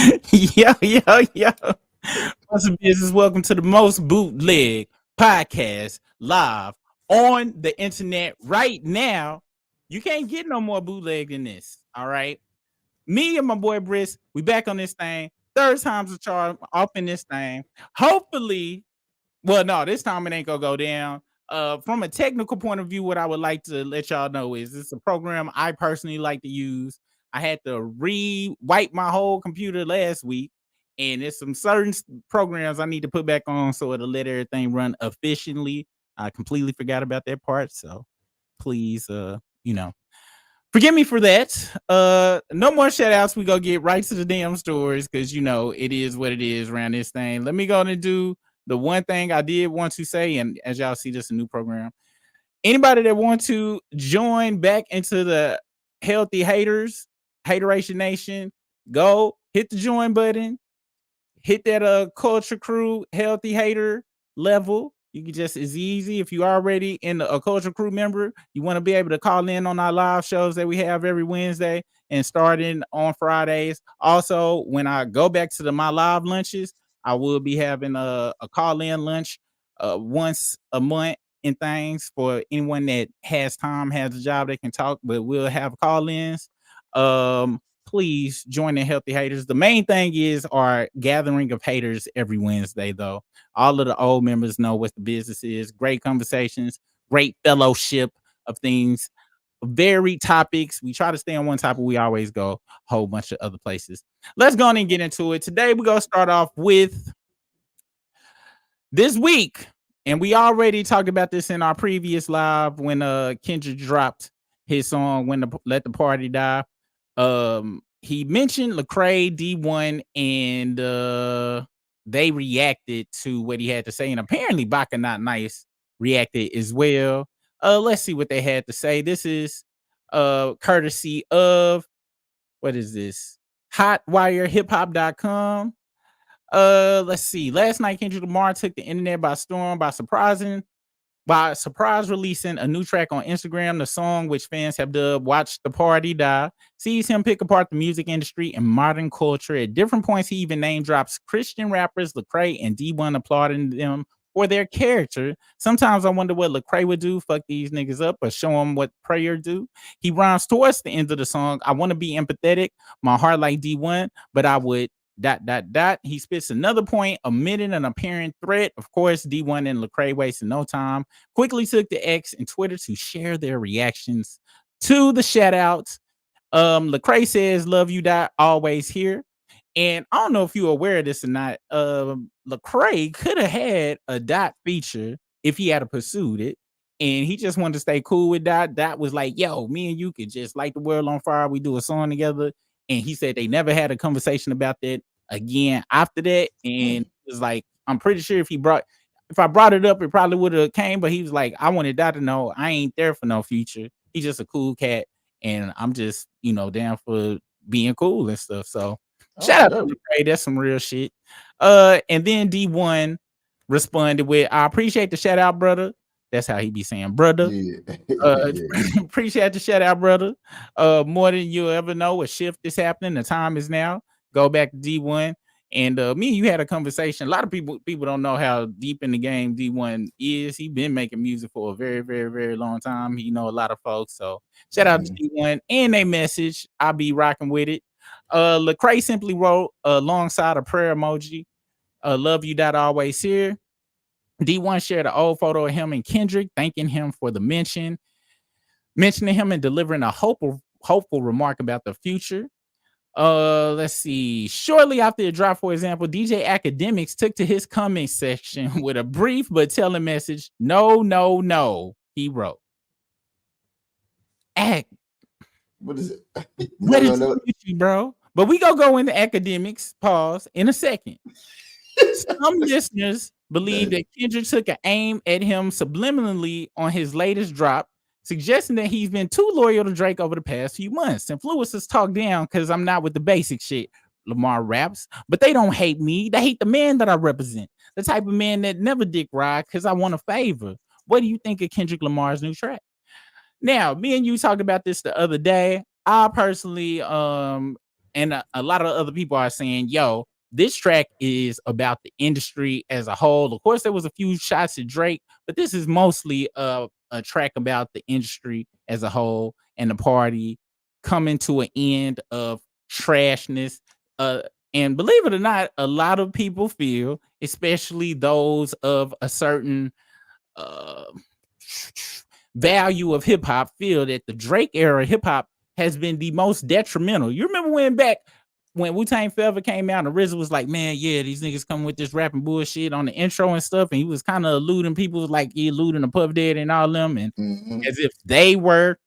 Yo. What's up, business? Welcome to the most bootleg podcast live on the internet right now. You can't get no more bootleg than this. All right. Me and my boy Briss, we back on this thing. Third time's a charm off in this thing. Hopefully, well, no, this time it ain't gonna go down. From a technical point of view, what I would like to let y'all know is this is a program I personally like to use. I had to re-wipe my whole computer last week, and there's some certain programs I need to put back on so it'll let everything run efficiently. I completely forgot about that part, so please, forgive me for that. No more shout outs. We go get right to the damn stories because it is what it is around this thing. Let me go and do the one thing I did want to say, and as y'all see, this is a new program. Anybody that want to join back into the healthy haters, hateration nation, go hit the join button, hit that culture crew healthy hater level. You can just as easy if you already in a culture crew member, you want to be able to call in on our live shows that we have every Wednesday and starting on Fridays. Also, when I go back to my live lunches, I will be having a call in lunch once a month and things for anyone that has time, has a job, they can talk, but we'll have call ins. Please join the healthy haters. The main thing is our gathering of haters every Wednesday, though. All of the old members know what the business is. Great conversations, great fellowship of things, varied topics. We try to stay on one topic. We always go a whole bunch of other places. Let's go on and get into it. Today, we're going to start off with this week. And we already talked about this in our previous live when Kendrick dropped his song "When the Let the Party Die." He mentioned Lecrae, D1, and they reacted to what he had to say, and apparently Baka Not Nice reacted as well. Let's see what they had to say. This is courtesy of, what is this? hotwirehiphop.com. Let's see. Last night, Kendrick Lamar took the internet by storm by surprise releasing a new track on Instagram. The song, which fans have dubbed "Watch the Party Die," sees him pick apart the music industry and modern culture. At different points, he even name drops Christian rappers Lecrae and D1, applauding them for their character. Sometimes I wonder what Lecrae would do, fuck these niggas up, or show them what prayer do. He rhymes towards the end of the song. I want to be empathetic, my heart like D1, but I would ... He spits another point, omitting an apparent threat. Of course, D1 and Lecrae wasted no time. Quickly took to X and Twitter to share their reactions to the shout outs. Lecrae says, "Love you, dot, always here." And I don't know if you're aware of this or not. Lecrae could have had a Dot feature if he had pursued it. And he just wanted to stay cool with Dot. Dot was like, "Yo, me and you could just light the world on fire. We do a song together." And he said they never had a conversation about that again after that. And it was like, I'm pretty sure if I brought it up, it probably would have came. But he was like, I wanted Dot to know I ain't there for no future. He's just a cool cat. And I'm just, down for being cool and stuff. So shout out to Lecrae. That's some real shit. And then D1 responded with, "I appreciate the shout out, brother." That's how he be saying, brother. Yeah. Appreciate the shout out, brother. More than you'll ever know, a shift is happening. The time is now. Go back to D1. And me and you had a conversation. A lot of people don't know how deep in the game D1 is. He been making music for a very, very, very long time. He know a lot of folks. So shout out to D1 and a message. I'll be rocking with it. Lecrae simply wrote alongside a prayer emoji, "Love you, dot, always here." D1 shared an old photo of him and Kendrick, thanking him for the mentioning him and delivering a hopeful remark about the future. Let's see. Shortly after the drop, for example, DJ Akademiks took to his comment section with a brief but telling message. "No, no, no," he wrote. What is it? What is it with you, bro? But we gonna go into Akademiks, pause, in a second. Some listeners believe that Kendrick took an aim at him subliminally on his latest drop, suggesting that he's been too loyal to Drake over the past few months. Influencers talk down because I'm not with the basic shit Lamar raps, but they don't hate me. They hate the man that I represent, the type of man that never dick ride because I want a favor. What do you think of Kendrick Lamar's new track? Now, me and you talked about this the other day. I personally and a lot of other people are saying, yo, this track is about the industry as a whole. Of course, there was a few shots at Drake, but this is mostly a track about the industry as a whole and the party coming to an end of trashness. Uh, and believe it or not, a lot of people feel, especially those of a certain uh, value of hip hop, feel that the Drake era hip hop has been the most detrimental. You remember when Wu-Tang Forever came out and RZA was like, man, yeah, these niggas come with this rapping bullshit on the intro and stuff, and he was kind of alluding people, like he alluding to Puff Daddy and all them, and as if they were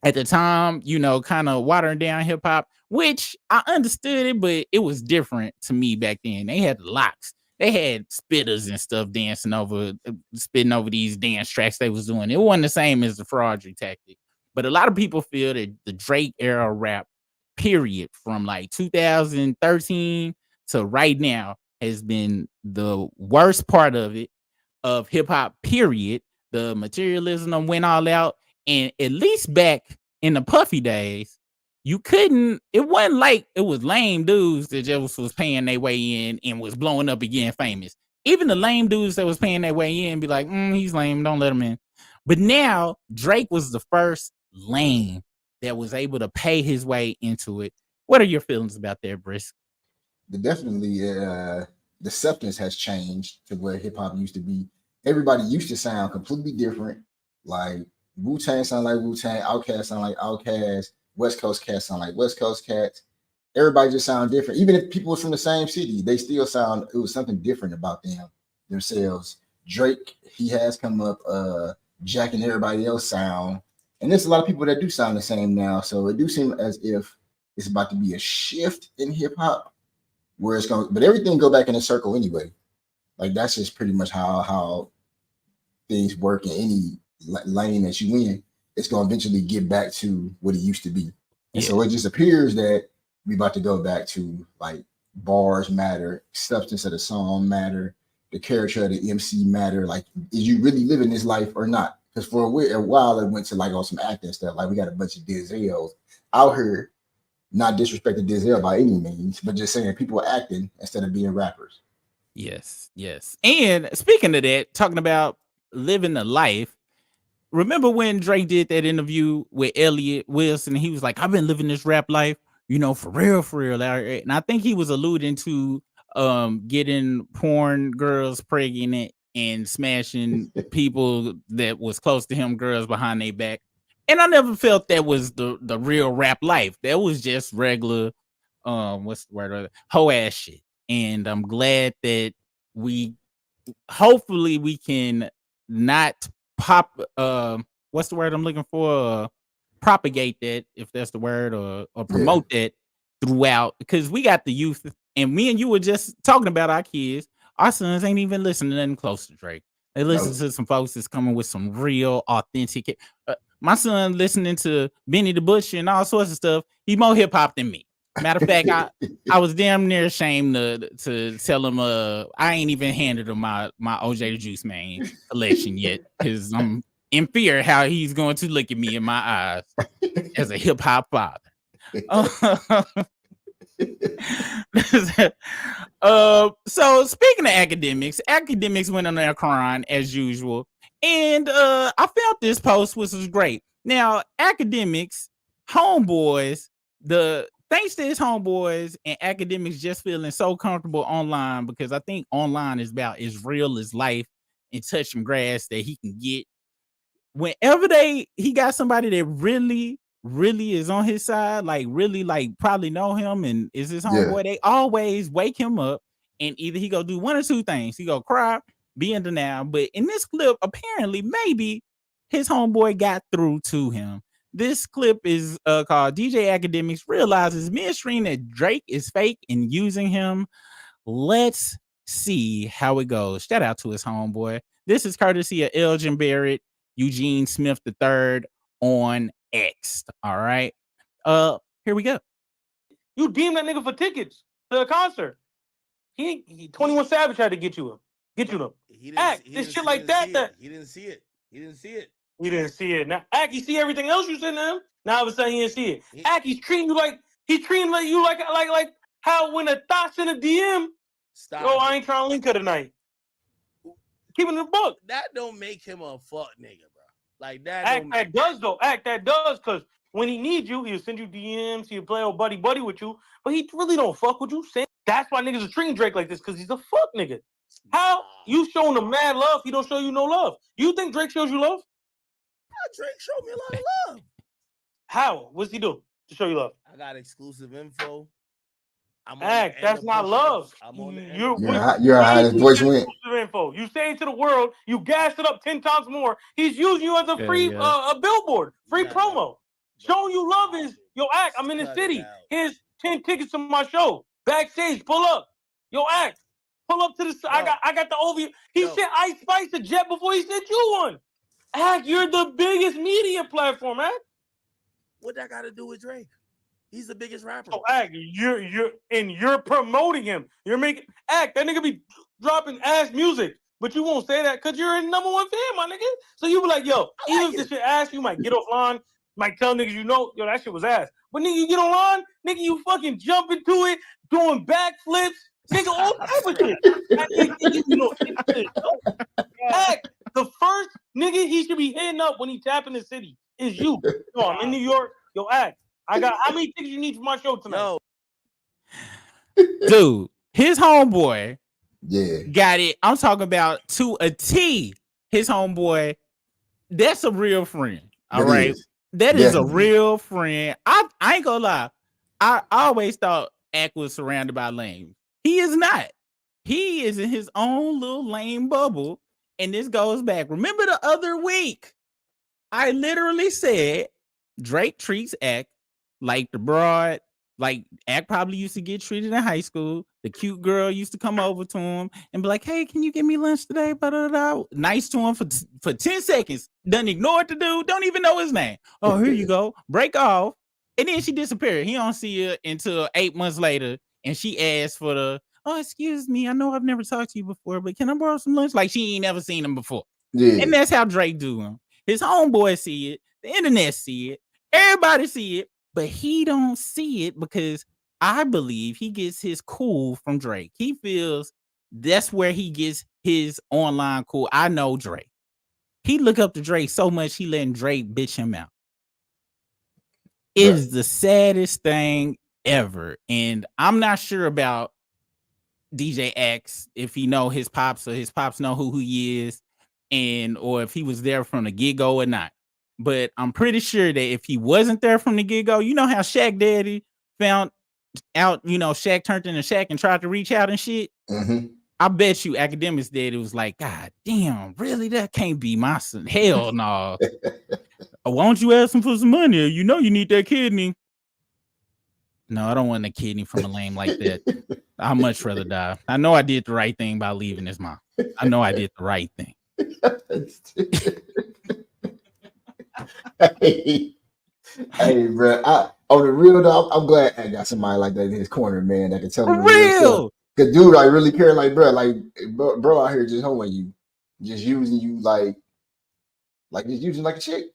at the time, kind of watering down hip hop, which I understood it, but it was different to me back then. They had the locks. They had spitters and stuff dancing over, spitting over these dance tracks they was doing. It wasn't the same as the Fraudry tactic. But a lot of people feel that the Drake era rap, period, from like 2013 to right now, has been the worst part of hip hop, period. The materialism done went all out. And at least back in the Puffy days, it wasn't like it was lame dudes that just was paying their way in and was blowing up again famous. Even the lame dudes that was paying their way in be like, he's lame, don't let him in. But now Drake was the first lame that was able to pay his way into it. What are your feelings about that, Brisk? Definitely, the substance has changed to where hip hop used to be. Everybody used to sound completely different. Like Wu-Tang sound like Wu-Tang, Outkast sound like Outkast, West Coast cats sound like West Coast cats. Everybody just sound different. Even if people were from the same city, they still sound, it was something different about them themselves. Drake, he has come up jacking everybody else sound. And there's a lot of people that do sound the same now. So it do seem as if it's about to be a shift in hip hop where it's going, but everything go back in a circle anyway. Like that's just pretty much how things work in any lane that you in. It's going to eventually get back to what it used to be. And so it just appears that we about to go back to like bars matter, substance of the song matter, the character of the MC matter. Like, is you really living this life or not? Because for a while it went to like on some acting stuff. Like we got a bunch of Dizels out here, not disrespecting Dizel by any means, but just saying people are acting instead of being rappers. Yes. And speaking of that, talking about living the life, remember when Drake did that interview with Elliot Wilson? He was like, I've been living this rap life, for real. And I think he was alluding to getting porn girls pregnant and smashing people that was close to him, girls behind their back. And I never felt that was the real rap life. That was just regular, what's the word? Hoe ass shit. And I'm glad that hopefully we can not pop what's the word I'm looking for, propagate that, if that's the word, or promote that throughout, because we got the youth, and me and you were just talking about our kids. Our sons ain't even listening to nothing close to Drake. They listen to some folks that's coming with some real authentic. My son listening to Benny the Butcher and all sorts of stuff. He more hip hop than me. Matter of fact, I was damn near ashamed to tell him I ain't even handed him my OJ the Juice Man collection yet, because I'm in fear how he's going to look at me in my eyes as a hip hop father. So speaking of Akademiks went on there crying as usual, and I found this post, which was great. Now, Akademiks homeboys, thanks to his homeboys and Akademiks just feeling so comfortable online, because I think online is about as real as life and touching grass that he can get. Whenever he got somebody that really is on his side, like really like probably know him and is his homeboy, they always wake him up, and either he go do one or two things. He go cry, be in denial. But in this clip, apparently maybe his homeboy got through to him. This clip is called DJ Akademiks Realizes Midstream that Drake is fake and using him. Let's see how it goes. Shout out to his homeboy. This is courtesy of Elgin Barrett, Eugene Smith III on X. All right. Here we go. You deemed that nigga for tickets to a concert. He 21 Savage had to get you them. Act this shit like that. He didn't see it. He didn't see it. Now, Ack, you see everything else you sent him. Now all of a sudden he didn't see it. Ack, he's treating you like He treating you like how when a thot's in a DM. Stop. Yo, I ain't trying to link her tonight. Keeping the book. That don't make him a fuck nigga, bro. Like that. That does, because when he needs you, he'll send you DMs, he'll play old buddy with you, but he really don't fuck with you. That's why niggas are treating Drake like this, because he's a fuck nigga. How you showing him mad love, he don't show you no love? You think Drake shows you love? Drake showed me a lot of love. How? What's he do to show you love? I got exclusive info. That's not love. You're how his voice went. Info. You say it to the world, you gas it up 10 times more. He's using you as a free a billboard, free promo. Showing you love is act. I'm in the city. Here's 10 tickets to my show. Backstage, pull up. Act. Pull up to the side. I got the overview. He sent Ice Spice a jet before he sent you one. Act, you're the biggest media platform, Act. What that got to do with Drake? He's the biggest rapper. Oh, Act, you're promoting him. You're making Act. That nigga be dropping ass music, but you won't say that because you're a number one fan, my nigga. So you be like, even if this shit ass, you might get offline, might tell niggas that shit was ass. But nigga, you get online, nigga, you fucking jump into it, doing backflips, nigga, all type of shit. Act, the first nigga he should be hitting up when he tapping the city is you. Yo, I'm in New York. Act. I got how many tickets you need for my show tonight? Dude, his homeboy got it. I'm talking about to a T. His homeboy, that's a real friend. All right. That is a real friend. I ain't gonna lie. I always thought Act was surrounded by lame. He is not. He is in his own little lame bubble. And this goes back. Remember the other week? I literally said Drake treats Act like the broad, like Act probably used to get treated in high school. The cute girl used to come over to him and be like, "Hey, can you give me lunch today?" Nice to him for 10 seconds. Doesn't ignore the dude. Don't even know his name. Oh, here you go. Break off. And then she disappeared. He don't see her until 8 months later. And she asked for "Oh, excuse me. I know I've never talked to you before, but can I borrow some lunch?" Like she ain't never seen him before. Yeah. And that's how Drake do him. His homeboys see it. The internet see it. Everybody see it. But he don't see it because I believe he gets his cool from Drake. He feels that's where he gets his online cool. I know Drake. He look up to Drake so much he letting Drake bitch him out. It is the saddest thing ever. And I'm not sure about DJ X if he know his pops or his pops know who he is or if he was there from the get-go or not. But I'm pretty sure that if he wasn't there from the get-go, you know how Shaq daddy found out, Shaq turned into Shaq and tried to reach out and shit. Mm-hmm. I bet you Akademiks daddy was like, "God damn, really? That can't be my son. Hell no. Why don't you ask him for some money? You need that kidney." No, I don't want a kidney from a lame like that. I'd much rather die. I know I did the right thing by leaving his mom. I know I did the right thing. Hey, bro. On the real though, I'm glad I got somebody like that in his corner, man, that can tell him for real. Cause dude, I really care, like, bro out here just hoeing you, just using you like just using like a chick,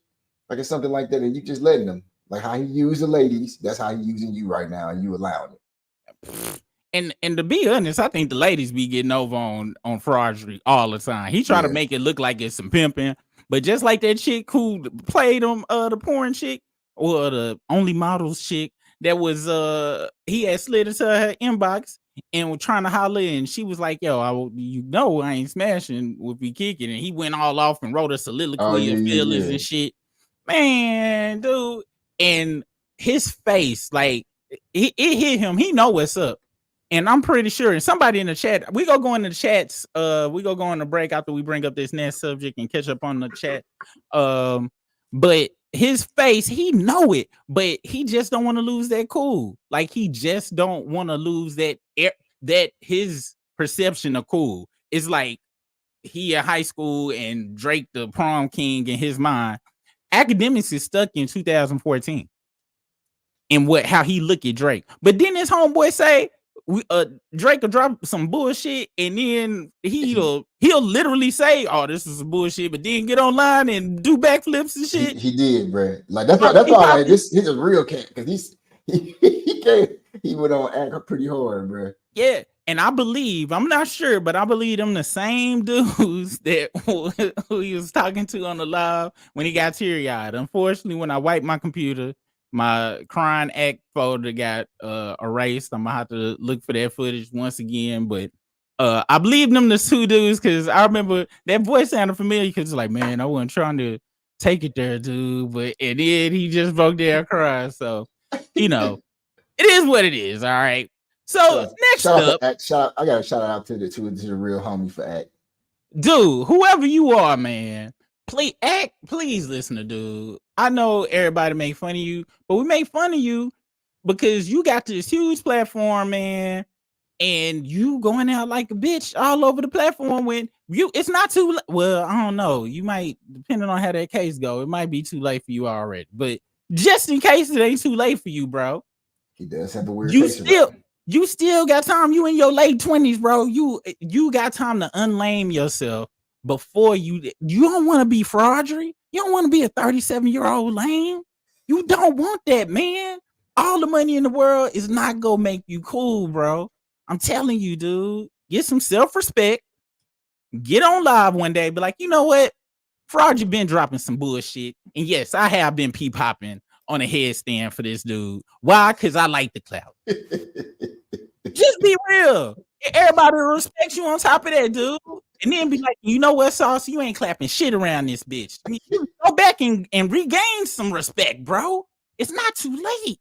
like it's something like that, and you just letting them, like how he used the ladies, that's how he using you right now, and you allowing it. And to be honest, I think the ladies be getting over on Fraudry all the time. He try to make it look like it's some pimping, but just like that chick who played him, the porn chick or the only models chick that was he had slid into her inbox and was trying to holler, and she was like, "Yo, I ain't smashing if we kicking," and he went all off and wrote a soliloquy of feelings and shit. Man, dude, and his face, like it hit him. He know what's up. And I'm pretty sure, and somebody in the chat, we go in the chats, we go on the break after we bring up this next subject and catch up on the chat. But his face, he know it, but he just don't want to lose that cool. Like he just don't want to lose that his perception of cool. It's like he in high school and Drake the prom king in his mind. Akademiks is stuck in 2014 and how he look at Drake. But then his homeboy say, Drake will drop some bullshit and then he'll literally say, "Oh, this is some bullshit," but then get online and do backflips and shit. He did, bro. Like that's why like, this is a real cat, because he went on act pretty hard, bro. Yeah, and I believe, I'm not sure, but I believe them the same dudes that who he was talking to on the live when he got teary-eyed. Unfortunately, when I wiped my computer, my crying act folder got erased. I'm gonna have to look for that footage once again, but I believe them the two dudes because I remember that voice sounded familiar because it's like, man, I wasn't trying to take it there, dude, but and then he just broke down crying. So, you know, it is what it is, all right. So next up, I got to shout out to the real homie for Act. Dude, whoever you are, man, please listen to dude. I know everybody make fun of you, but we make fun of you because you got this huge platform, man, and you going out like a bitch all over the platform when you. It's not too well. I don't know. You might, depending on how that case go, it might be too late for you already. But just in case it ain't too late for you, bro. He does have a weird case. You still got time. You in your late 20s, bro. You got time to unlame yourself before you don't want to be fraudry. You don't want to be a 37-year-old lame. You don't want that, man. All the money in the world is not gonna make you cool, bro. I'm telling you, dude. Get some self-respect. Get on live one day. Be like, you know what? Fraudry been dropping some bullshit. And yes, I have been peep-hopping on a headstand for this dude. Why? Because I like the clout. Just be real. Everybody respects you on top of that, dude. And then be like, you know what, Sauce? You ain't clapping shit around this bitch. You go back and regain some respect, bro. It's not too late.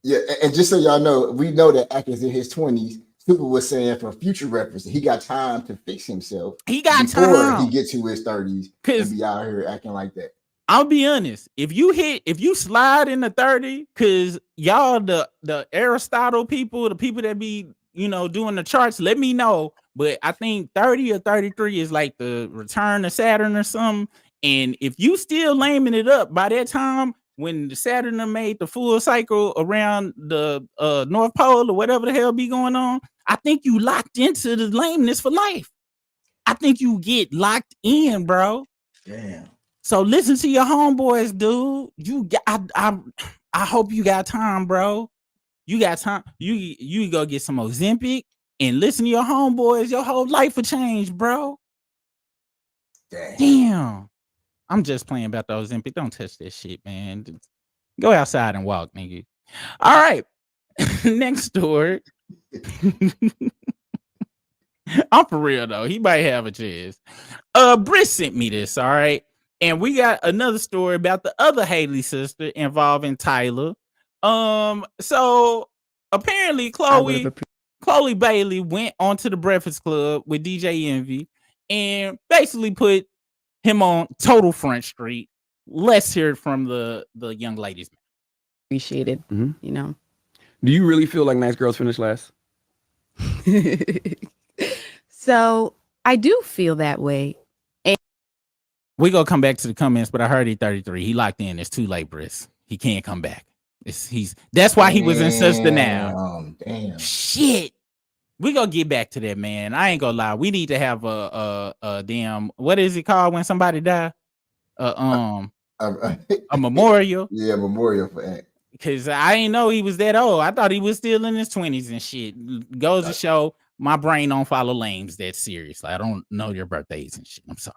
Yeah, and just so y'all know, we know that Ack is in his 20s. Super was saying for future reference, he got time to fix himself. He got before time. He gets to his 30s and be out here acting like that. I'll be honest. If you slide in the 30, because y'all the Aristotle people, the people that be doing the charts, let me know. But I think 30 or 33 is like the return of Saturn or something. And if you still laming it up by that time, when the Saturn made the full cycle around the North Pole or whatever the hell be going on, I think you locked into the lameness for life. I think you get locked in, bro. Damn. So listen to your homeboys, dude. I hope you got time, bro. You got time. You go get some Ozempic and listen to your homeboys. Your whole life will change, bro. Damn. I'm just playing about the Ozempic. Don't touch that shit, man. Go outside and walk, nigga. All right. Next story. I'm for real though. He might have a chance. Britt sent me this, all right. And we got another story about the other Haley sister involving Tyla. So apparently Chloe Bailey went onto the Breakfast Club with DJ Envy and basically put him on total Front Street. Let's hear it from the young ladies. Appreciated, you know. Do you really feel like nice girls finish last? So I do feel that way. We gonna come back to the comments, but I heard he's 33. He locked in. It's too late, Briss. He can't come back. That's why he was in such denial. Damn. Shit. We gonna get back to that, man. I ain't gonna lie. We need to have a damn, what is it called when somebody die? A memorial. Yeah, memorial for Act. Because I didn't know he was that old. I thought he was still in his 20s and shit. Goes to show my brain don't follow lanes that seriously. I don't know your birthdays and shit. I'm sorry.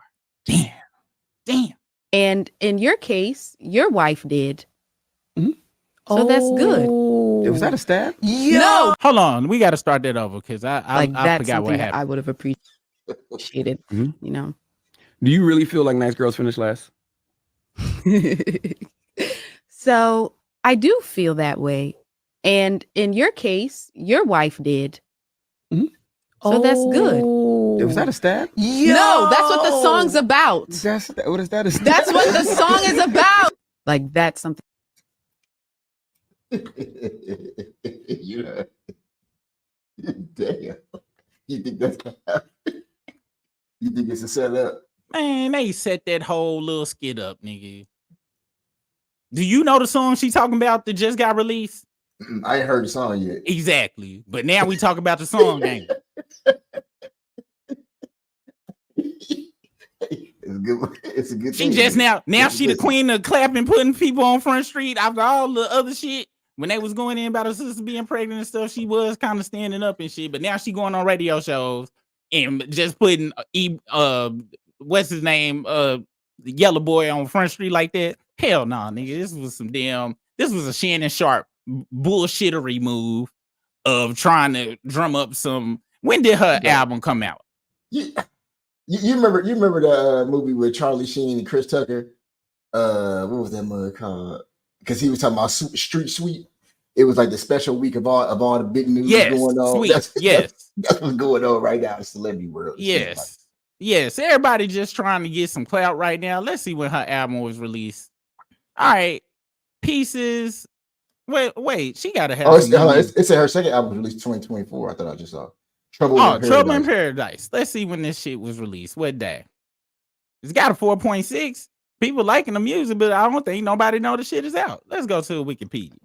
Damn. And in your case, your wife did. So that's good. Was that a stab? No. Hold on. We got to start that over because I forgot what happened. I would have appreciated, you know. Do you really feel like nice girls finish last? So I do feel that way. And in your case, your wife did. So that's good. Was that a stab? No, that's what the song's about. What is that? That's what the song is about. Like that's something. Yeah. Damn. You think that's gonna happen? You think it's a setup? Man, they set that whole little skit up, nigga. Do you know the song she talking about that just got released? I ain't heard the song yet. Exactly. But now we talk about the song, ain't it? It's a good She thing. just now she the queen of clapping, putting people on Front Street after all the other shit. when they was going in about her sister being pregnant and stuff, she was kind of standing up and shit. But now she going on radio shows and just putting what's his name, the yellow boy on Front Street like that. Hell no, nigga. This was a Shannon Sharpe bullshittery move of trying to drum up some. When did her album come out? You remember the movie with Charlie Sheen and Chris Tucker? What was that movie called? Because he was talking about Street Sweep. It was like the special week of all the big news going on. That's what's going on right now in the celebrity world. Yes. Everybody just trying to get some clout right now. Let's see when her album was released. All right, Pieces. Wait. She gotta have. It said her second album was released 2024. I thought I just saw Trouble in Paradise. Let's see when this shit was released. What day? It's got a 4.6. People liking the music, but I don't think nobody know the shit is out. Let's go to Wikipedia.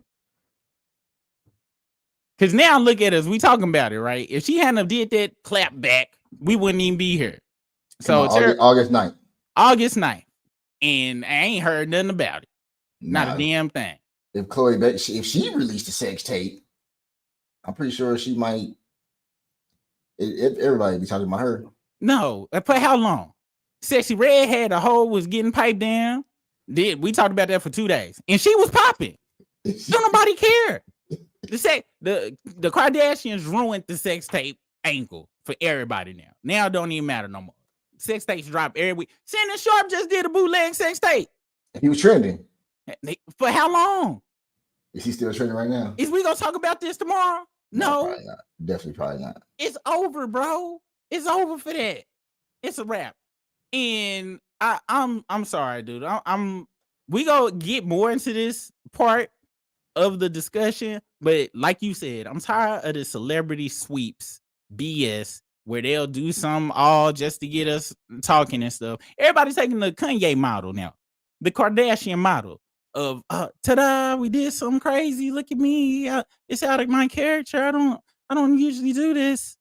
Because now look at us. We talking about it, right? If she hadn't have did that clap back, we wouldn't even be here. So August 9th. August 9th. And I ain't heard nothing about it. Not a damn thing. If if she released a sex tape, I'm pretty sure she might. Everybody be talking about her. No. For how long? Sexy Red had a hoe was getting piped down. We talked about that for 2 days. And she was popping. Don't nobody care. The Kardashians ruined the sex tape angle for everybody now. Now it don't even matter no more. Sex tapes drop every week. Shannon Sharpe just did a bootleg sex tape. He was trending. For how long? Is he still trending right now? Is we gonna talk about this tomorrow? No. Probably not. Definitely probably not. It's over, bro. It's over for that. It's a wrap. And I'm sorry, dude. We gonna get more into this part of the discussion, but like you said, I'm tired of the celebrity sweeps BS where they'll do some all just to get us talking and stuff. Everybody's taking the Kanye model now, the Kardashian model of ta-da, we did something crazy. Look at me. It's out of my character. I don't usually do this.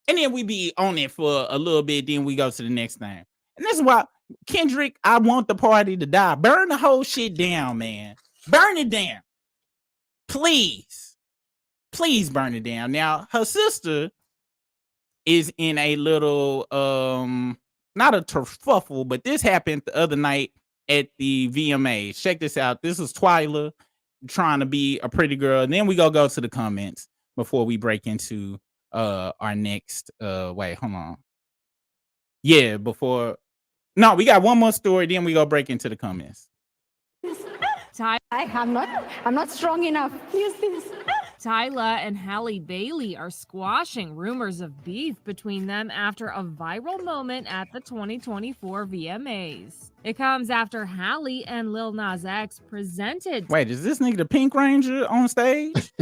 And then we be on it for a little bit, then we go to the next thing. And that's why, Kendrick, I want the party to die. Burn the whole shit down, man. Burn it down. Please burn it down. Now, her sister is in a little, not a kerfuffle, but this happened the other night at the VMAs. Check this out. This is Tyla trying to be a pretty girl. And then we go to the comments before we break into our next, wait, hold on. Yeah, no, we got one more story, then we go break into the comments. I'm not strong enough. Use this. Tyla and Halle Bailey are squashing rumors of beef between them after a viral moment at the 2024 VMAs. It comes after Halle and Lil Nas X presented. Wait, is this nigga the Pink Ranger on stage?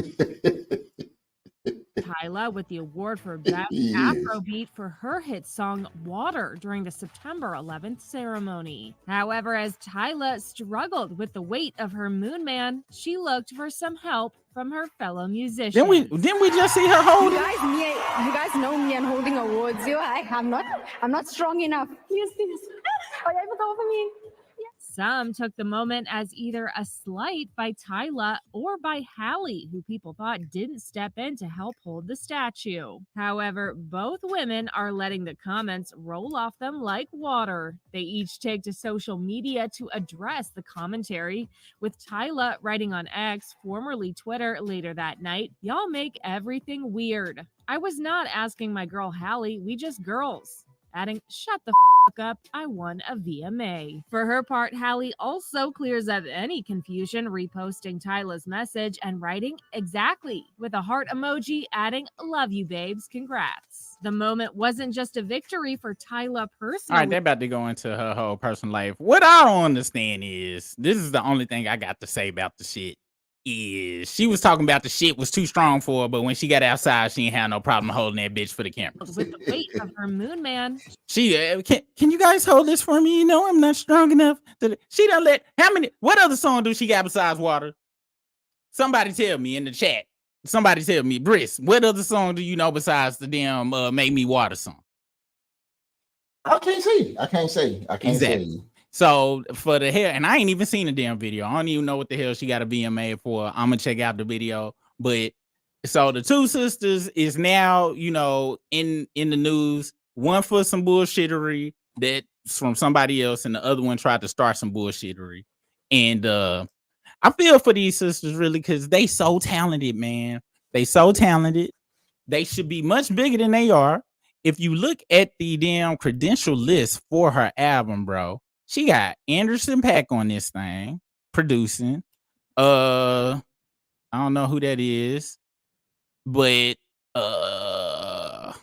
Tyla with the award for Best Afrobeat for her hit song Water during the September 11th ceremony. However, as Tyla struggled with the weight of her Moon Man, she looked for some help from her fellow musicians. Didn't we just see her holding? You guys know me and holding awards. I'm not strong enough. Use this. Are you able to offer me? Some took the moment as either a slight by Tyla or by Halle, who people thought didn't step in to help hold the statue. However, both women are letting the comments roll off them like water. They each take to social media to address the commentary, with Tyla writing on X, formerly Twitter, later that night, "Y'all make everything weird. I was not asking my girl Halle, we just girls." Adding, "Shut the fuck up, I won a VMA." For her part, Halle also clears up any confusion, reposting Tyla's message and writing "exactly" with a heart emoji, adding, "Love you, babes, congrats." The moment wasn't just a victory for Tyla personally. All right, they're about to go into her whole personal life. What I don't understand is, this is the only thing I got to say about the shit, is she was talking about the shit was too strong for her, but when she got outside, she ain't had no problem holding that bitch for the camera. With the weight of her Moon Man. She can you guys hold this for me? You know I'm not strong enough. She done let what other song do she got besides Water? Somebody tell me in the chat. Somebody tell me, Briss, what other song do you know besides the damn Make Me Water song? I can't say. Exactly. So for the hair, and I ain't even seen a damn video. I don't even know what the hell she got a VMA for. I'm gonna check out the video. But so the two sisters is now, you know, in the news. One for some bullshittery that's from somebody else, and the other one tried to start some bullshittery. And I feel for these sisters really because they so talented, man. They so talented. They should be much bigger than they are. If you look at the damn credential list for her album, bro, she got Anderson .Paak on this thing producing. I don't know who that is, but well,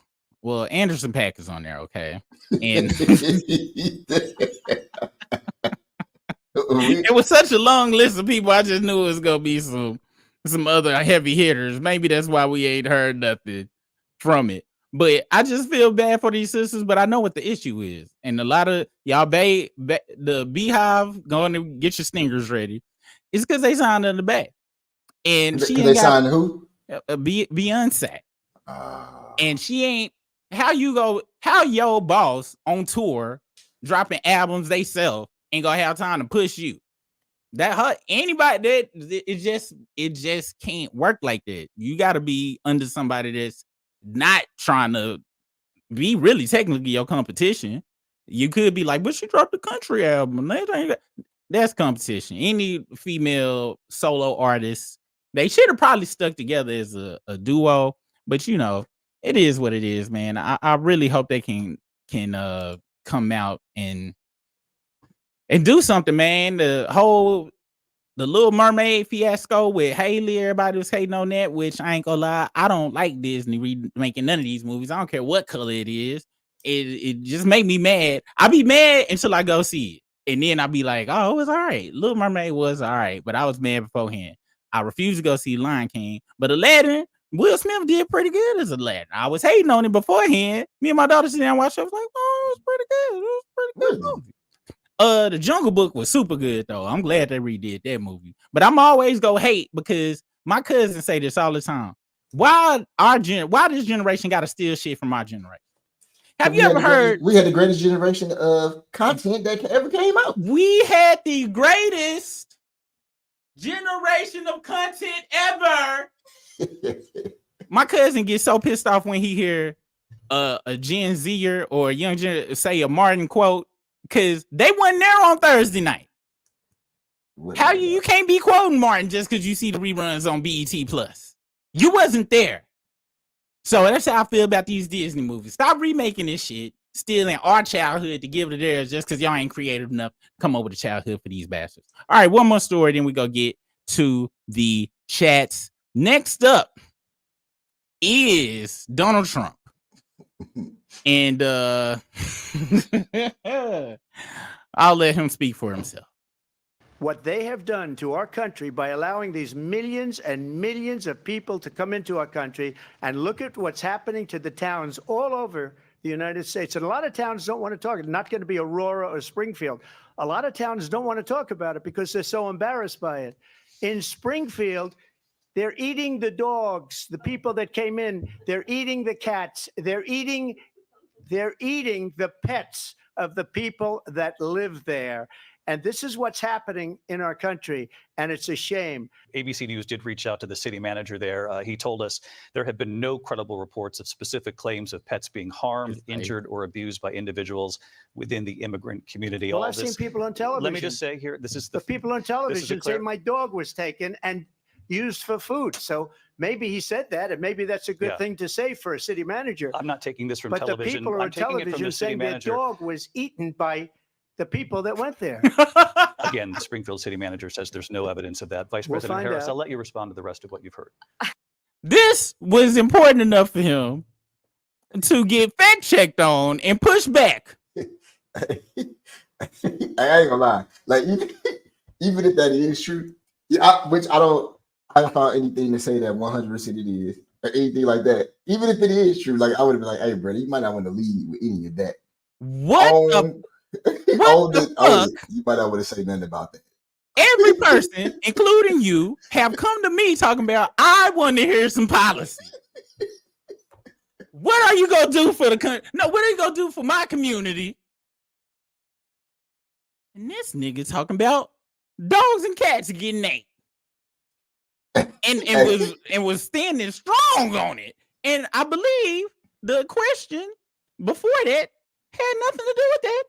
Anderson .Paak is on there, okay. And it was such a long list of people. I just knew it was gonna be some other heavy hitters. Maybe that's why we ain't heard nothing from it. But I just feel bad for these sisters. But I know what the issue is, and a lot of y'all, the Beehive going to get your stingers ready. It's because they signed in the back, and she ain't signed who? Beyonce, and she ain't. How your boss on tour dropping albums they sell ain't gonna have time to push you? Anybody that it just can't work like that. You got to be under somebody that's not trying to be really technically your competition. You could be like, but she dropped the country album. That's competition. Any female solo artist, they should have probably stuck together as a duo. But you know, it is what it is, man. I really hope they can come out and do something, man. The Little Mermaid fiasco with Haley, everybody was hating on that, which I ain't gonna lie, I don't like Disney making none of these movies. I don't care what color it is. It just make me mad. I be mad until I go see it, and then I be like, oh, it was all right. Little Mermaid was all right, but I was mad beforehand. I refused to go see Lion King, but Aladdin, Will Smith did pretty good as Aladdin. I was hating on it beforehand. Me and my daughter sitting down and watched it. I was like, oh, it was pretty good. It was a pretty good movie. The Jungle Book was super good though. I'm glad they redid that movie. But I'm always go hate because my cousins say this all the time. Why this generation got to steal shit from our generation? Have you ever heard? We had the greatest generation of content that ever came out. We had the greatest generation of content ever. My cousin gets so pissed off when he hear a Gen Zer or a young Gen say a Martin quote. Because they wasn't there on Thursday night. How you can't be quoting Martin just because you see the reruns on BET Plus? You wasn't there. So that's how I feel about these Disney movies. Stop remaking this shit, stealing our childhood to give it to theirs just because y'all ain't creative enough to come over to childhood for these bastards. All right, one more story, then we go get to the chats. Next up is Donald Trump. And I'll let him speak for himself. What they have done to our country by allowing these millions and millions of people to come into our country, and look at what's happening to the towns all over the United States. And a lot of towns don't want to talk. It's not going to be Aurora or Springfield. A lot of towns don't want to talk about it because they're so embarrassed by it. In Springfield, they're eating the dogs, the people that came in. They're eating the cats. They're eating the pets of the people that live there. And this is what's happening in our country, and it's a shame. ABC News did reach out to the city manager there. He told us there have been no credible reports of specific claims of pets being harmed, injured, or abused by individuals within the immigrant community. Well, I've seen people on television. Let me just say here, this is the people on television say my dog was taken and used for food. So maybe he said that, and maybe that's a good thing to say for a city manager. I'm not taking this from but television. But the people are on television saying their dog was eaten by the people that went there. Again, the Springfield city manager says there's no evidence of that. Vice President Harris, I'll let you respond to the rest of what you've heard. This was important enough for him to get fact checked on and pushed back. I ain't gonna lie. Like even if that is true, which I don't found anything to say that 100% it is or anything like that. Even if it is true, like I would have been like, "Hey, brother, you might not want to lead with any of that." What the fuck? You might not want to say nothing about that. Every person, including you, have come to me talking about, I want to hear some policy. What are you gonna do for the country? No, what are you gonna do for my community? And this nigga talking about dogs and cats getting ate. And was standing strong on it. And I believe the question before that had nothing to do with that.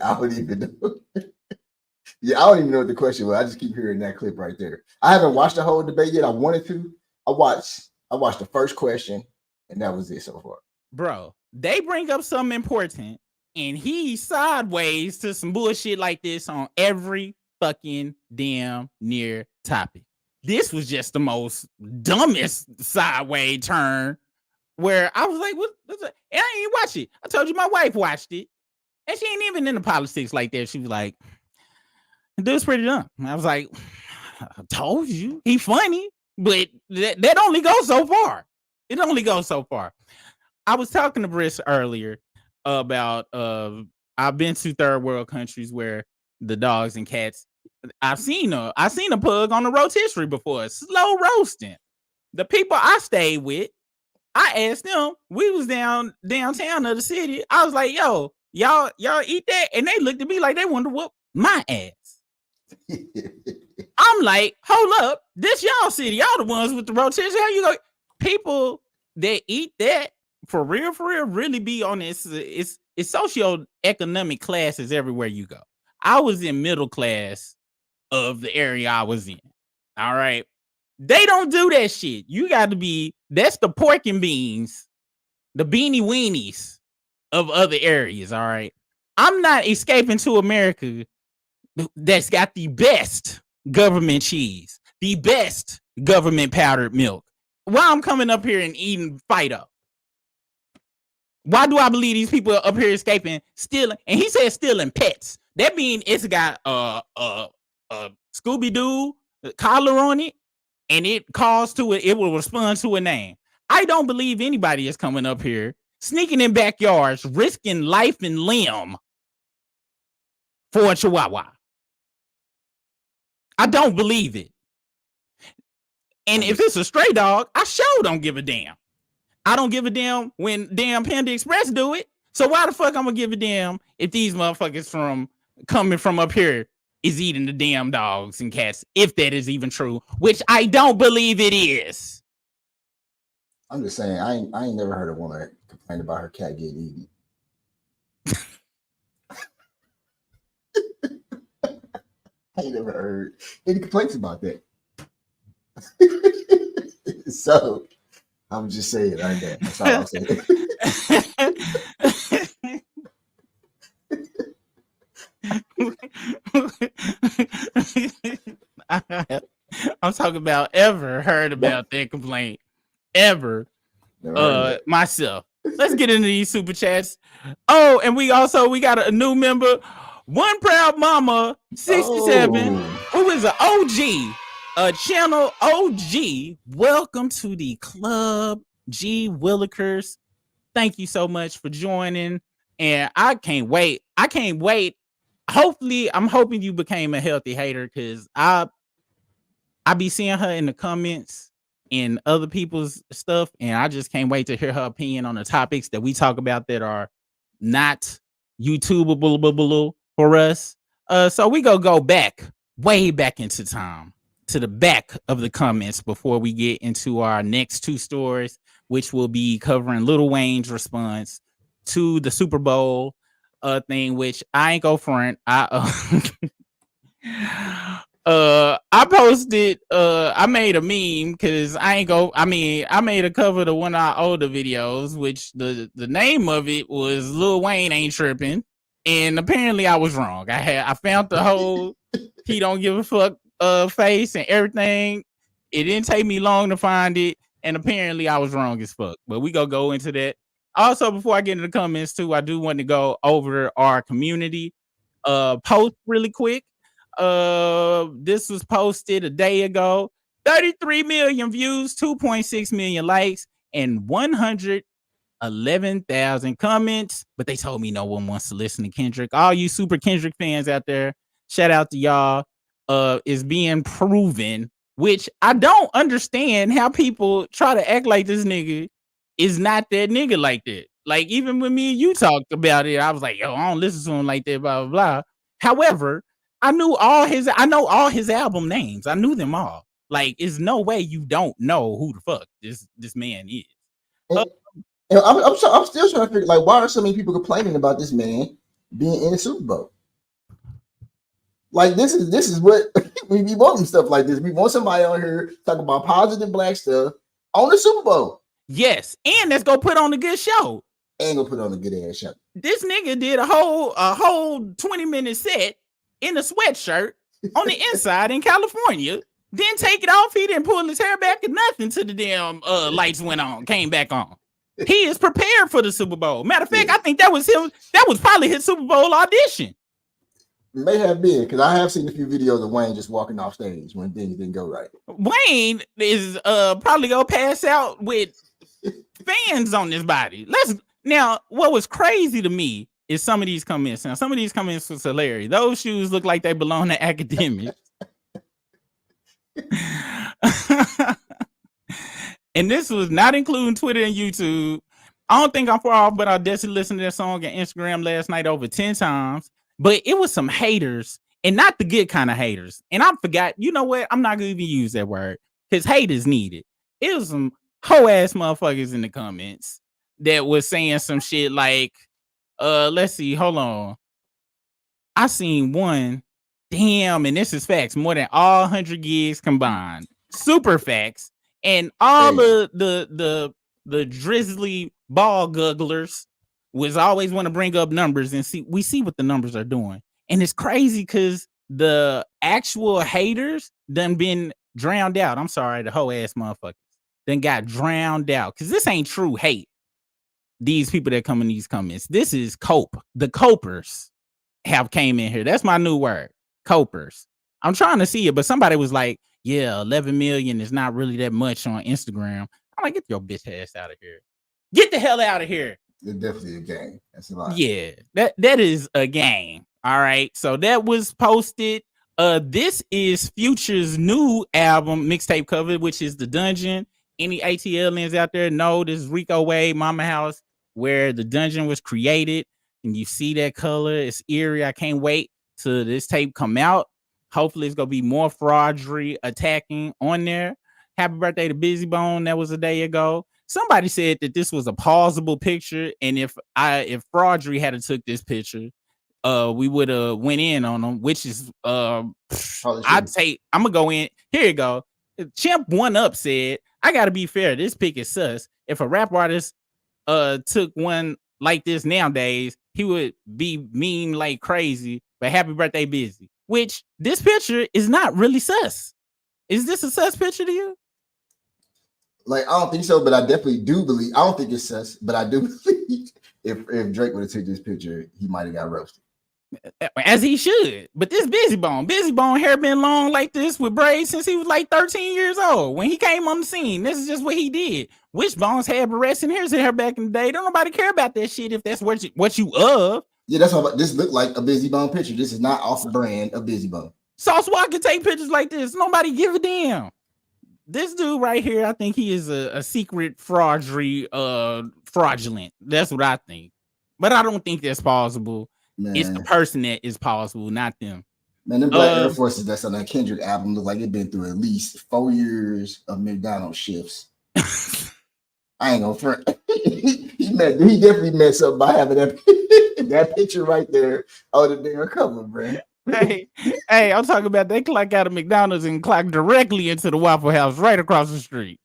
I don't even know. Yeah, I don't even know what the question was. I just keep hearing that clip right there. I haven't watched the whole debate yet. I wanted to. I watched the first question, and that was it so far. Bro, they bring up something important, and he sideways to some bullshit like this on every fucking damn near topic. This was just the most dumbest sideways turn where I was like, what's that? And I didn't watch it. I told you my wife watched it, and she ain't even into politics like that. She was like, dude's pretty dumb. And I was like, I told you, he funny, but that only goes so far. It only goes so far. I was talking to Briss earlier about I've been to third world countries where the dogs and cats. I've seen a pug on the rotisserie before, slow roasting. The people I stayed with, I asked them. We was downtown of the city. I was like, "Yo, y'all eat that?" And they looked at me like they wanted to whoop my ass. I'm like, hold up, this y'all city, y'all the ones with the rotisserie. How you go? People that eat that for real, really be on this. It's socioeconomic classes everywhere you go. I was in middle class of the area I was in. All right, they don't do that shit. You got to be. That's the pork and beans, the beanie weenies of other areas. All right, I'm not escaping to America. That's got the best government cheese, the best government powdered milk. Why I'm coming up here and eating Fido? Why do I believe these people up here escaping, stealing? And he said stealing pets. That means it's got a Scooby-Doo collar on it, and it will respond to a name. I don't believe anybody is coming up here, sneaking in backyards, risking life and limb for a chihuahua. I don't believe it. And if it's a stray dog, I sure don't give a damn. I don't give a damn when damn Panda Express do it. So why the fuck I'm gonna give a damn if these motherfuckers coming from up here is eating the damn dogs and cats, if that is even true, which I don't believe it is. I'm just saying, I ain't never heard a woman complain about her cat getting eaten. I ain't never heard any complaints about that. So I'm just saying like that. That's all I'm saying. I'm talking about ever heard about that complaint. Ever. Myself. Let's get into these super chats. Oh, and we got a new member. One Proud Mama 67, who is an OG, a channel OG. Welcome to the club, G Willikers. Thank you so much for joining. And I can't wait. Hopefully, I'm hoping you became a healthy hater, because I be seeing her in the comments and other people's stuff, and I just can't wait to hear her opinion on the topics that we talk about that are not YouTubeable for us. So we go back, way back into time, to the back of the comments before we get into our next two stories, which will be covering Lil Wayne's response to the Super Bowl thing, which I ain't go front. I posted, I made a meme because I made a cover of one of our older videos, which the name of it was Lil Wayne Ain't Tripping. And apparently I was wrong. I found the whole he don't give a fuck face and everything. It didn't take me long to find it. And apparently I was wrong as fuck. But we gonna go into that. Also, before I get into the comments too, I do want to go over our community post really quick. This was posted a day ago. 33 million views, 2.6 million likes, and 111,000 comments. But they told me no one wants to listen to Kendrick. All you super Kendrick fans out there, shout out to y'all. Is being proven, which I don't understand how people try to act like this nigga is not that nigga like that. Like even when me and you talked about it, I was like, yo, I don't listen to him like that, blah blah blah. However, I know all his album names. I knew them all. Like, it's no way you don't know who the fuck this man is. And I'm still trying to figure, like, why are so many people complaining about this man being in the Super Bowl? Like, this is what we want stuff like this. We want somebody on here talking about positive black stuff on the Super Bowl. Yes, and let's go put on a good show. And go put on a good ass show. This nigga did a whole 20-minute set in a sweatshirt on the inside in California. Didn't take it off. He didn't pull his hair back or nothing till the damn lights went on, came back on. He is prepared for the Super Bowl. Matter of fact, I think that was him. That was probably his Super Bowl audition. May have been, because I have seen a few videos of Wayne just walking off stage when things didn't go right. Wayne is probably gonna pass out with fans on his body. Now, what was crazy to me is some of these comments. Now, some of these comments was hilarious. Those shoes look like they belong to Akademiks. And this was not including Twitter and YouTube. I don't think I'm far off, but I definitely listened to that song on Instagram last night over 10 times. But it was some haters, and not the good kind of haters. And I forgot, you know what? I'm not gonna even use that word because hate is needed. It was some hoe ass motherfuckers in the comments that was saying some shit like, let's see, hold on. I seen one, damn, and this is facts, more than all 100 gigs combined. Super facts. And all the drizzly ball gugglers was always want to bring up numbers and see what the numbers are doing. And it's crazy because the actual haters done been drowned out. I'm sorry, the whole ass motherfuckers then got drowned out because this ain't true hate. These people that come in these comments, this is cope. The copers have came in here. That's my new word, copers. I'm trying to see it, but somebody was like, yeah, 11 million is not really that much on Instagram. I'm like, get your bitch ass out of here. Get the hell out of here. It's definitely a game. That's a lot. Yeah, that is a game. All right. So that was posted. This is Future's new album mixtape cover, which is The Dungeon. Any ATLians out there know this is Rico Wade, Mama House, where The Dungeon was created. And you see that color. It's eerie. I can't wait till this tape come out. Hopefully it's gonna be more Fraudry attacking on there. Happy birthday to Busy Bone. That was a day ago. Somebody said that this was a pausable picture, and if Fraudry had took this picture, we would have went in on them. Which is I'd say I'm gonna go in. Here you go. Chimp One Up said, "I gotta be fair. This pic is sus. If a rap artist took one like this nowadays, he would be mean like crazy. But happy birthday, Busy." Which this picture is not really sus. Is this a sus picture to you? Like, I don't think so, but I definitely do believe. I don't think it's sus, but I do believe if Drake would have taken this picture, he might have got roasted. As he should. But this Busy Bone hair been long like this with braids since he was like 13 years old. When he came on the scene, this is just what he did. Wishbones had barrettes and hair back in the day. Don't nobody care about that shit if that's what you of. Yeah, that's what this looked like, a Busy Bone picture. This is not off the brand of Busy Bone. Sauce Walk can take pictures like this. Nobody give a damn. This dude right here, I think he is a secret fraudulent. That's what I think. But I don't think that's possible. Man. It's the person that is possible, not them. Man, them Black Air Forces that's on that Kendrick album look like it been through at least 4 years of McDonald's shifts. I ain't gonna front. He definitely messed up by having that picture right there on the damn cover, bro. Hey, I'm talking about they clock out of McDonald's and clock directly into the Waffle House right across the street.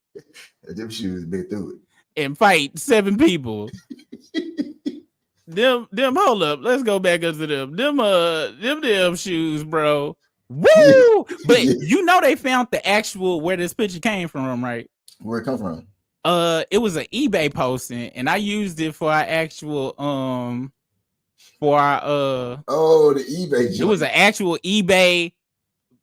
Them shoes been through it. And fight 7 people. them hold up. Let's go back up to them. Them shoes, bro. Woo! But you know they found the actual where this picture came from, right? Where it come from? It was an eBay posting, and I used it for our actual the eBay joint. It was an actual eBay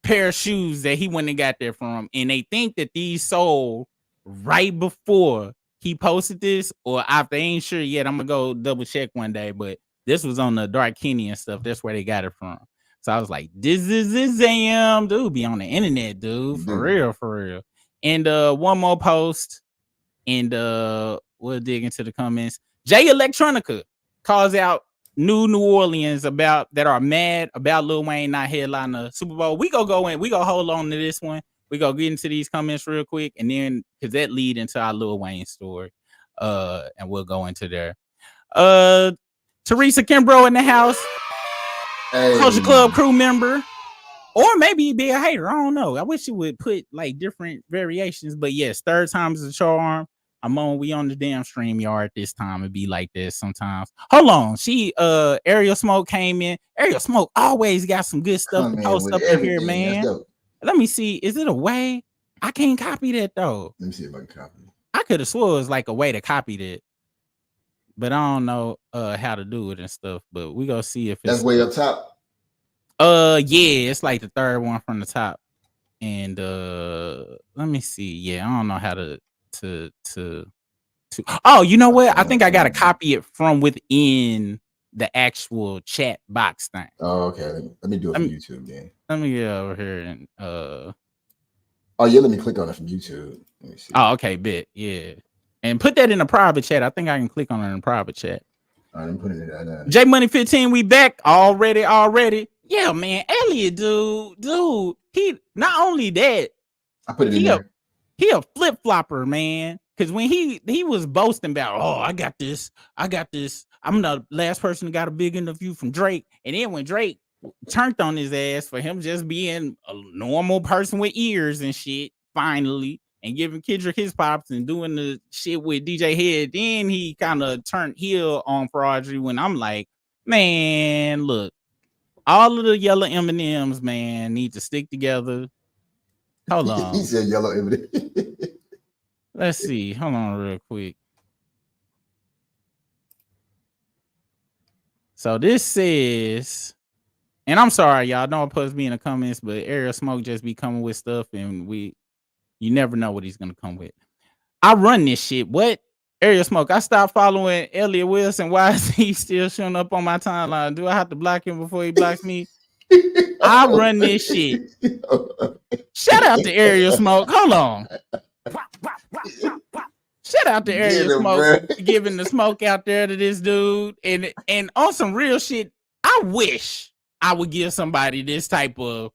pair of shoes that he went and got there from, and they think that these sold right before he posted this, or if they ain't sure yet, I'm gonna go double check one day. But this was on the Dark Kenny and stuff. That's where they got it from. So I was like, this is dude be on the internet, dude, for real. And one more post, and we'll dig into the comments. Jay Electronica calls out New Orleans that are mad about Lil Wayne not headlining the Super Bowl. We go hold on to this one. We go get into these comments real quick, and then because that lead into our Lil Wayne story. And we'll go into there. Teresa Kimbrough in the house. Hey. Culture Club crew member. Or maybe he'd be a hater. I don't know. I wish he would put like different variations. But yes, third time is a charm. We on the damn StreamYard this time. It'd be like this sometimes. Hold on. Ariel Smoke came in. Ariel Smoke always got some good stuff to post up in here, man. Let me see. Is it a way? I can't copy that though. Let me see if I can copy it. I could have swore it was like a way to copy that. But I don't know how to do it and stuff. But we gonna see if that's way up top. Yeah, it's like the third one from the top. And let me see. Yeah, I don't know how to oh, you know what? I think I gotta copy it from within the actual chat box thing. Oh, okay. Let me do it from YouTube then. Let me get over here and oh yeah, let me click on it from YouTube. Let me see. Oh, okay, bet. Yeah. And put that in a private chat. I think I can click on it in a private chat. All right, I'm putting it in. J Money 15, we back already. Yeah, man. Elliot, dude. He not only that, I put it in there. He a flip flopper, man. Because when he was boasting about, oh, I got this. I'm the last person that got a big interview from Drake. And then when Drake turned on his ass for him just being a normal person with ears and shit, finally, and giving Kendrick his pops and doing the shit with DJ Head, then he kind of turned heel on Fraudry when I'm like, man, look, all of the yellow M&Ms, man, need to stick together. Hold on. He said yellow M&Ms. Let's see. Hold on real quick. So this says, and I'm sorry, y'all, don't post me in the comments, but Ariel Smoke just be coming with stuff and you never know what he's going to come with. I run this shit. What? Ariel Smoke, I stopped following Elliot Wilson. Why is he still showing up on my timeline? Do I have to block him before he blocks me? I run this shit. Shout out to Ariel Smoke. Hold on. Shout out to Ariel Smoke for giving the smoke out there to this dude. And on some real shit, I wish I would give somebody this type of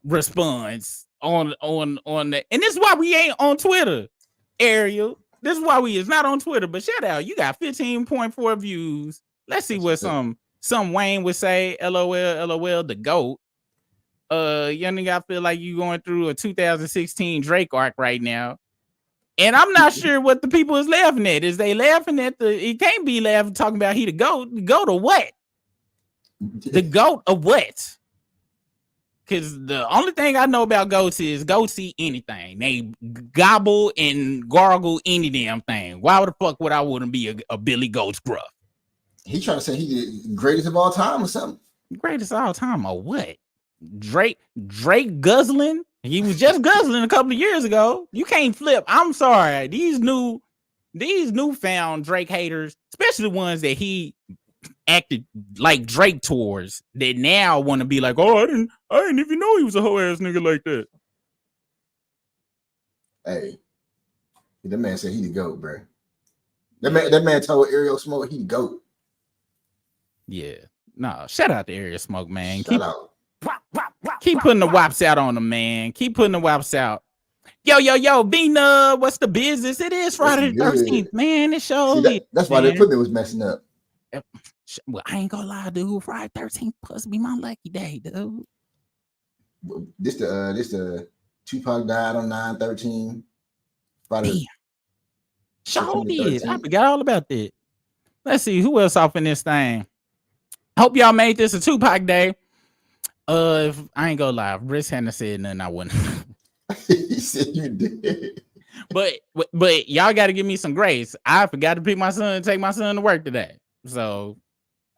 response on the, and this is why we ain't on Twitter, Ariel. This is why is not on Twitter. But shout out, you got 15.4 views. Let's see what some Wayne would say. LOL, the GOAT. Young nigga, I feel like you going through a 2016 Drake arc right now. And I'm not sure what the people is laughing at. Is they laughing at it can't be laughing talking about he the GOAT. The GOAT of what? The GOAT of what? Because the only thing I know about goats is goats eat anything. They gobble and gargle any damn thing. Why the fuck would I wouldn't be a Billy Goat's gruff? He trying to say he the greatest of all time or something. Greatest of all time or what? Drake guzzling? He was just guzzling a couple of years ago. You can't flip. I'm sorry. These newfound Drake haters, especially the ones that he acted like Drake towards, that now want to be like, oh, I didn't even know he was a whole ass nigga like that. Hey, that man said he the GOAT, bro. That man told Ariel Smoke he the GOAT. Yeah. No, shout out to Ariel Smoke, man. Keep putting the wops out on them, man. Keep putting the wops out. Yo, Bina, what's the business? It is Friday the 13th, man. It shows. That's why the equipment was messing up. Well, I ain't gonna lie, dude. Friday 13th supposed to be my lucky day, dude. This the Tupac died on 9/13. Friday. Sure did. I forgot all about that. Let's see who else off in this thing. Hope y'all made this a Tupac day. If I ain't gonna lie, if Briss hadn't said nothing, I wouldn't. He said you did. But y'all got to give me some grace. I forgot to take my son to work today, so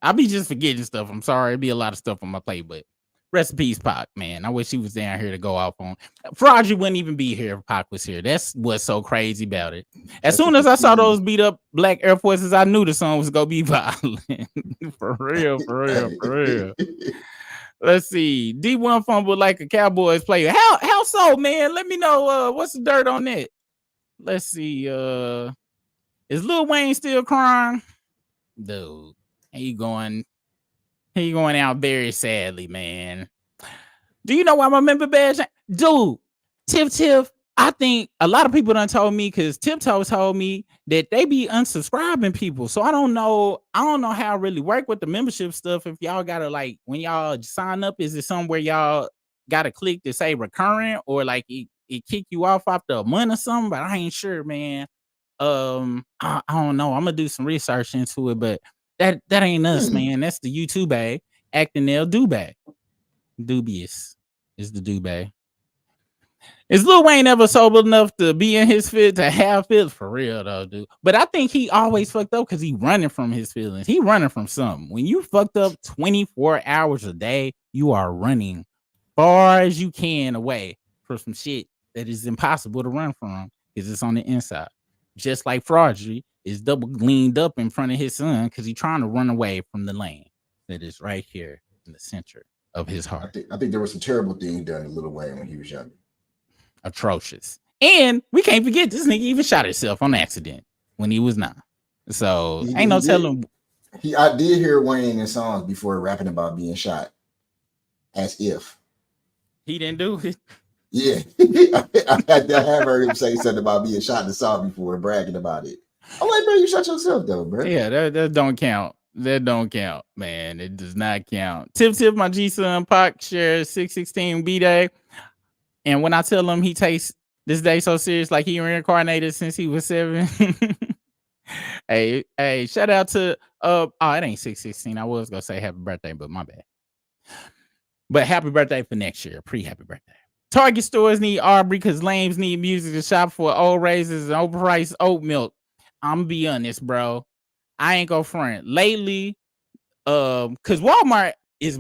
I'll be just forgetting stuff. I'm sorry, it'd be a lot of stuff on my plate, but rest in peace, Pac, man. I wish he was down here to go off on. Fraudry wouldn't even be here if Pac was here. That's what's so crazy about it. As soon as I saw those beat up black Air Forces, I knew the song was gonna be violent. For real. Let's see. D1 fumbled like a Cowboys player. How so, man? Let me know what's the dirt on that. Let's see. Is Lil Wayne still crying? dude, he going out very sadly, man. Do you know why my member badge? Dude, Tiff, I think a lot of people done told me because Tiptoe told me that they be unsubscribing people. So I don't know how it really work with the membership stuff. If y'all gotta like when y'all sign up, is it somewhere y'all gotta click to say recurrent or like it kick you off after a month or something? But I ain't sure, man. I don't know. I'm gonna do some research into it, but that ain't us, man. That's the YouTube acting L Dubay. Dubious is the Dubay. Is Lil Wayne ever sober enough to be in his fit to have feelings? For real though, dude. But I think he always fucked up because he running from his feelings. He running from something. When you fucked up 24 hours a day, you are running far as you can away from some shit that is impossible to run from because it's on the inside. Just like Fraudry is double leaned up in front of his son because he's trying to run away from the lane that is right here in the center of his heart. I think there was some terrible things done to Lil Wayne when he was younger. Atrocious. And we can't forget this nigga even shot himself on accident when he was 9. So ain't no telling. I did hear Wayne in songs before rapping about being shot. As if he didn't do it. Yeah. I have heard him say something about being shot in the song before and bragging about it. I'm like, bro, you shot yourself though, bro. Yeah, that don't count. That don't count, man. It does not count. Tip, my G-son, Pac shares 616 B-Day. And when I tell him he takes this day so serious, like he reincarnated since he was 7. hey, shout out to it ain't 616. I was gonna say happy birthday, but my bad. But happy birthday for next year. Pre-happy birthday. Target stores need Aubrey because lames need music to shop for old razors and overpriced oat milk. I'm gonna be honest, bro. I ain't gonna front. Lately, because Walmart is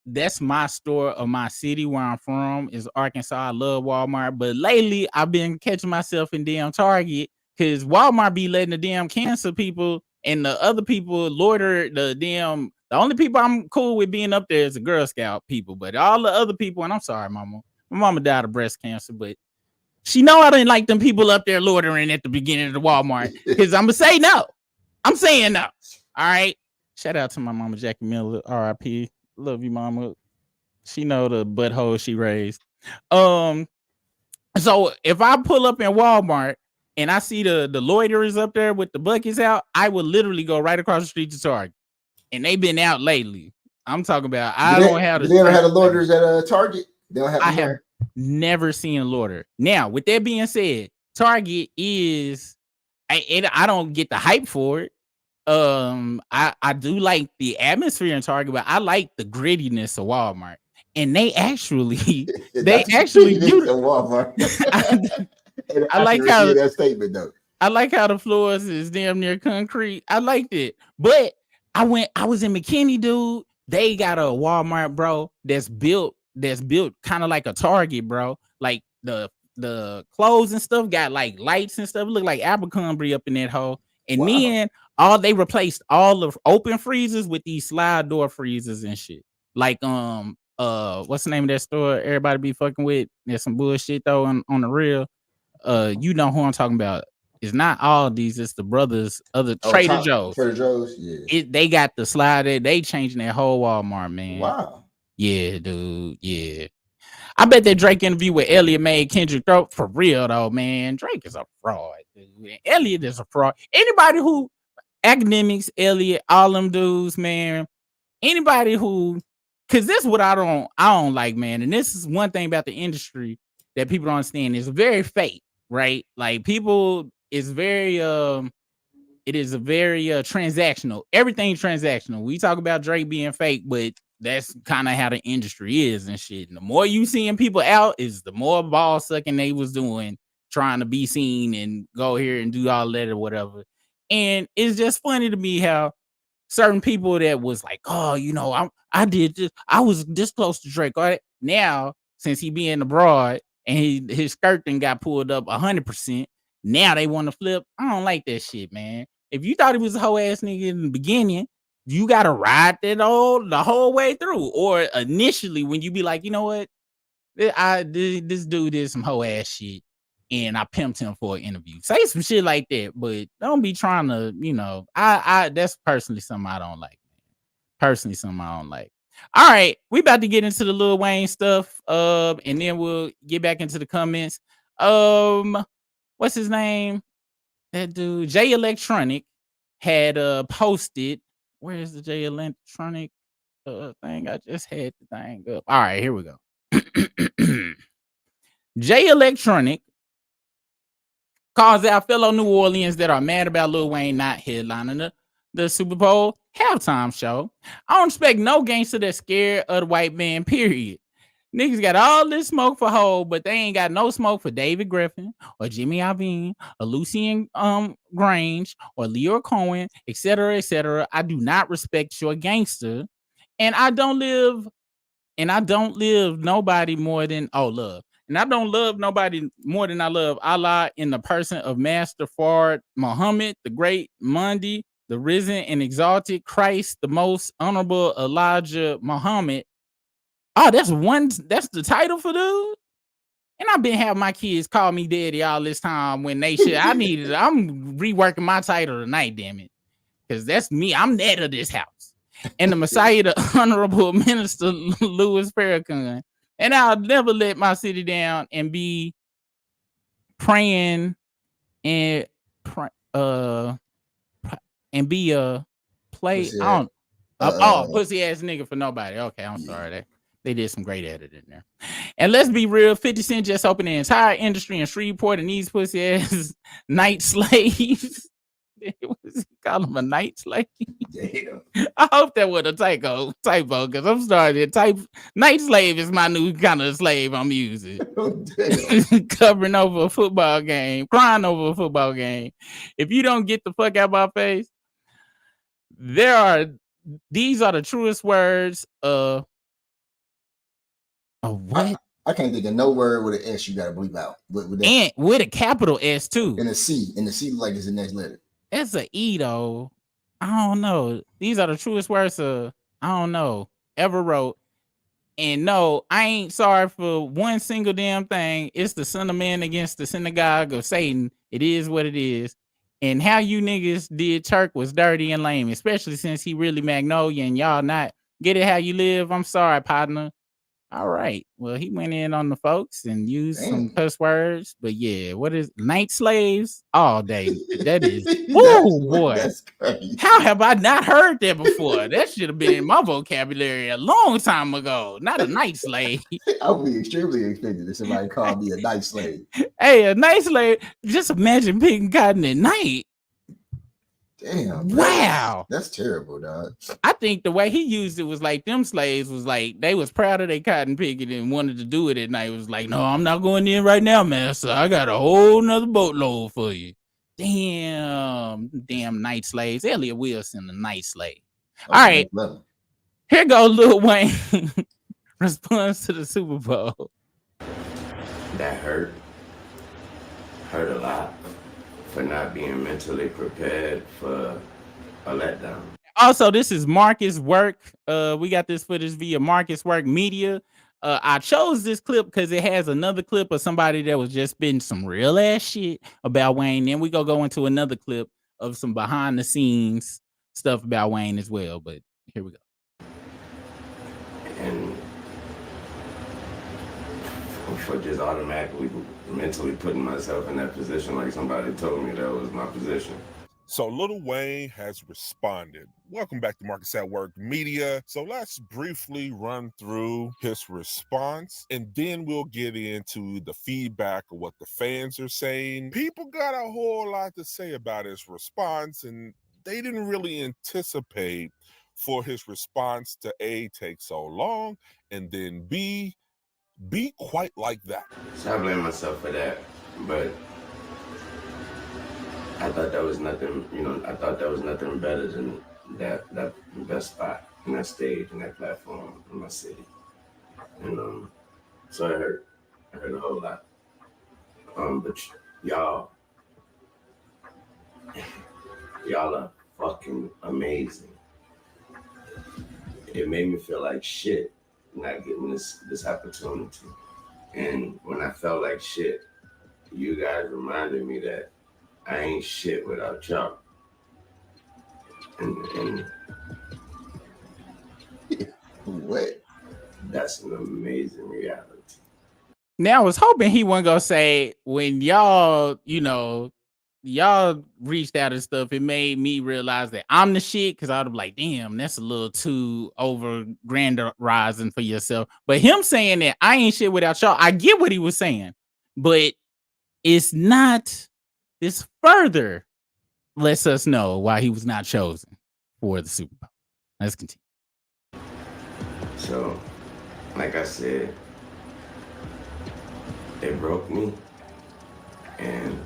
that's my store of my city where I'm from is Arkansas. I love Walmart, but lately I've been catching myself in damn Target because Walmart be letting the damn cancer people and the other people loiter the only people I'm cool with being up there is the Girl Scout people, but all the other people, and I'm sorry, mama. My mama died of breast cancer, but she know I didn't like them people up there loitering at the beginning of the Walmart because I'm gonna say no. I'm saying no. All right. Shout out to my mama Jackie Miller, R.I.P. Love you, mama. She know the butthole she raised. So if I pull up in Walmart and I see the loiterers up there with the buckets out, I would literally go right across the street to Target. And they've been out lately. I'm talking about They ever had a loiters at Target? They don't have. I have never seen a loiter. Now, with that being said, Target is I don't get the hype for it. I do like the atmosphere in Target, but I like the grittiness of Walmart. And they actually do Walmart. I like how that statement though. I like how the floors is damn near concrete. I liked it. But I was in McKinney, dude. They got a Walmart, bro, that's built kind of like a Target, bro. Like the clothes and stuff got like lights and stuff. It look like Abercrombie up in that hole. And then they replaced all the open freezers with these slide door freezers and shit. Like what's the name of that store everybody be fucking with? There's some bullshit though on the real. You know who I'm talking about. It's not all these, it's the brothers other Trader Joe's. Trader Joe's, yeah. They got the slider, they changing that whole Walmart, man. Wow. Yeah, dude. Yeah. I bet that Drake interview with Elliot made Kendrick throat for real though, man. Drake is a fraud, dude. Elliot is a fraud. Anybody who Akademiks, Elliot, all them dudes, man. Anybody who, cause this is what I don't like, man. And this is one thing about the industry that people don't understand. It's very fake, right? Like people, it's very it is a very transactional. Everything's transactional. We talk about Drake being fake, but that's kind of how the industry is and shit. And the more you seeing people out is the more ball sucking they was doing, trying to be seen and go here and do all that or whatever. And it's just funny to me how certain people that was like, oh, you know, I did this, I was this close to Drake. All right. Now, since he being abroad and his skirt then got pulled up 100%, now they want to flip. I don't like that shit, man. If you thought he was a hoe ass nigga in the beginning, you gotta ride that the whole way through. Or initially when you be like, you know what, this dude did some hoe ass shit. and I pimped him for an interview. Say some shit like that, but don't be trying to, I that's personally something I don't like. Personally, something I don't like. All right, we about to get into the Lil Wayne stuff, and then we'll get back into the comments. What's his name? That dude, Jay Electronic, had posted. Where is the Jay Electronic thing? I just had the thing up. All right, here we go. Jay Electronic calls out fellow New Orleans that are mad about Lil Wayne not headlining the Super Bowl halftime show. I don't expect no gangster that's scared of the white man, period. Niggas got all this smoke for Hov, but they ain't got no smoke for David Griffin or Jimmy Iovine or Lucien Grange or Leo Cohen, etc., etc. I do not respect your gangster, and I don't live nobody more than love. And I don't love nobody more than I love Allah in the person of Master Fard Muhammad, the great Mundi, the risen and exalted Christ, the most honorable Elijah Muhammad. Oh, that's the title for dude. And I've been having my kids call me daddy all this time when they should. I'm reworking my title tonight, damn it. Because that's me. I'm Ned of this house. And the Messiah, the Honorable Minister Louis Farrakhan. And I'll never let my city down and be praying and be a play on pussy ass nigga for nobody. Okay, I'm sorry. They did some great editing there. And let's be real, 50 Cent just opened the entire industry in Shreveport and these pussy ass night slaves. What does he call him, a night slave? Damn. I hope that was a typo, because I'm starting to type. Night slave is my new kind of slave I'm using. Covering over a football game, crying over a football game. If you don't get the fuck out of my face, these are the truest words of what? I can't think of no word with an S you gotta bleep out. And with a capital S too. And a C. And the C like it's the next letter. That's an E though. I don't know. These are the truest words I don't know, ever wrote. And no, I ain't sorry for one single damn thing. It's the Son of Man against the synagogue of Satan. It is what it is. And how you niggas did Turk was dirty and lame, especially since he really Magnolia and y'all not. Get it how you live? I'm sorry, partner. All right. Well, he went in on the folks and used some cuss words. But yeah, what is night slaves all day? That is, oh boy. That's crazy. How have I not heard that before? That should have been in my vocabulary a long time ago. Not a night slave. I would be extremely offended if somebody called me a night slave. Hey, a night slave. Just imagine picking cotton at night. Damn. Wow. That's terrible, dog. I think the way he used it was like them slaves was like they was proud of their cotton picking and wanted to do it at night. It was like, no, I'm not going in right now, master. I got a whole nother boatload for you. Damn night slaves. Elliot Wilson, the night slave. All right. Here goes Lil Wayne. Response to the Super Bowl. That hurt a lot. For not being mentally prepared for a letdown. Also, this is Marcus Work. We got this footage via Marcus Work Media. I chose this clip because it has another clip of somebody that was just spitting some real ass shit about Wayne. Then we go into another clip of some behind the scenes stuff about Wayne as well. But here we go. And for just automatically mentally putting myself in that position, like somebody told me that was my position. So Lil Wayne has responded. Welcome back to Marcus at Work Media. So let's briefly run through his response, and then we'll get into the feedback of what the fans are saying. People got a whole lot to say about his response, and they didn't really anticipate for his response to A, take so long, and then B, be quite like that. So I blame myself for that, but I thought that was nothing, I thought that was nothing better than that best spot in that stage, in that platform in my city. And so it hurt a whole lot. But y'all are fucking amazing. It made me feel like shit not getting this opportunity. And when I felt like shit, you guys reminded me that I ain't shit without y'all. And what? That's an amazing reality. Now I was hoping he wasn't gonna say when y'all, you know, y'all reached out and stuff, it made me realize that I'm the shit, because I'd be like, damn, that's a little too over grandirizing for yourself. But him saying that I ain't shit without y'all, I get what he was saying, but it's not. This further lets us know why he was not chosen for the Super Bowl. Let's continue. So, like I said, it broke me, and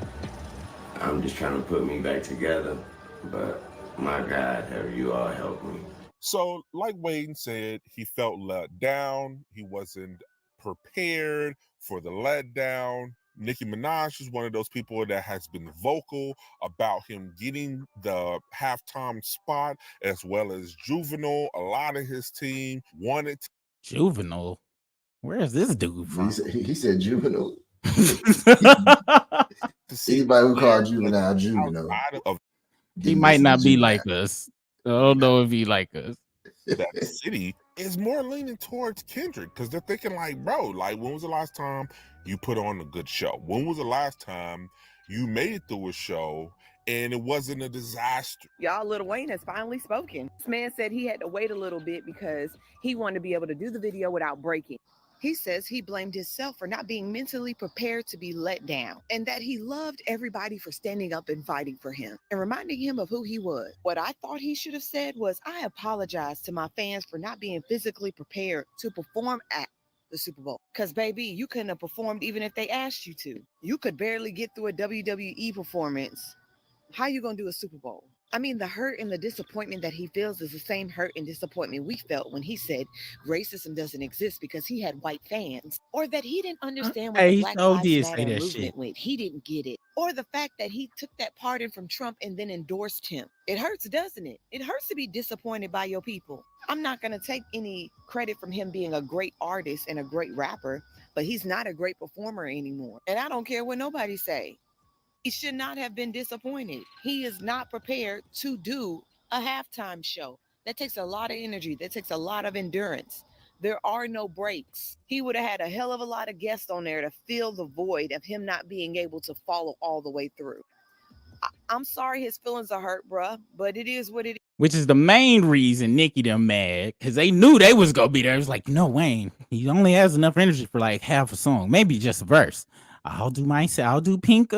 I'm just trying to put me back together. But my God, have you all helped me? So, like Wayne said, he felt let down. He wasn't prepared for the letdown. Nicki Minaj is one of those people that has been vocal about him getting the halftime spot, as well as Juvenile. A lot of his team wanted Juvenile? Where is this dude from? He said Juvenile. to see Anybody who called Juvenile, Juvenile. He might not be like us. I don't know if he like us. That city is more leaning towards Kendrick, because they're thinking like, bro, like, when was the last time you put on a good show? When was the last time you made it through a show and it wasn't a disaster? Y'all, Lil Wayne has finally spoken. This man said he had to wait a little bit because he wanted to be able to do the video without breaking. He says he blamed himself for not being mentally prepared to be let down, and that he loved everybody for standing up and fighting for him and reminding him of who he was. What I thought he should have said was, I apologize to my fans for not being physically prepared to perform at the Super Bowl. Because, baby, you couldn't have performed even if they asked you to. You could barely get through a WWE performance. How you gonna do a Super Bowl? I mean, the hurt and the disappointment that he feels is the same hurt and disappointment we felt when he said racism doesn't exist because he had white fans, or that he didn't understand what Hey, the he Black sure Lives did say Matter that movement shit. went. He didn't get it, or the fact that he took that pardon from Trump and then endorsed him. It hurts, doesn't it? It hurts to be disappointed by your people. I'm not gonna take any credit from him being a great artist and a great rapper, but he's not a great performer anymore. And I don't care what nobody say. He should not have been disappointed. He is not prepared to do a halftime show. That takes a lot of energy. That takes a lot of endurance. There are no breaks. He would have had a hell of a lot of guests on there to fill the void of him not being able to follow all the way through. I'm sorry his feelings are hurt, bruh, but it is what it is. Which is the main reason Nicki them mad, because they knew they was gonna be there. It was like, no, Wayne, he only has enough energy for like half a song, maybe just a verse. I'll do Pink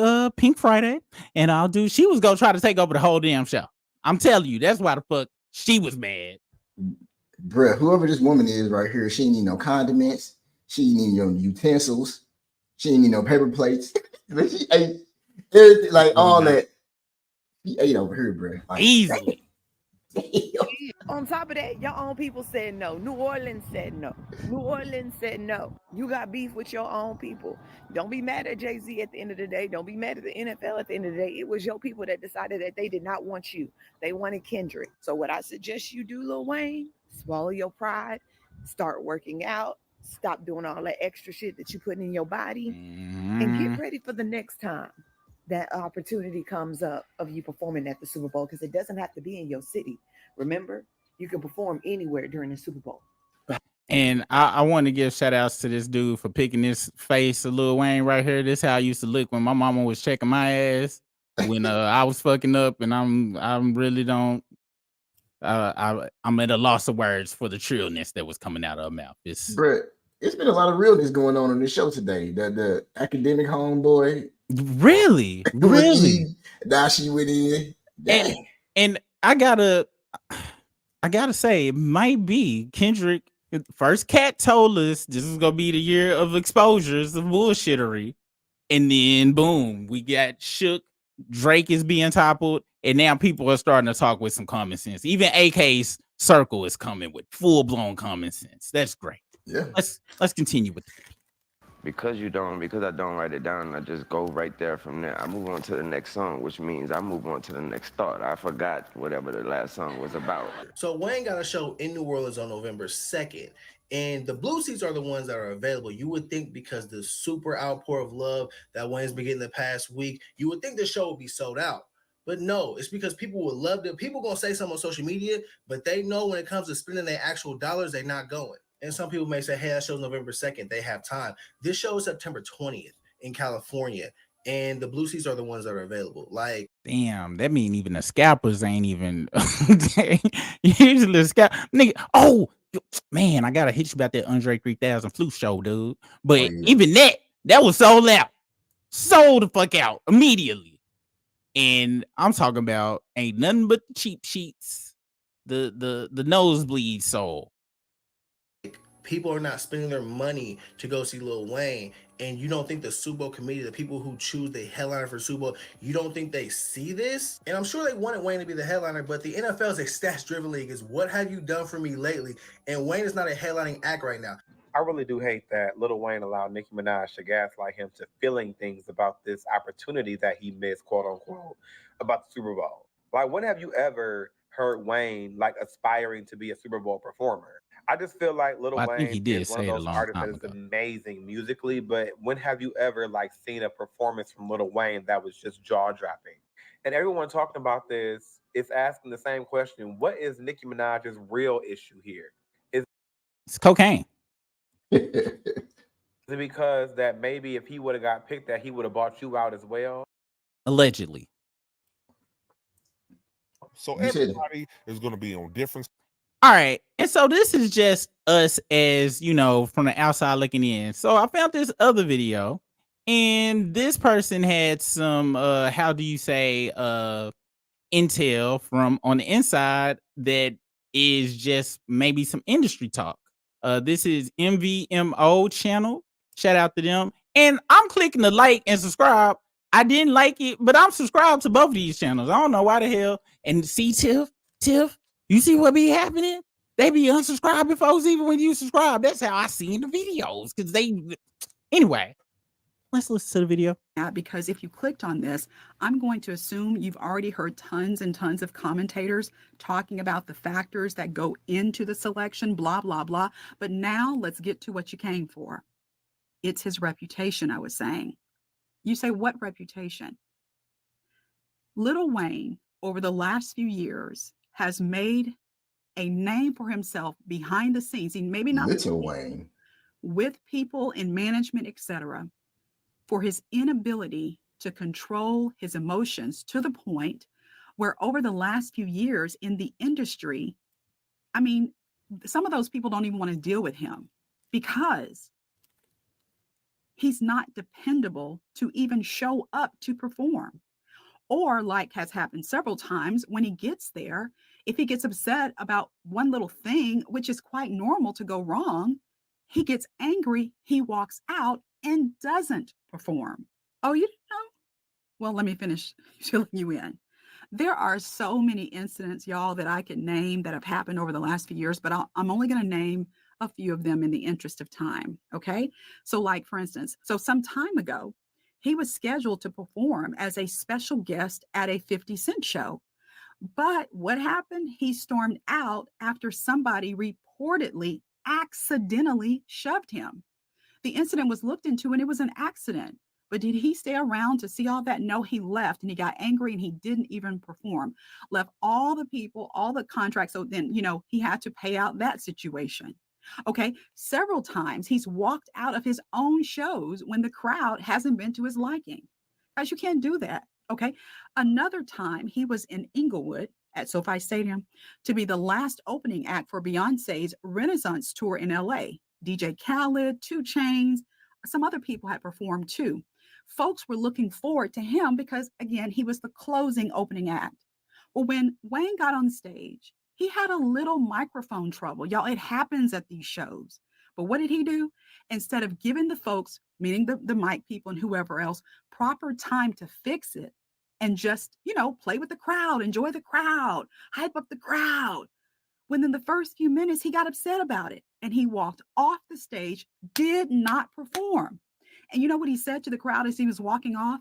Friday, and she was gonna try to take over the whole damn show. I'm telling you, that's why the fuck she was mad. Bruh, whoever this woman is right here, she ain't need no condiments. She ain't need no utensils. She ain't need no paper plates. She ate everything, like all that. He ate over here, bruh. Like, easily. On top of that, your own people said no. New Orleans said no. New Orleans said no. You got beef with your own people. Don't be mad at Jay-Z at the end of the day. Don't be mad at the NFL at the end of the day. It was your people that decided that they did not want you. They wanted Kendrick. So what I suggest you do, Lil Wayne, swallow your pride, start working out, stop doing all that extra shit that you putting in your body, and get ready for the next time that opportunity comes up of you performing at the Super Bowl, because it doesn't have to be in your city. Remember, you can perform anywhere during the Super Bowl. And I want to give shout outs to this dude for picking this face of Lil Wayne right here. This is how I used to look when my mama was checking my ass when I was fucking up, and I'm really don't. I'm at a loss of words for the trillness that was coming out of her mouth. It's been a lot of realness going on this show today. The academic homeboy. Really? Now she went in. And I gotta say, it might be Kendrick. First, Cat told us this is gonna be the year of exposures of bullshittery, and then boom, we got shook. Drake is being toppled, and now people are starting to talk with some common sense. Even AK's circle is coming with full blown common sense. That's great. Yeah. Let's continue with that. Because I don't write it down, I just go right there from there. I move on to the next song, which means I move on to the next thought. I forgot whatever the last song was about. So Wayne got a show in New Orleans on November 2nd. And the blue seats are the ones that are available. You would think because the super outpour of love that Wayne's been getting the past week, you would think the show would be sold out. But no, it's because people would love to. People gonna say something on social media, but they know when it comes to spending their actual dollars, they're not going. And some people may say, hey, that show's November 2nd. They have time. This show is September 20th in California. And the blue seats are the ones that are available. Like, damn, that mean even the scalpers ain't even usually the scalp nigga. Oh man, I gotta hit you about that Andre 3000 flute show, dude. But even that was sold out. Sold the fuck out immediately. And I'm talking about ain't nothing but the cheap sheets, the nosebleed sold. People are not spending their money to go see Lil Wayne, and you don't think the Super Bowl committee, the people who choose the headliner for Super Bowl, you don't think they see this? And I'm sure they wanted Wayne to be the headliner, but the NFL is a stats-driven league. Is what have you done for me lately? And Wayne is not a headlining act right now. I really do hate that Lil Wayne allowed Nicki Minaj to gaslight him to feeling things about this opportunity that he missed, quote unquote, about the Super Bowl. Like, when have you ever heard Wayne like aspiring to be a Super Bowl performer? I just feel like Lil Well, I think Wayne he did is one say of it a those long artists time that is ago. amazing musically, but when have you ever like seen a performance from Lil Wayne that was just jaw-dropping? And everyone talking about this is asking the same question: what is Nicki Minaj's real issue here? It's cocaine. Is it because that maybe if he would have got picked, that he would have bought you out as well? Allegedly. So everybody is going to be on different. All right. And so this is just us as, you know, from the outside looking in. So I found this other video, and this person had some how do you say intel from on the inside that is just maybe some industry talk. This is MVMO channel. Shout out to them. And I'm clicking the like and subscribe. I didn't like it, but I'm subscribed to both of these channels. I don't know why the hell. And see, Tiff, you see what be happening? They be unsubscribing folks even when you subscribe. That's how I see in the videos. Because anyway, let's listen to the video. Because if you clicked on this, I'm going to assume you've already heard tons and tons of commentators talking about the factors that go into the selection, blah, blah, blah. But now let's get to what you came for. It's his reputation, I was saying. You say, what reputation? Lil Wayne, over the last few years, has made a name for himself behind the scenes. He maybe not Lil Wayne, with people in management, etc., for his inability to control his emotions to the point where over the last few years in the industry, I mean, some of those people don't even want to deal with him because he's not dependable to even show up to perform. Or, like has happened several times, when he gets there, if he gets upset about one little thing, which is quite normal to go wrong, he gets angry, he walks out and doesn't perform. Oh, you didn't know? Well, let me finish filling you in. There are so many incidents, y'all, that I can name that have happened over the last few years, but I'm only going to name a few of them in the interest of time, okay? So like, for instance, so some time ago, he was scheduled to perform as a special guest at a 50 Cent show. But what happened? He stormed out after somebody reportedly accidentally shoved him. The incident was looked into and it was an accident. But did he stay around to see all that? No, he left and he got angry and he didn't even perform. Left all the people, all the contracts. So then, you know, he had to pay out that situation. Okay, several times he's walked out of his own shows when the crowd hasn't been to his liking. Guys, you can't do that. Okay, another time he was in Inglewood at SoFi Stadium to be the last opening act for Beyonce's Renaissance tour in LA. DJ Khaled, 2 Chainz, some other people had performed too. Folks were looking forward to him because, again, he was the closing opening act. Well, when Wayne got on stage, he had a little microphone trouble. Y'all, it happens at these shows. But what did he do? Instead of giving the folks, meaning the mic people and whoever else, proper time to fix it and just, you know, play with the crowd, enjoy the crowd, hype up the crowd. Within the first few minutes, he got upset about it and he walked off the stage, did not perform. And you know what he said to the crowd as he was walking off?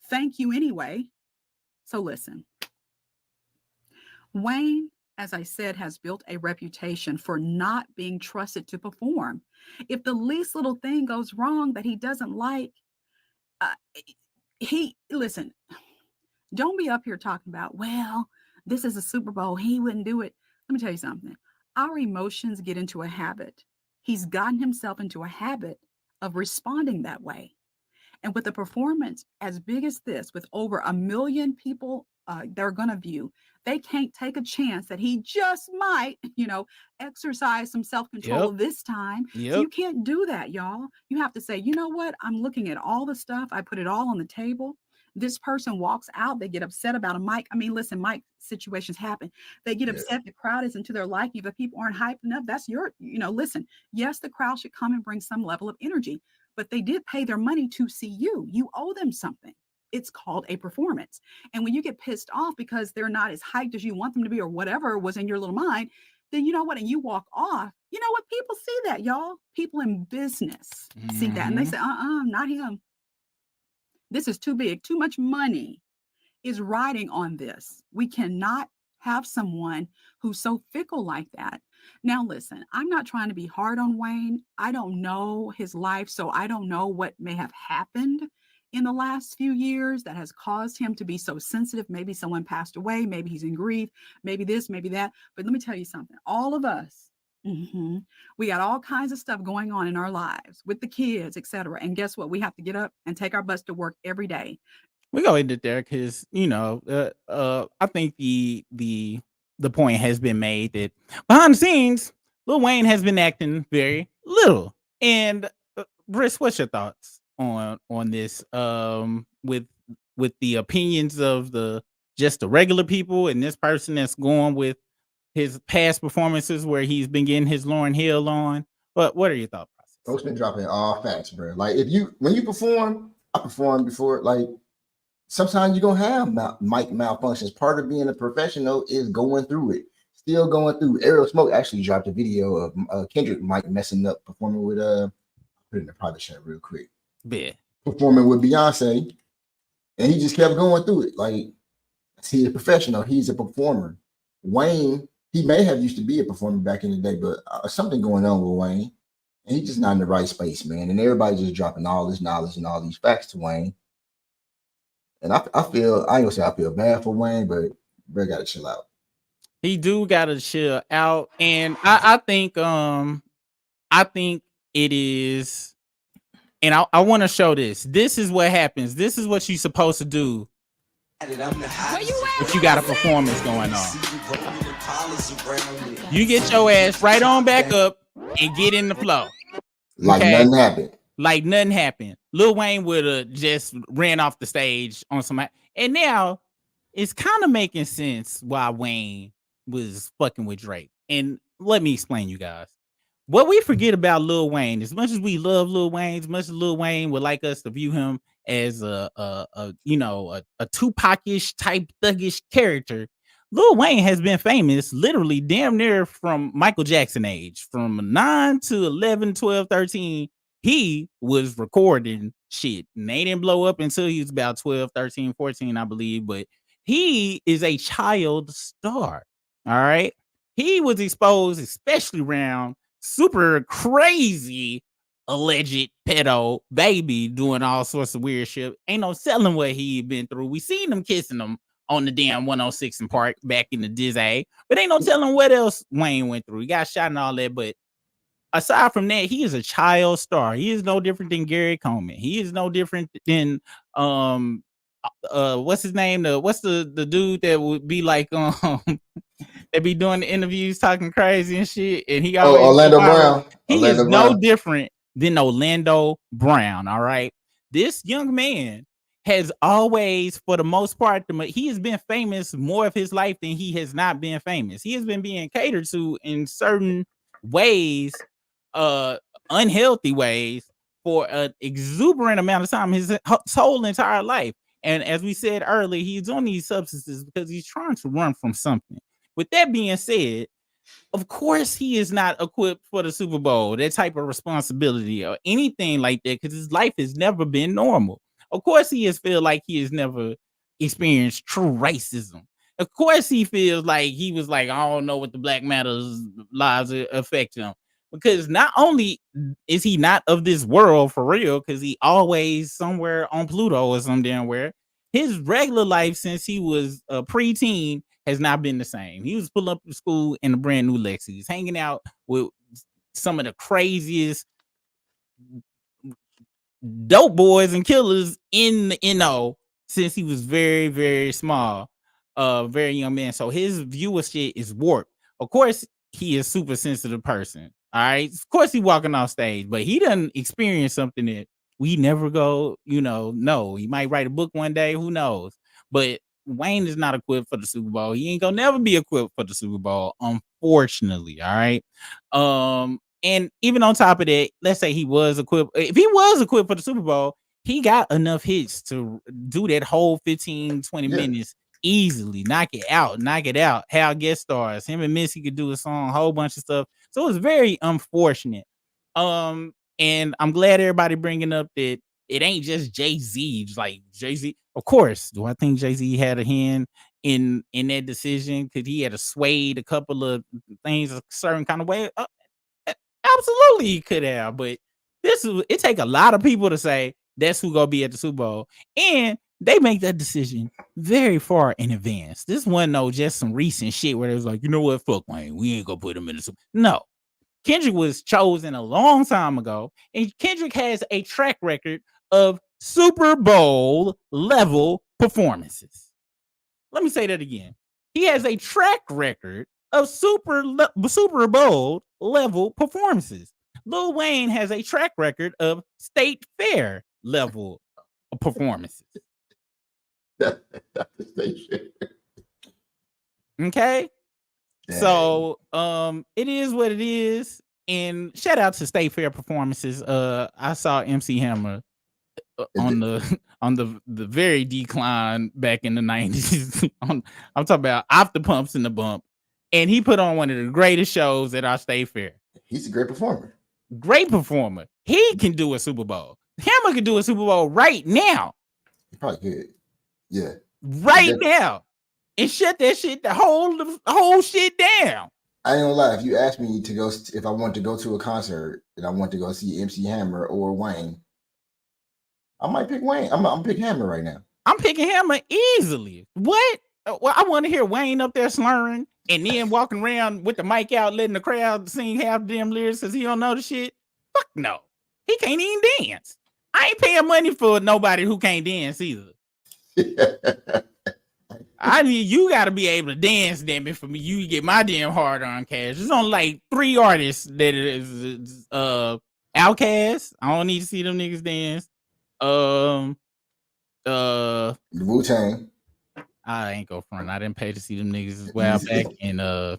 Thank you anyway. So listen, Wayne as I said, has built a reputation for not being trusted to perform. If the least little thing goes wrong that he doesn't like, uh, listen, don't be up here talking about, well, this is a Super Bowl. He wouldn't do it. Let me tell you something. Our emotions get into a habit. He's gotten himself into a habit of responding that way. And with a performance as big as this, with over 1 million people they're going to view, they can't take a chance that he just might, exercise some self-control this time. So you can't do that, y'all. You have to say, you know what? I'm looking at all the stuff. I put it all on the table. This person walks out. They get upset about a mic. I mean, listen, mic situations happen. They get upset. The crowd isn't to their liking. The people aren't hyped enough. That's listen, yes, the crowd should come and bring some level of energy, but they did pay their money to see you. You owe them something. It's called a performance. And when you get pissed off because they're not as hyped as you want them to be or whatever was in your little mind, then you know what? And you walk off. You know what? People see that, y'all. People in business see that. And they say, not him. This is too big. Too much money is riding on this. We cannot have someone who's so fickle like that. Now, listen, I'm not trying to be hard on Wayne. I don't know his life, so I don't know what may have happened in the last few years that has caused him to be so sensitive. Maybe someone passed away. Maybe he's in grief. Maybe this, maybe that. But let me tell you something. All of us, we got all kinds of stuff going on in our lives with the kids, etc. And guess what? We have to get up and take our butts to work every day. We go into there because I think the point has been made that behind the scenes, Lil Wayne has been acting very little. And Briss, what's your thoughts on this? With the opinions of the regular people and this person that's going with his past performances where he's been getting his Lauryn Hill on. But what are your thoughts? Folks been dropping all facts, bro. Like when you perform, I performed before. Like sometimes you're gonna have mic malfunctions. Part of being a professional is going through it. Still going through. Aerial Smoke actually dropped a video of Kendrick mic messing up performing with put it in the private chat real quick. Yeah. Performing with Beyonce, and he just kept going through it. Like he's a professional. He's a performer. Wayne, he may have used to be a performer back in the day, but something going on with Wayne, and he's just not in the right space, man. And everybody's just dropping all this knowledge and all these facts to Wayne. And I ain't gonna say I feel bad for Wayne, but bro gotta chill out. He do gotta chill out, and I think it is, and I want to show this. This is what happens. This is what you're supposed to do. If you got a performance going on, you get your ass right on back up and get in the flow. Like nothing happened. Like nothing happened. Lil Wayne would have just ran off the stage on somebody. And now it's kind of making sense why Wayne was fucking with Drake. And let me explain, you guys. What we forget about Lil Wayne, as much as we love Lil Wayne, as much as Lil Wayne would like us to view him as a Tupac-ish type thuggish character, Lil Wayne has been famous literally damn near from Michael Jackson age. From 9 to 11, 12, 13, he was recording shit. And they didn't blow up until he was about 12, 13, 14, I believe. But he is a child star. All right. He was exposed, especially around super crazy alleged pedo baby doing all sorts of weird shit. Ain't no telling what he been through. We seen him kissing them on the damn 106 in Park back in the Dizzy, but ain't no telling what else Wayne went through. He got shot and all that, but aside from that, he is a child star. He is no different than Gary Coleman. He is no different than what's his name? What's the dude that would be like that be doing the interviews talking crazy and shit, and he always Orlando Brown. He is no different than Orlando Brown. All right, this young man has always, for the most part, he has been famous more of his life than he has not been famous. He has been being catered to in certain ways, unhealthy ways, for an exuberant amount of time, his whole entire life. And as we said earlier, he's on these substances because he's trying to run from something. With that being said, of course, he is not equipped for the Super Bowl, that type of responsibility or anything like that, because his life has never been normal. Of course, he has felt like he has never experienced true racism. Of course, he feels like he was like, I don't know what the Black Matters lives affect him. Because not only is he not of this world for real, because he always somewhere on Pluto or some damn where, his regular life since he was a preteen has not been the same. He was pulling up to school in a brand new Lexus, hanging out with some of the craziest dope boys and killers in the NO since he was very, very small, very young man. So his view of shit is warped. Of course, he is super sensitive person. All right. Of course, he walking off stage, but he doesn't experience something that we never go, no. He might write a book one day, who knows? But Wayne is not equipped for the Super Bowl. He ain't gonna never be equipped for the Super Bowl, unfortunately. All right. And even on top of that, let's say he was equipped. If he was equipped for the Super Bowl, he got enough hits to do that whole 15, 20 minutes easily. Knock it out. Have guest stars. Him and Missy could do a song, a whole bunch of stuff. So it's very unfortunate. And I'm glad everybody bringing up that it ain't just Jay-Z. Like Jay-Z, of course. Do I think Jay-Z had a hand in that decision? Could he have swayed a couple of things a certain kind of way? Absolutely, he could have, but it take a lot of people to say that's who gonna be at the Super Bowl, and they make that decision very far in advance. This wasn't just some recent shit where it was like, you know what, fuck Wayne, we ain't gonna put him in the Super. No, Kendrick was chosen a long time ago, and Kendrick has a track record of Super Bowl level performances. Let me say that again. He has a track record of Super Bowl level performances. Lil Wayne has a track record of State Fair level performances. Okay. Dang. So it is what it is. And shout out to State Fair performances. I saw MC Hammer on the very decline back in the 90s. I'm talking about Off the Pumps and the Bump. And he put on one of the greatest shows at our State Fair. He's a great performer. Great performer. He can do a Super Bowl. Hammer can do a Super Bowl right now. He probably could. Yeah. Right now. And shut that shit, the whole shit down. I ain't gonna lie. If you asked me to go, if I want to go to a concert and I want to go see MC Hammer or Wayne, I might pick Wayne. I'm picking Hammer right now. I'm picking Hammer easily. What? Well, I want to hear Wayne up there slurring and then walking around with the mic out, letting the crowd sing half the damn lyrics because he don't know the shit. Fuck no. He can't even dance. I ain't paying money for nobody who can't dance either. You got to be able to dance, damn it, for me. You get my damn hard on cash. There's only like 3 artists that is Outkast. I don't need to see them niggas dance. Wu-Tang. I ain't go front. I didn't pay to see them niggas as well back, and I'm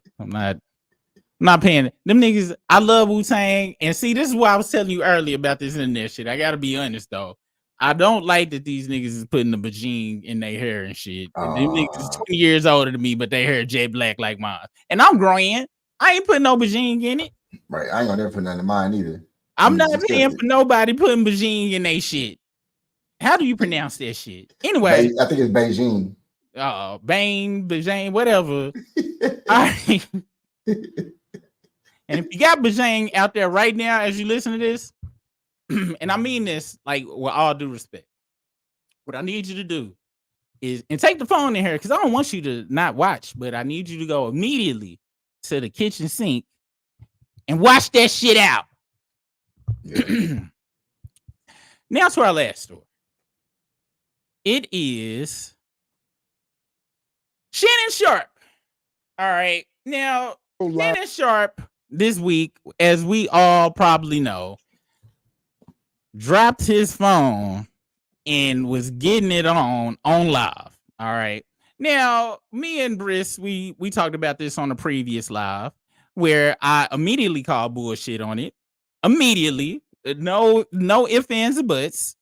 not paying them niggas. I love Wu-Tang, and see, this is why I was telling you earlier about this internet shit. I gotta be honest though. I don't like that these niggas is putting the vagine in their hair and shit. Them niggas is 20 years older than me, but their hair jet black like mine, and I'm growing. I ain't putting no vagine in it. Right, I ain't gonna never put nothing in mine either. I'm not paying for nobody putting vagine in their shit. How do you pronounce that shit? Anyway, I think it's Beijing. Beijing, whatever. All right. And if you got Beijing out there right now as you listen to this, and I mean this like with all due respect, what I need you to do is, and take the phone in here because I don't want you to not watch, but I need you to go immediately to the kitchen sink and wash that shit out. Now to our last story. It is Shannon Sharpe. All right. Now, Shannon Sharpe this week, as we all probably know, dropped his phone and was getting it on live. All right. Now, me and Briss, we talked about this on a previous live where I immediately called bullshit on it. Immediately. No ifs, ands, or buts.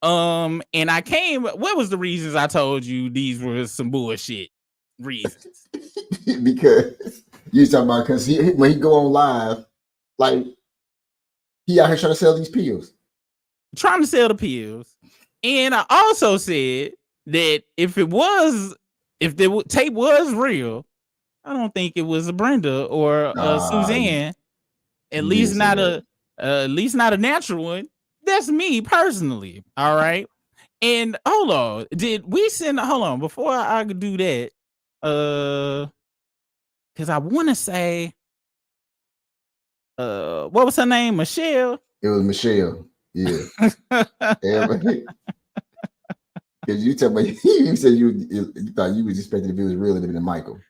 And I came. What was the reasons I told you these were some bullshit reasons? Because you talking about because when he go on live, like he out here trying to sell these pills. Trying to sell the pills. And I also said that if it was if the tape was real, I don't think it was a Brenda or Suzanne. At least not a natural one. That's me personally. All right. And hold on, did we send? Hold on, before I could do that, because I want to say, what was her name? Michelle. It was Michelle. Yeah. Because you tell me, you said you thought you was expecting if it was real than Michael.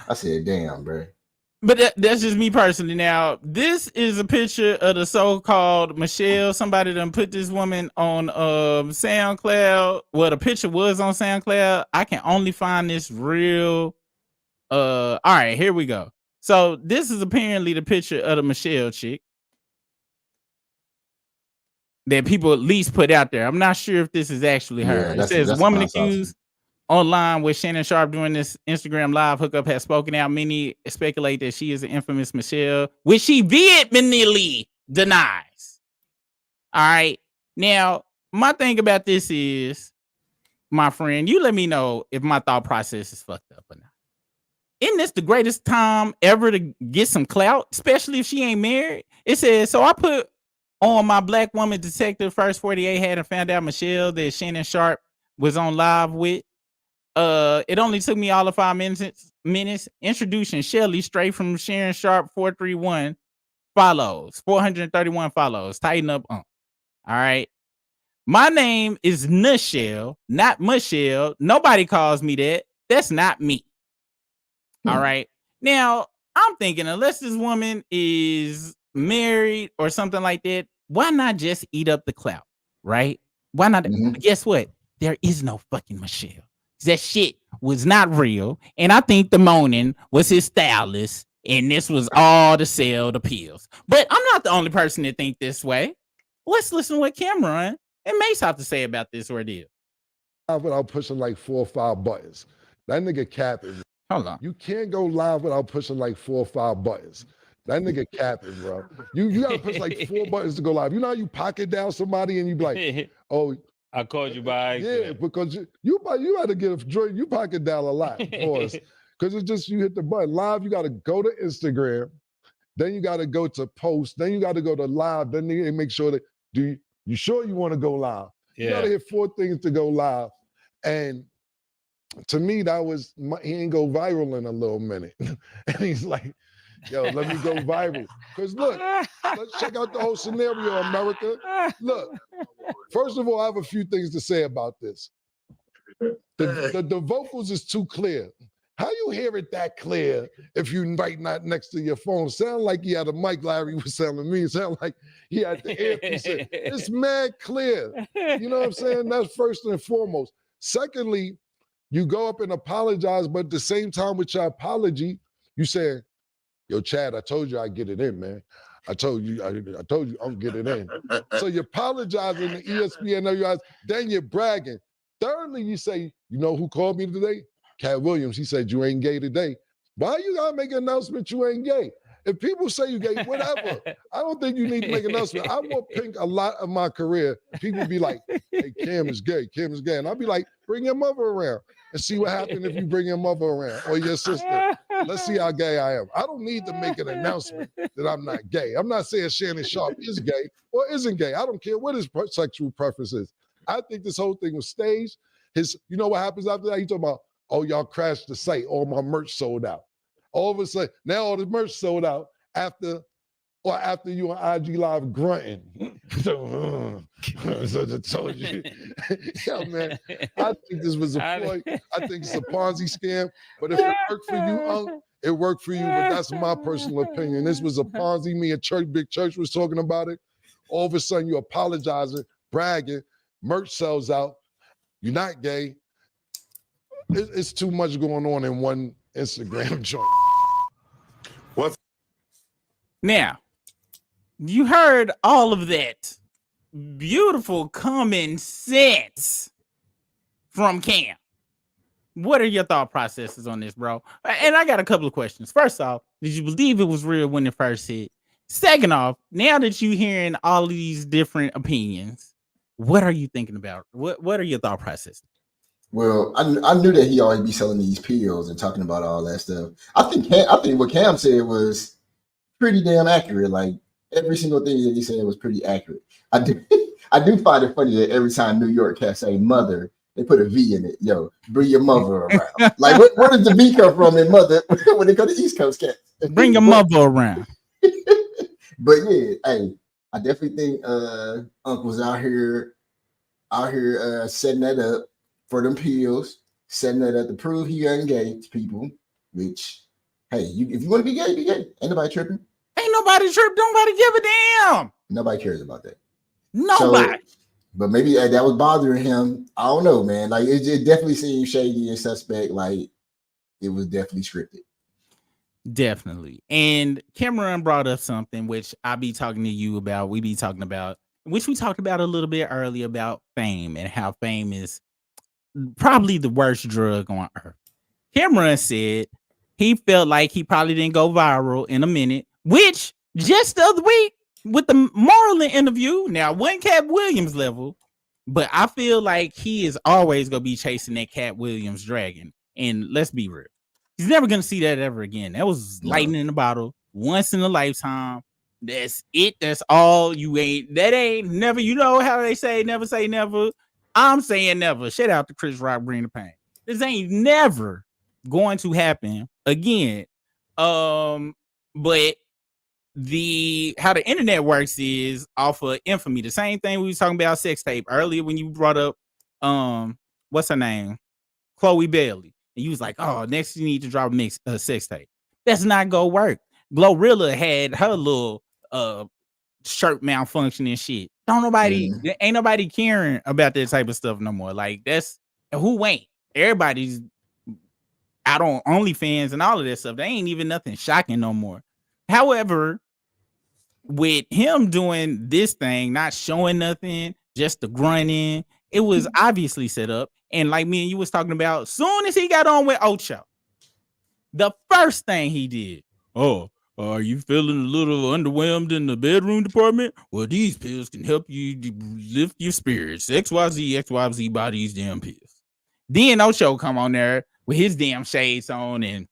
I said, damn, bro. But that's just me personally. Now, this is a picture of the so-called Michelle. Somebody done put this woman on SoundCloud. Well, the picture was on SoundCloud. I can only find this real. All right, here we go. So this is apparently the picture of the Michelle chick that people at least put out there. I'm not sure if this is actually her. Yeah, it says woman accused online with Shannon Sharpe during this Instagram live hookup has spoken out. Many speculate that she is the infamous Michelle, which she vehemently denies. All right. Now, my thing about this is, my friend, you let me know if my thought process is fucked up or not. Isn't this the greatest time ever to get some clout, especially if she ain't married? It says, so I put on my Black Woman Detective First 48 had and found out Michelle that Shannon Sharpe was on live with. It only took me all of 5 minutes. Introducing Shelly straight from Shannon Sharpe 431 follows. 431 follows. Tighten up. All right. My name is Nushelle, not Michelle. Nobody calls me that. That's not me. All right. Now, I'm thinking, unless this woman is married or something like that, why not just eat up the clout? Right? Why not? Guess what? There is no fucking Michelle. That shit was not real. And I think the moaning was his stylist. And this was all to sell the pills. But I'm not the only person that think this way. Let's listen to what Cameron and Mace have to say about this ordeal. Without pushing like 4 or 5 buttons. That nigga capping. Hold on. You can't go live without pushing like 4 or 5 buttons. That nigga capping, bro. You gotta push like 4 buttons to go live. You know how you pocket down somebody and you be like, oh, I called you by accident. Yeah, because you had to get a joint. You pocket down a lot, pause. Because it's just you hit the button. Live, you gotta go to Instagram, then you gotta go to post, then you gotta go to live, then they make sure that you sure you want to go live. You gotta hit 4 things to go live. And to me, that was he ain't go viral in a little minute. And he's like, yo, let me go viral. Because look, let's check out the whole scenario, America. Look, first of all, I have a few things to say about this. The vocals is too clear. How you hear it that clear if you right not next to your phone? Sound like he had a mic, Larry was telling me. Sound like he had the earpiece in. It's mad clear. You know what I'm saying? That's first and foremost. Secondly, you go up and apologize, but at the same time with your apology, you say, yo, Chad, I told you I'd get it in, man. I told you I'll get it in. So you're apologizing to ESPN, then you're bragging. Thirdly, you say, you know who called me today? Cat Williams. He said, you ain't gay today. Why you gotta make an announcement you ain't gay? If people say you gay, whatever. I don't think you need to make an announcement. I wore pink a lot of my career. People be like, hey, Cam is gay. Cam is gay. And I'll be like, bring your mother around and see what happens if you bring your mother around or your sister. Let's see how gay I am. I don't need to make an announcement that I'm not gay. I'm not saying Shannon Sharpe is gay or isn't gay. I don't care what his sexual preference is. I think this whole thing was staged. You know what happens after that? He talking about, oh, y'all crashed the site. All my merch sold out. All of a sudden, now all the merch sold out after you on IG Live grunting. So I told you. Yeah, man, I think this was a ploy. I think it's a Ponzi scam. But if it worked for you, Unc, it worked for you. But that's my personal opinion. This was a Ponzi. Me and Big Church was talking about it. All of a sudden, you apologizing, bragging, merch sells out. You're not gay. It's too much going on in one Instagram joint. Now, you heard all of that beautiful common sense from Cam. What are your thought processes on this, bro? And I got a couple of questions. First off, did you believe it was real when it first hit? Second off, now that you're hearing all of these different opinions, what are you thinking about? What are your thought processes? Well, I knew that he always be selling these pills and talking about all that stuff. I think what Cam said was pretty damn accurate. Like every single thing that he said was pretty accurate. I do I do find it funny that every time New York cats say mother, they put a V in it. Yo, bring your mother around. Like where does the V come from in mother when they go to East Coast cats? Bring your mother around. But yeah, hey, I definitely think Unc was out here setting that up for them pills, setting that up to prove he ain't gay to people. Which, hey, if you want to be gay, be gay. Ain't nobody tripping. Ain't nobody tripping. Nobody give a damn. Nobody cares about that. Nobody. So, but maybe that was bothering him. I don't know, man. Like it definitely seemed shady and suspect. Like it was definitely scripted. Definitely. And Cameron brought up something which I be talking to you about. We be talking about, which we talked about a little bit earlier about fame and how fame is probably the worst drug on earth. Cameron said he felt like he probably didn't go viral in a minute, which just the other week with the Marlon interview, now wasn't Cat Williams level, but I feel like he is always going to be chasing that Cat Williams dragon. And let's be real. He's never going to see that ever again. That was lightning in the bottle, once in a lifetime. That's it. That's all. That ain't never, you know how they say never. I'm saying never. Shout out to Chris Rock, Bring the Pain. This ain't never going to happen again. But how the internet works is off of infamy. The same thing we was talking about sex tape earlier when you brought up what's her name? Chloe Bailey. And you was like, oh, next you need to drop a sex tape. That's not gonna work. Glorilla had her little shirt malfunction and shit. Ain't nobody caring about that type of stuff no more. Like that's who ain't. Everybody's out on OnlyFans and all of that stuff. They ain't even nothing shocking no more. However, with him doing this thing, not showing nothing, just the grunting, it was obviously set up. And like me and you was talking about, soon as he got on with Ocho, the first thing he did, are you feeling a little underwhelmed in the bedroom department? Well, these pills can help you lift your spirits. XYZ buy these damn pills. Then Ocho come on there with his damn shades on and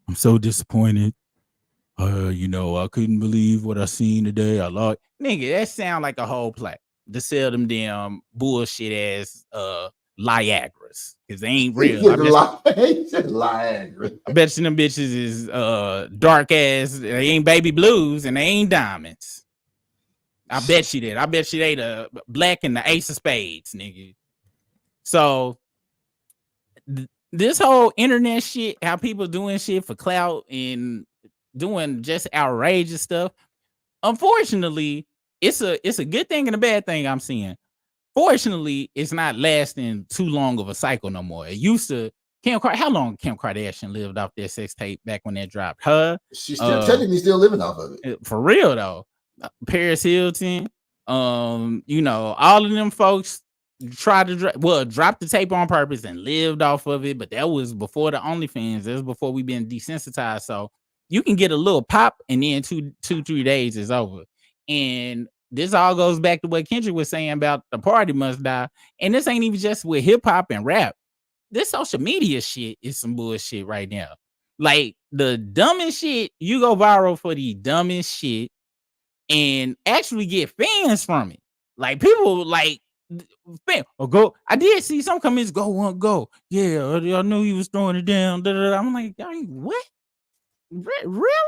I'm so disappointed. I couldn't believe what I seen today. I like nigga, that sound like a whole play to sell them damn bullshit ass Liagras. Cause they ain't real. I bet you them bitches is dark ass, they ain't baby blues and they ain't diamonds. I bet you that. I bet you they the black and the ace of spades, nigga. So this whole internet shit, how people doing shit for clout and doing just outrageous stuff. Unfortunately, it's a good thing and a bad thing I'm seeing. Fortunately, it's not lasting too long of a cycle no more. It used to. How long Kim Kardashian lived off their sex tape back when that dropped? She's technically still living off of it. For real though. Paris Hilton, all of them folks tried to drop the tape on purpose and lived off of it, but that was before the OnlyFans. That was before we been desensitized. So you can get a little pop and then 2-3 days is over. And this all goes back to what Kendrick was saying about the party must die. And this ain't even just with hip hop and rap. This social media shit is some bullshit right now. Like the dumbest shit, you go viral for the dumbest shit and actually get fans from it. Like people like go. I did see some comments go. Yeah, I knew he was throwing it down. I'm like, what? Really?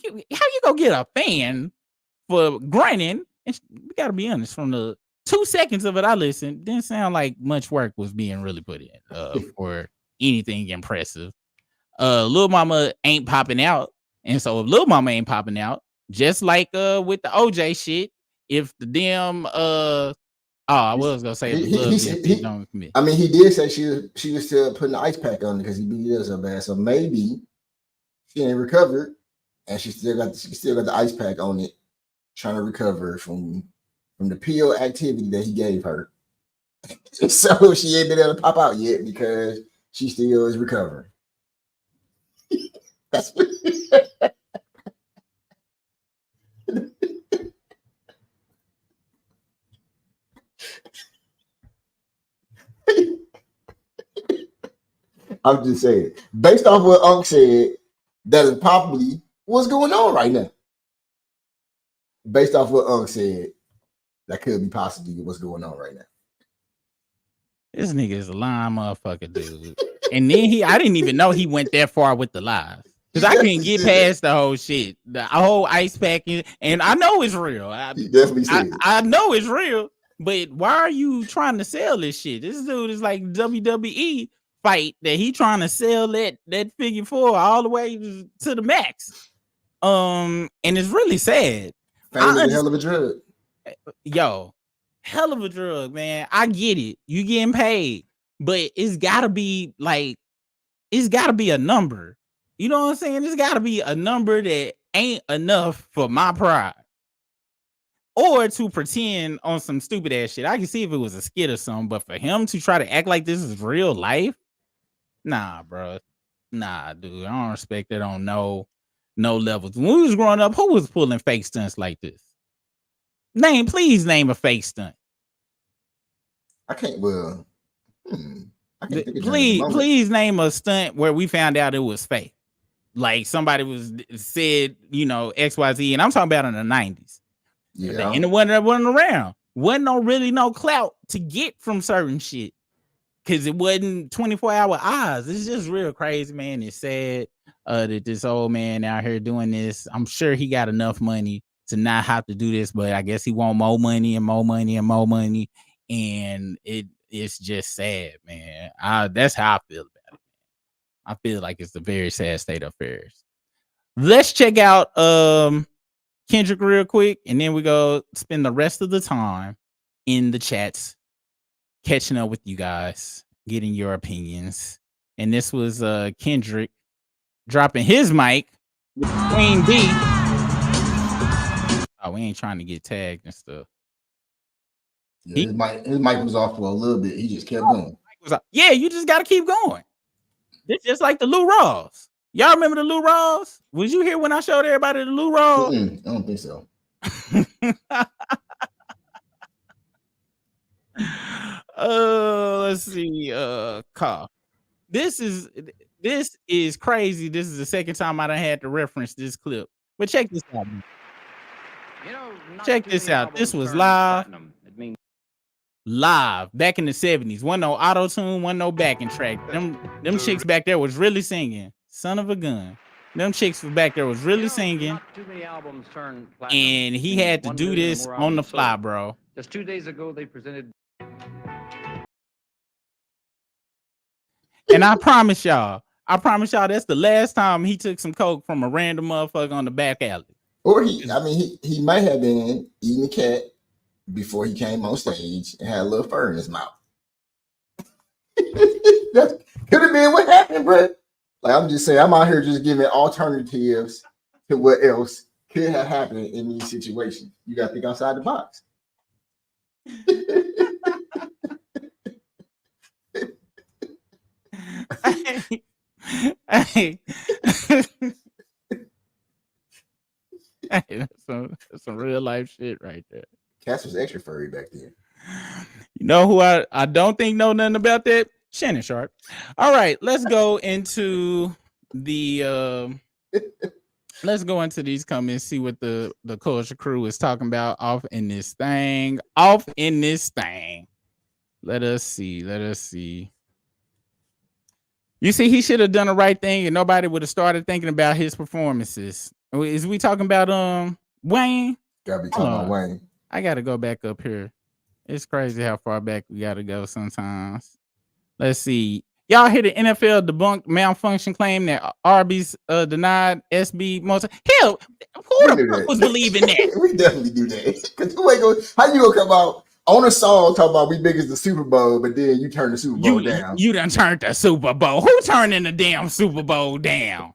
How you gonna get a fan for grunting? And we gotta be honest, from the 2 seconds of it I listened, didn't sound like much work was being really put in for anything impressive. Lil Mama ain't popping out. And so if Lil Mama ain't popping out, just like with the OJ shit, if the damn I was gonna say he did say she was still putting the ice pack on because he beat her so bad. So maybe she ain't recovered and she still got the ice pack on it, trying to recover from the pill activity that he gave her. So she ain't been able to pop out yet because she still is recovering. That's I'm just saying, based off what Unc said, that is probably what's going on right now. Based off what Unc said, that could be possibly what's going on right now. This nigga is a lying motherfucker, dude. And then I didn't even know he went that far with the lies. Because I couldn't get past the whole shit. The whole ice packing. And I know it's real. He definitely said it. I know it's real. But why are you trying to sell this shit? This dude is like WWE fight that he trying to sell that figure 4 all the way to the max. And it's really sad. Fame is a hell of a drug. Yo, hell of a drug, man. I get it. You getting paid, but it's gotta be a number. You know what I'm saying? It's gotta be a number that ain't enough for my pride. Or to pretend on some stupid ass shit. I can see if it was a skit or something, but for him to try to act like this is real life, nah, bro. Nah, dude. I don't respect it on no levels. When we was growing up, who was pulling fake stunts like this? Please name a fake stunt. I can't. Well, I can't think of please name a stunt where we found out it was fake. Like somebody said, XYZ, and I'm talking about in the 90s. Yeah, and it wasn't around. Wasn't really no clout to get from certain shit because it wasn't 24-hour eyes. It's just real crazy, man. It's sad that this old man out here doing this. I'm sure he got enough money to not have to do this, but I guess he want more money and more money and more money, and it's just sad, man. That's how I feel about it. I feel like it's a very sad state of affairs. Let's check out Kendrick real quick, and then we go spend the rest of the time in the chats, catching up with you guys, getting your opinions. And this was Kendrick dropping his mic with Queen B. Oh, we ain't trying to get tagged and stuff. Yeah, his mic was off for a little bit. He just kept going. Yeah, you just got to keep going. It's just like the Lou Rawls. Y'all remember the Lou Rawls? Was you here when I showed everybody the Lou Rawls? I don't think so. Let's see. Cough. This is crazy. This is the second time I done had to reference this clip. But check this out. Check this out. This was live back in the 70s. Wasn't no auto-tune, wasn't no backing track. Them chicks back there was really singing. Son of a gun. Them chicks back there was really singing. And he had to do this on the fly, bro. Just 2 days ago, they presented. And I promise y'all, that's the last time he took some coke from a random motherfucker on the back alley. Or he might have been eating a cat before he came on stage and had a little fur in his mouth. That could have been what happened, bro. Like, I'm just saying, I'm out here just giving alternatives to what else could have happened in these situations. You got to think outside the box. Hey, that's some real life shit right there. Cass was extra furry back then. You know who I don't think know nothing about that? Shannon Sharpe. All right, let's go into the let's go into these comments, see what the culture crew is talking about off in this thing. Let us see. You see, he should have done the right thing and nobody would have started thinking about his performances. Is we talking about Wayne? Gotta be talking about Wayne. I gotta go back up here. It's crazy how far back we gotta go sometimes. Let's see. Y'all hear the NFL debunk malfunction claim that Arby's denied SB multi. Hell, who the fuck was believing that? We definitely do that. Because how you gonna come out on a song talking about we big as the Super Bowl, but then you turn the Super Bowl down? You done turned the Super Bowl. Who turning the damn Super Bowl down?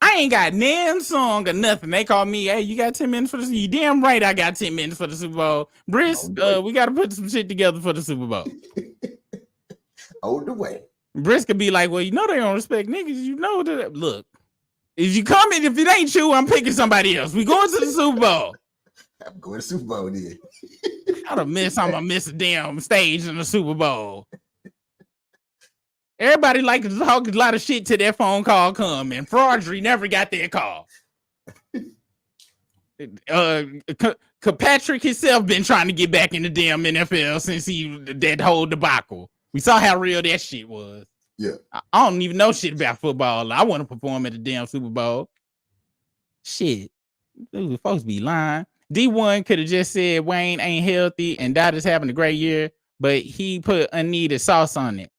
I ain't got damn song or nothing. They call me, hey, you got 10 minutes for the Super Bowl? You damn right I got 10 minutes for the Super Bowl. Brisk, we got to put some shit together for the Super Bowl. Hold the way. Brisk could be like, well, you know they don't respect niggas. You know that. Look, if you come in, if it ain't you, I'm picking somebody else. We going to the Super Bowl. I'm going to Super Bowl then. I'm gonna miss a damn stage in the Super Bowl. Everybody like to talk a lot of shit till that phone call come, and Fraudry never got that call. Patrick himself been trying to get back in the damn NFL since that whole debacle. We saw how real that shit was. Yeah. I don't even know shit about football. I want to perform at the damn Super Bowl. Shit. Dude, folks be lying. D1 could have just said Wayne ain't healthy and Dotter's having a great year, but he put unneeded sauce on it.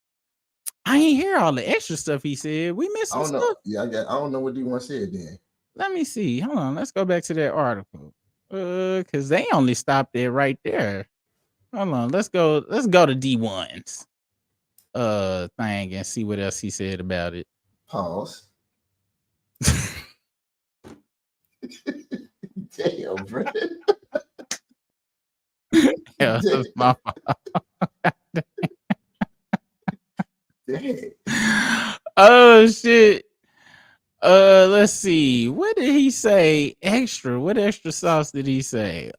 I ain't hear all the extra stuff he said. We missed some stuff. Yeah, I don't know what D1 said then. Let me see. Hold on. Let's go back to that article. Because they only stopped it right there. Hold on. Let's go to D1's thing and see what else he said about it. Pause. Damn, bro. Yeah, that's my Oh shit. Let's see. What did he say? What extra sauce did he say?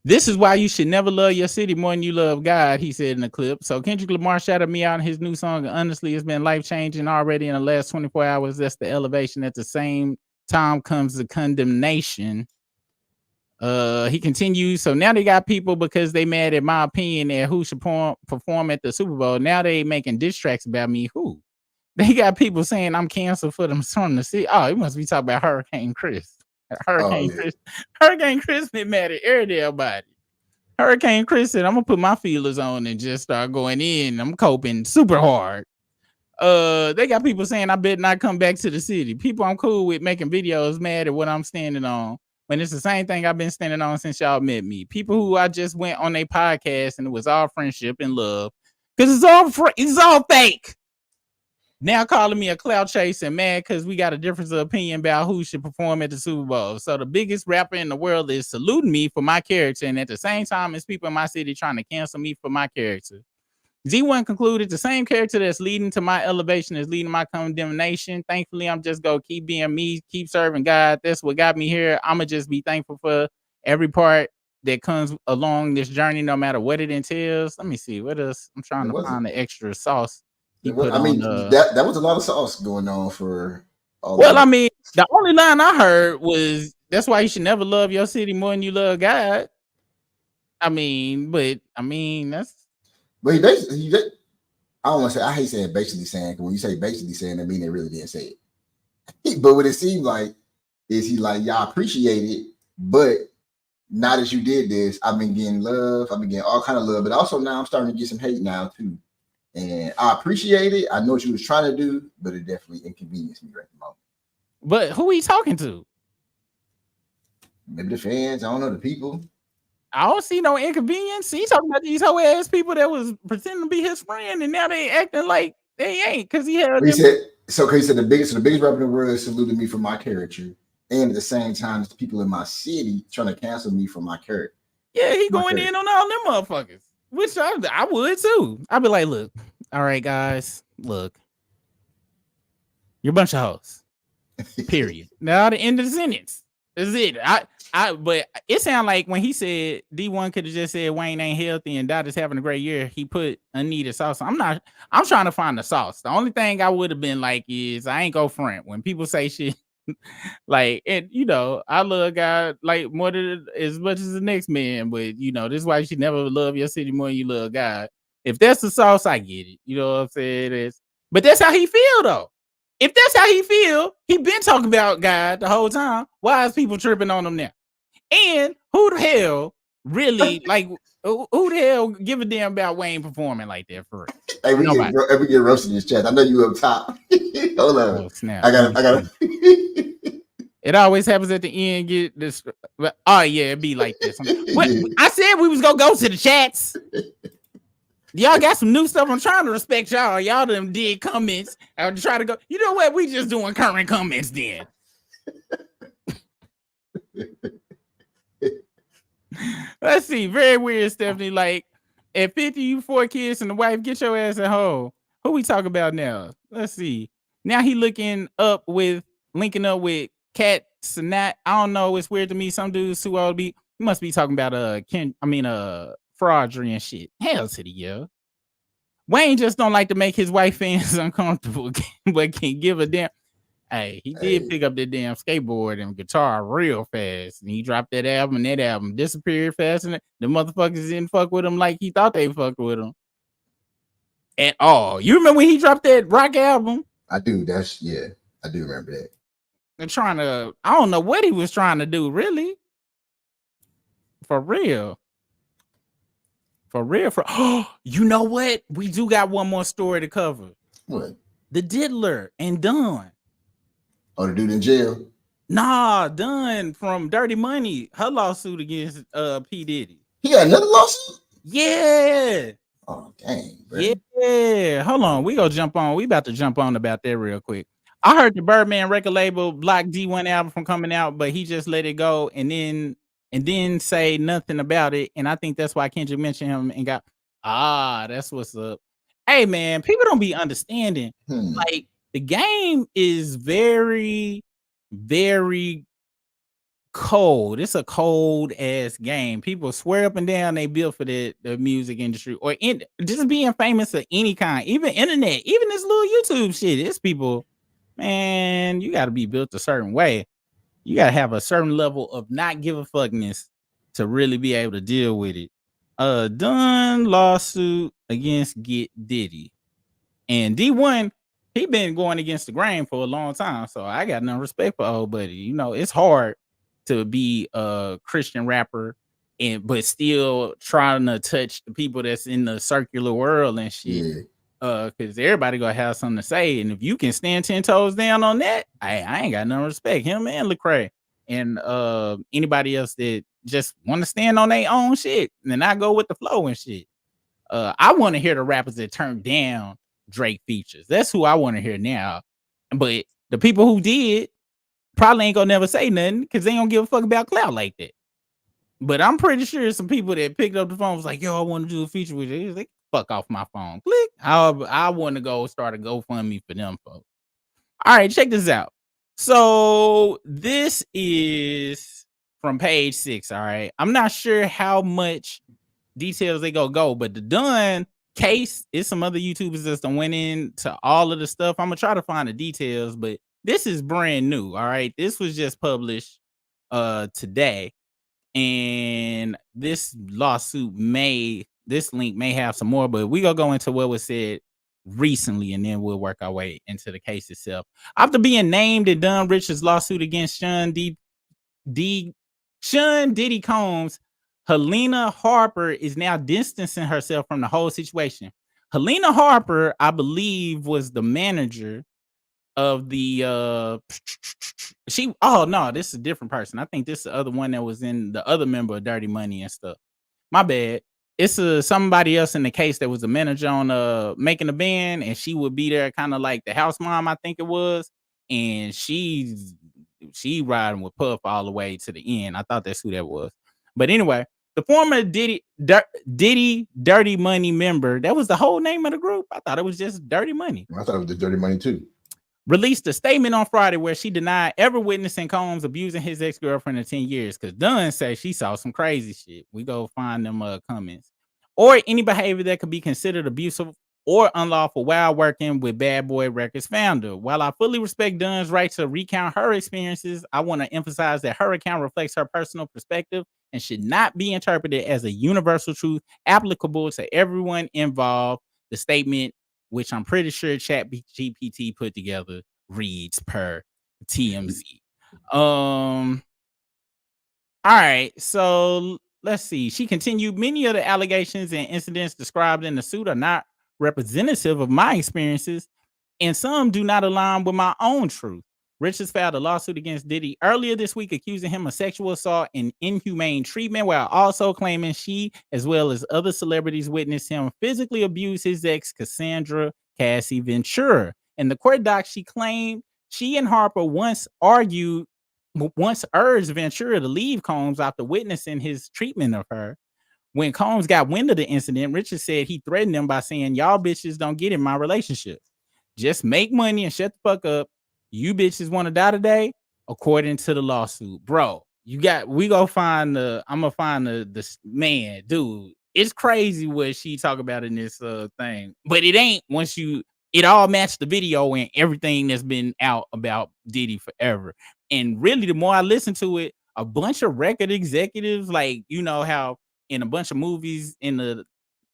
This is why you should never love your city more than you love God, he said in the clip. So Kendrick Lamar shouted me out in his new song. Honestly, it's been life-changing already in the last 24 hours. That's the elevation. At the same time comes the condemnation. He continues. So now they got people because they mad at my opinion at who should perform at the Super Bowl. Now they making diss tracks about me. Who? They got people saying I'm canceled for them from the city. Oh, it must be talking about Hurricane Chris. Hurricane Chris been mad at everybody. Hurricane Chris said, I'm gonna put my feelers on and just start going in. I'm coping super hard. They got people saying I better not come back to the city. People I'm cool with making videos mad at what I'm standing on. When it's the same thing I've been standing on since y'all met me. People who I just went on a podcast and it was all friendship and love. Because it's all fake. Now calling me a clout chaser and mad because we got a difference of opinion about who should perform at the Super Bowl. So the biggest rapper in the world is saluting me for my character, and at the same time, it's people in my city trying to cancel me for my character. Z1 concluded the same character that's leading to my elevation is leading my condemnation. Thankfully, I'm just gonna keep being me, keep serving God. That's what got me here. I'ma just be thankful for every part that comes along this journey, no matter what it entails. Let me see what else. I'm trying to find the extra sauce. That was a lot of sauce going on for all I mean, the only line I heard was that's why you should never love your city more than you love God. That's but he basically I don't want to say I hate saying basically saying, because when you say basically saying, I mean they really didn't say it. But what it seemed like is he like, y'all appreciate it, but now that you did this, I've been getting love, I've been getting all kind of love, but also now I'm starting to get some hate now too. And I appreciate it. I know what you was trying to do, but it definitely inconvenienced me right at the moment. But who he talking to? Maybe the fans. I don't know, the people. I don't see no inconvenience. He's talking about these whole ass people that was pretending to be his friend, and now they acting like they ain't because he had. He said the biggest rapper in the world saluted me for my character, and at the same time, the people in my city trying to cancel me for my character. Yeah, he going in on all them motherfuckers. Which I would too. I'd be like, look, all right, guys, look, you're a bunch of hoes. Period. Now the end of the sentence. That's it. But it sounded like when he said D1 could have just said Wayne ain't healthy and Dotter's having a great year, he put unneeded sauce. I'm trying to find the sauce. The only thing I would have been like is I ain't go front when people say shit. Like, and I love God like more than as much as the next man, but this is why you should never love your city more than you love God. If that's the sauce, I get it. You know what I'm saying? But that's how he feel though. If that's how he feel, he been talking about God the whole time. Why is people tripping on him now? And who the hell really like? Who the hell give a damn about Wayne performing like that for real? Hey, we get roasted in this chat. I know you up top. Hold on. Oh, snap. I got It always happens at the end. Get this. Oh yeah, it be like this. I said we was gonna go to the chats. Y'all got some new stuff. I'm trying to respect y'all. Y'all done did comments. I would try to go. You know what? We just doing current comments then. Let's see. Very weird, Stephanie. Like at 50, you 4 kids and the wife. Get your ass at home. Who we talking about now? Let's see. Now he linking up with Cat Sinat. I don't know. It's weird to me. Some dudes who all be must be talking about Fraudry and shit. Hell to the yo. Wayne just don't like to make his white fans uncomfortable, but can give a damn. Hey, he did pick up that damn skateboard and guitar real fast, and he dropped that album, and that album disappeared fast, and the motherfuckers didn't fuck with him like he thought they fucked with him at all. You remember when he dropped that rock album? I do. I do remember that. And I don't know what he was trying to do, really. For real. You know what? We do got one more story to cover. What? The Diddler and Dunn. Oh, the dude in jail? Nah, Dunn from Dirty Money. Her lawsuit against P. Diddy. He got another lawsuit? Yeah. Oh, dang, bro. Yeah. Hold on. We about to jump on about that real quick. I heard the Birdman record label blocked D1 album from coming out, but he just let it go and then say nothing about it. And I think that's why Kendrick mentioned him and got that's what's up. Hey man, people don't be understanding. Like the game is very, very cold. It's a cold ass game. People swear up and down they built for the music industry or just being famous of any kind, even internet, even this little YouTube shit. It's people, man, you got to be built a certain way. You got to have a certain level of not give a fuckness to really be able to deal with it. Dunn lawsuit against Get Diddy. And D1, he been going against the grain for a long time. So I got no respect for old buddy. You know, it's hard to be a Christian rapper but still trying to touch the people that's in the circular world and shit. Because everybody gonna have something to say. And if you can stand 10 toes down on that, I ain't got no respect. Him and Lecrae and anybody else that just want to stand on their own shit and I go with the flow and shit. I want to hear the rappers that turn down Drake features. That's who I want to hear now. But the people who did probably ain't gonna never say nothing because they don't give a fuck about Clout like that. But I'm pretty sure some people that picked up the phone was like, yo, I want to do a feature with you. He's like, fuck off my phone. Click. I want to go start a GoFundMe for them folks. All right, check this out. So this is from page 6. All right. I'm not sure how much details they go, but the Dunn case is some other YouTubers that went into all of the stuff. I'm gonna try to find the details, but this is brand new. All right. This was just published today. And this lawsuit this link may have some more, but we gonna go into what was said recently and then we'll work our way into the case itself. After being named in Dunn Richards' lawsuit against Sean Diddy Combs, Helena Harper is now distancing herself from the whole situation. Helena Harper, I believe, was the manager of the this is a different person. I think this is the other one that was in the other member of Dirty Money and stuff. My bad. It's somebody else in the case that was a manager on Making a Band, and she would be there kind of like the house mom, I think it was, and she riding with Puff all the way to the end. I thought that's who that was. But anyway, the former Diddy Dirty Money member, that was the whole name of the group. I thought it was just Dirty Money. I thought it was just Dirty Money too. Released a statement on Friday where she denied ever witnessing Combs abusing his ex-girlfriend in 10 years. Because Dunn says she saw some crazy shit. We go find them comments. Or any behavior that could be considered abusive or unlawful while working with Bad Boy Records founder. While I fully respect Dunn's right to recount her experiences, I want to emphasize that her account reflects her personal perspective and should not be interpreted as a universal truth applicable to everyone involved. The statement, which I'm pretty sure ChatGPT put together, reads per TMZ. All right, so let's see. She continued, many of the allegations and incidents described in the suit are not representative of my experiences, and some do not align with my own truth. Richards filed a lawsuit against Diddy earlier this week, accusing him of sexual assault and inhumane treatment, while also claiming she, as well as other celebrities, witnessed him physically abuse his ex, Cassandra Cassie Ventura. In the court doc, she claimed she and Harper once urged Ventura to leave Combs after witnessing his treatment of her. When Combs got wind of the incident, Richards said he threatened them by saying, "Y'all bitches don't get in my relationship. Just make money and shut the fuck up. You bitches want to die today," according to the lawsuit. Bro, I'm gonna find the man, dude. it's crazy what she talk about in this thing, but it ain't once it all matched the video and everything that's been out about Diddy forever. And really, the more I listen to it, a bunch of record executives, like you know how in a bunch of movies in the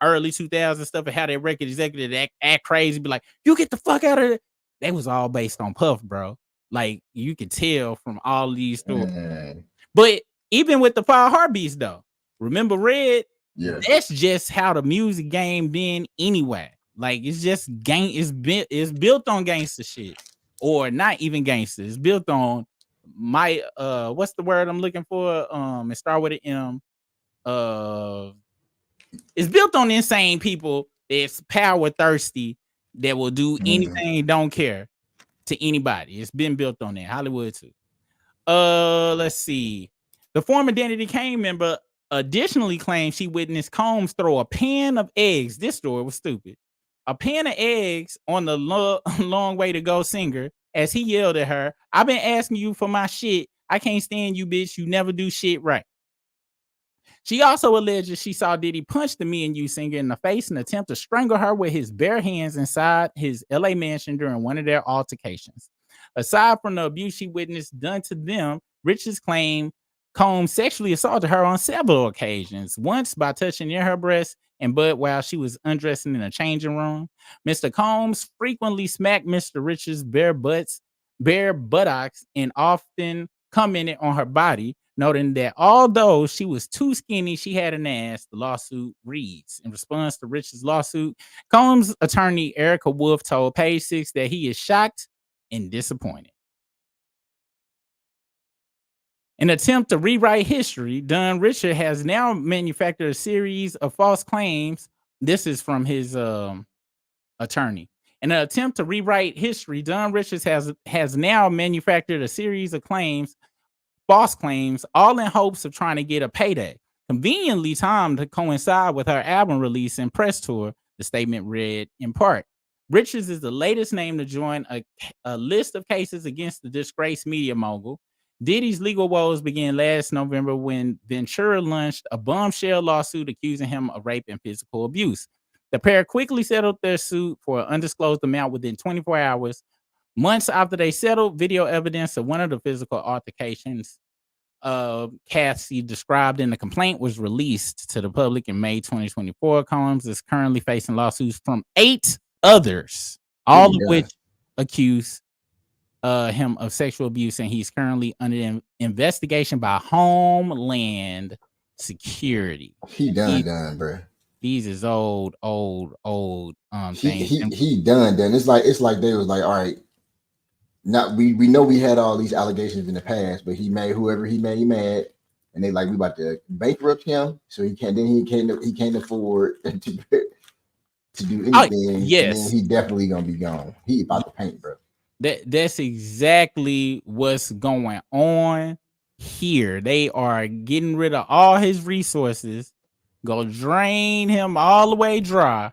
early 2000s stuff, and how their record executives act crazy, be like, "You get the fuck out of it." They was all based on Puff, bro. Like you could tell from all these stories. But even with the 5 Heartbeats, though, remember Red? Yeah. That's just how the music game been anyway. Like it's just it's built on gangster shit, or not even gangster. It's built on my what's the word I'm looking for? It start with an M. It's built on insane people that's power thirsty that will do anything, don't care to anybody. It's been built on that. Hollywood too. Let's see. The former Danity Kane member additionally claimed she witnessed Combs throw a pan of eggs. This story was stupid. A pan of eggs on the long way to go singer as he yelled at her, "I've been asking you for my shit. I can't stand you, bitch. You never do shit right." She also alleges she saw Diddy punch the Me and You singer in the face and attempt to strangle her with his bare hands inside his LA mansion during one of their altercations. Aside from the abuse she witnessed done to them, Richards claimed Combs sexually assaulted her on several occasions, once by touching near her breast and butt while she was undressing in a changing room. Mr. Combs frequently smacked Mr. Richards' bare buttocks, and often commented on her body, noting that although she was too skinny, she had an ass, the lawsuit reads. In response to Richards' lawsuit, Combs' attorney Erica Wolf told Page Six that he is shocked and disappointed. In an attempt to rewrite history, Dunn Richard has now manufactured a series of false claims. This is from his attorney. In an attempt to rewrite history, Dunn Richards has now manufactured a series of false claims, all in hopes of trying to get a payday. Conveniently timed to coincide with her album release and press tour, the statement read in part. Richards is the latest name to join a list of cases against the disgraced media mogul. Diddy's legal woes began last November when Ventura launched a bombshell lawsuit accusing him of rape and physical abuse. The pair quickly settled their suit for an undisclosed amount within 24 hours. Months after they settled, video evidence of one of the physical altercations Cassie described in the complaint was released to the public in May 2024. Combs is currently facing lawsuits from 8 others, all of which accuse him of sexual abuse, and he's currently under investigation by Homeland Security. He done, bro. These is old things. He done. It's like they was like, all right, not we know we had all these allegations in the past, but he made whoever he made mad, and they like we about to bankrupt him, so he can't afford to do anything. Yes, and then he definitely gonna be gone. He about to paint, bro. That's exactly what's going on here. They are getting rid of all his resources, go drain him all the way dry,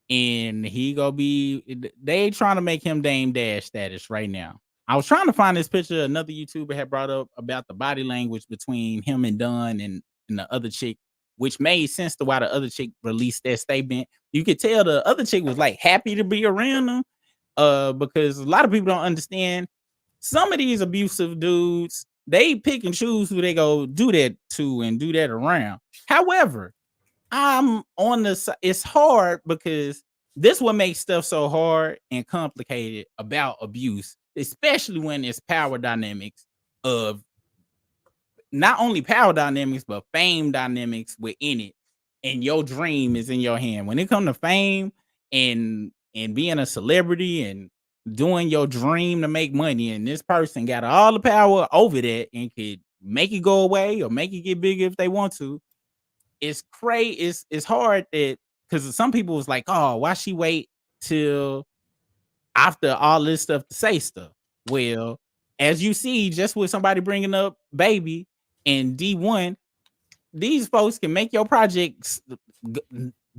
and they trying to make him Dame Dash status right now. I was trying to find this picture another YouTuber had brought up about the body language between him and Dunn and the other chick, which made sense to why the other chick released that statement. You could tell the other chick was like happy to be around him. Because a lot of people don't understand some of these abusive dudes, they pick and choose who they go do that to and do that around. However, I'm on it's hard because this what makes stuff so hard and complicated about abuse, especially when it's power dynamics of not only power dynamics, but fame dynamics within it. And your dream is in your hand. When it comes to fame and being a celebrity and doing your dream to make money, and this person got all the power over that and could make it go away or make it get bigger if they want to. It's crazy. It's hard that because some people was like, oh, why she wait till after all this stuff to say stuff? Well, as you see, just with somebody bringing up Baby and D1, these folks can make your projects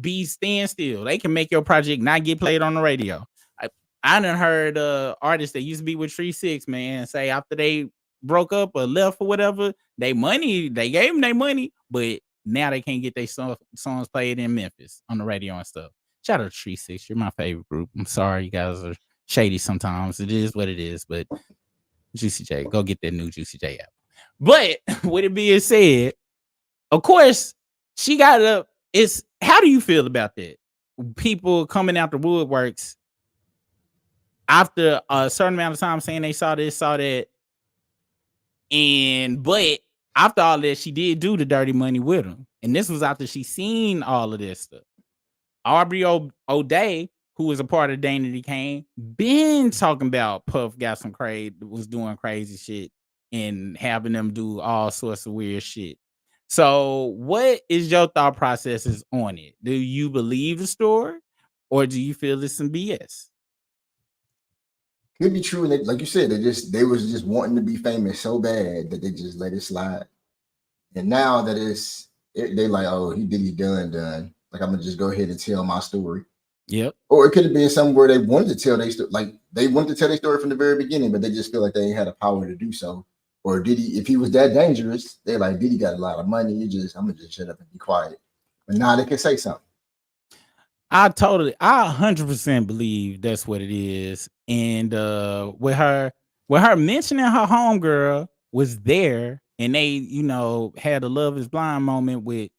be stand still. They can make your project not get played on the radio. I done heard artists that used to be with 3-6, man, say after they broke up or left or whatever, they gave them their money, but now they can't get their songs played in Memphis on the radio and stuff. Shout out to Tree Six. You're my favorite group. I'm sorry, you guys are shady sometimes. It is what it is, but Juicy J, go get that new Juicy J app. But with it being said, of course, she got up. How do you feel about that? People coming out the woodworks after a certain amount of time saying they saw this, saw that, but after all that, she did do the dirty money with him, and this was after she seen all of this stuff. Aubrey O'Day, who was a part of Danity Kane, been talking about Puff was doing crazy shit and having them do all sorts of weird shit. So what is your thought processes on it? Do you believe the story or do you feel it's some BS? Could be true. And like you said, they was just wanting to be famous so bad that they just let it slide. And now that they like, oh, he did, he done. Like, I'm gonna just go ahead and tell my story. Yep. Or it could have been somewhere where they wanted to tell their story, like they wanted to tell their story from the very beginning, but they just feel like they ain't had the power to do so. Or Diddy, if he was that dangerous, they're like, Diddy got a lot of money. I'm gonna just shut up and be quiet. But now they can say something. I 100% believe that's what it is. And with her mentioning her homegirl was there, and they, had a Love Is Blind moment with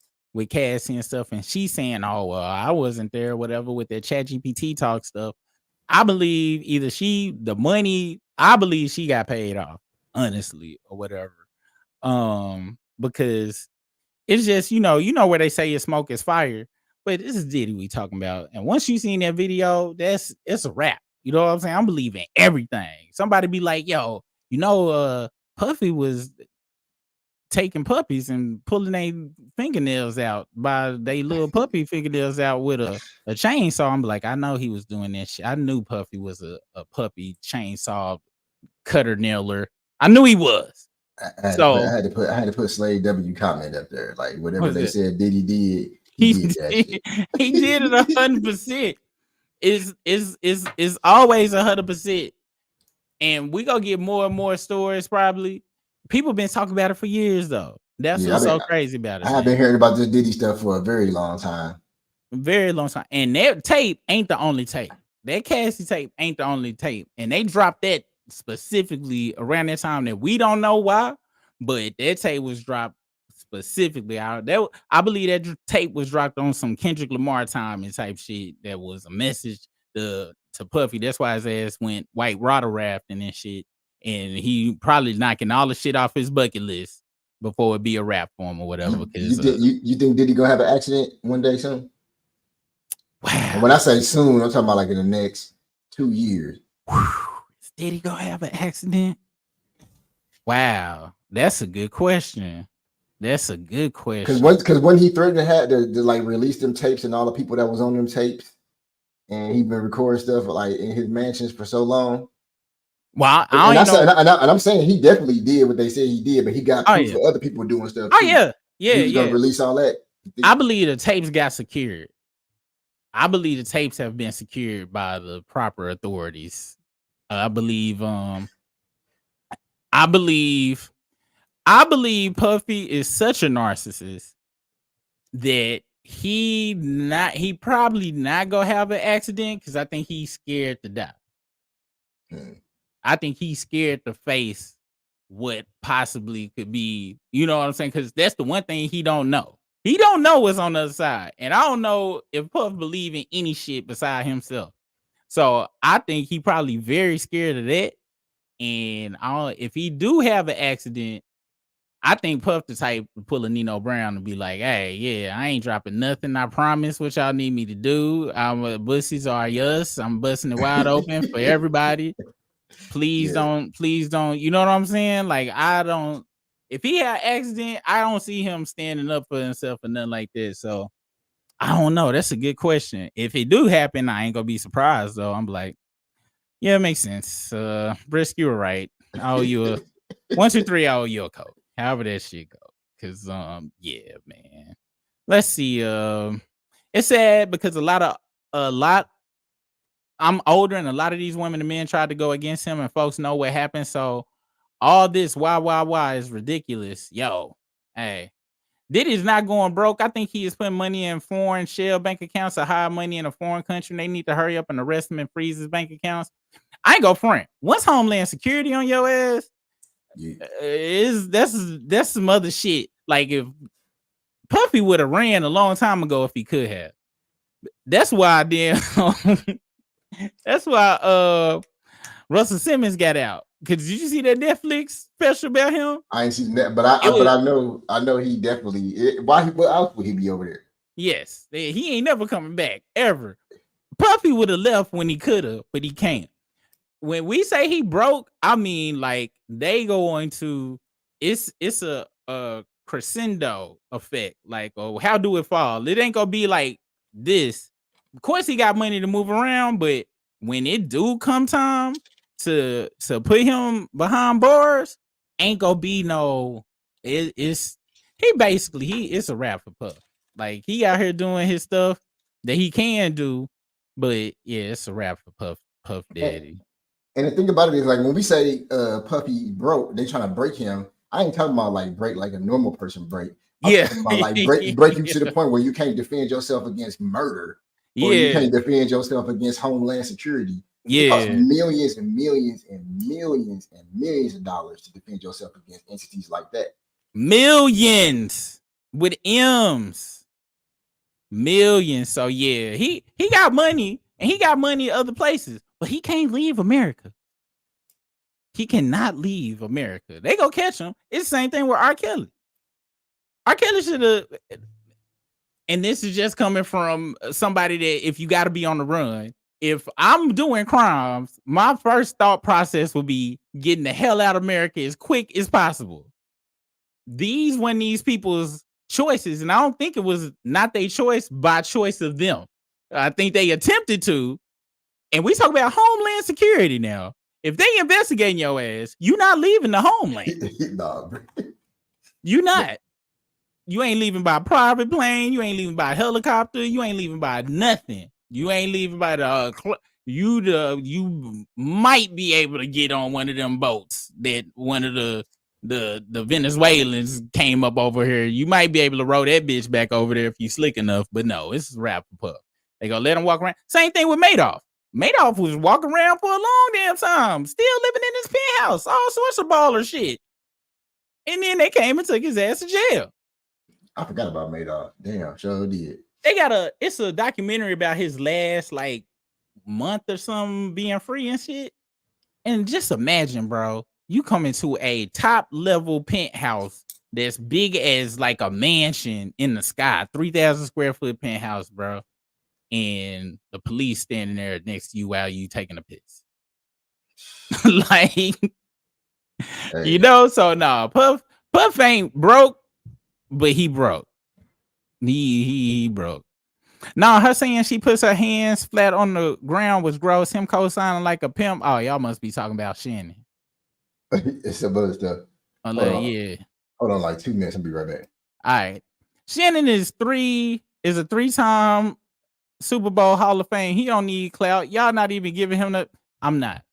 Cassie and stuff, and she's saying, "Oh, well, I wasn't there," whatever, with that ChatGPT talk stuff. I believe I believe she got paid off, honestly, or whatever. Because it's just, where they say smoke is fire, but this is Diddy we talking about. And once you seen that video, it's a wrap. You know what I'm saying? I'm believing everything. Somebody be like, yo, Puffy was taking puppies and pulling their fingernails out by they little puppy fingernails out with a chainsaw. I'm like, I know he was doing that shit. I knew Puffy was a puppy chainsaw cutter nailer. I knew he was. I had to put Slave W comment up there. Like whatever they said Diddy did, he did that shit. He did it 100%. Is always 100%. And we gonna get more and more stories probably. People been talking about it for years though. That's what's so crazy about it. I have been hearing about this Diddy stuff for a very long time. Very long time. And that tape ain't the only tape. That Cassie tape ain't the only tape. And they dropped that specifically around that time that we don't know why, but that tape was dropped specifically out. I believe that tape was dropped on some Kendrick Lamar time and type shit. That was a message to Puffy. That's why his ass went white water rafting and shit. And he probably knocking all the shit off his bucket list before it be a rap for him or whatever. You think Diddy gonna have an accident one day soon? Wow. And when I say soon, I'm talking about like in the next 2 years. Is Diddy gonna have an accident? Wow, that's a good question. Because when he threatened to like release them tapes and all the people that was on them tapes, and he been recording stuff like in his mansions for so long. Well, I'm saying he definitely did what they said he did, but he got proof for other people doing stuff. Oh yeah, he was gonna release all that. I believe the tapes got secured. I believe the tapes have been secured by the proper authorities. I believe Puffy is such a narcissist that he probably not gonna have an accident because I think he's scared to die. I think he's scared to face what possibly could be, you know what I'm saying? Because that's the one thing he don't know. He don't know what's on the other side. And I don't know if Puff believe in any shit beside himself. So I think he probably very scared of that. And if he do have an accident, I think Puff the type to pull a Nino Brown and be like, hey, yeah, I ain't dropping nothing. I promise what y'all need me to do. Bussies are yours. I'm busting it wide open for everybody. Please don't, you know what I'm saying? Like, if he had an accident, I don't see him standing up for himself or nothing like that. So I don't know. That's a good question. If it do happen, I ain't gonna be surprised though. I'm like, yeah, it makes sense. Brisk, you were right. I owe you a 1, 2, 3, I owe you a coat. However that shit go. Cause yeah, man. Let's see. It's sad because a lot I'm older and a lot of these women and men tried to go against him and folks know what happened. So all this why is ridiculous. Yo, hey, Diddy's not going broke. I think he is putting money in foreign shell bank accounts to hide money in a foreign country. And they need to hurry up and arrest him and freeze his bank accounts. I ain't go front. Once Homeland Security on your ass, that's some other shit. Like if Puffy would have ran a long time ago if he could have. That's why that's why Russell Simmons got out. Cause did you see that Netflix special about him? I ain't seen that, but I know he definitely. What else would he be over there? Yes, he ain't never coming back ever. Puffy would have left when he could have, but he can't. When we say he broke, I mean like they go into it's a crescendo effect. Like, oh, how do it fall? It ain't gonna be like this. Of course, he got money to move around, but when it do come time to put him behind bars, ain't gonna be no. It's a wrap for Puff. Like he out here doing his stuff that he can do, but yeah, it's a wrap for Puff Daddy. And the thing about it is, like when we say Puffy broke, they trying to break him. I ain't talking about like break like a normal person break. I'm talking about like break you to the point where you can't defend yourself against murder. Or you can't defend yourself against Homeland Security. It costs millions and millions and millions and millions of dollars to defend yourself against entities like that. Millions with M's. Millions. So yeah, he got money and he got money other places, but he can't leave America. He cannot leave America. They go catch him. It's the same thing with R. Kelly. R. Kelly should have. And this is just coming from somebody that if you got to be on the run, if I'm doing crimes, my first thought process would be getting the hell out of America as quick as possible. These weren't these people's choices, and I don't think it was not their choice by choice of them. I think they attempted to, and we talk about Homeland Security now. If they investigating your ass, you not leaving the homeland. Nah, bro. You not. You ain't leaving by private plane. You ain't leaving by helicopter. You ain't leaving by nothing. You ain't leaving by the. You might be able to get on one of them boats that one of the Venezuelans came up over here. You might be able to row that bitch back over there if you slick enough. But no, it's a wrap for Puff. They gonna let him walk around. Same thing with Madoff. Madoff was walking around for a long damn time, still living in his penthouse, all sorts of baller shit. And then they came and took his ass to jail. I forgot about Madoff. Damn, sure did. It's a documentary about his last like month or something being free and shit. And just imagine, bro, you come into a top level penthouse that's big as like a mansion in the sky, 3,000 square foot penthouse, bro. And the police standing there next to you while you taking a piss. Like, hey. You know, so no, Puff ain't broke, but he broke. He broke. No, her saying she puts her hands flat on the ground was gross. Him co-signing like a pimp. Oh, y'all must be talking about Shannon. It's some other stuff. Yeah. Hold on, like 2 minutes. I'll be right back. All right. Shannon is a 3-time Super Bowl Hall of Fame. He don't need clout. Y'all not even giving him the. I'm not.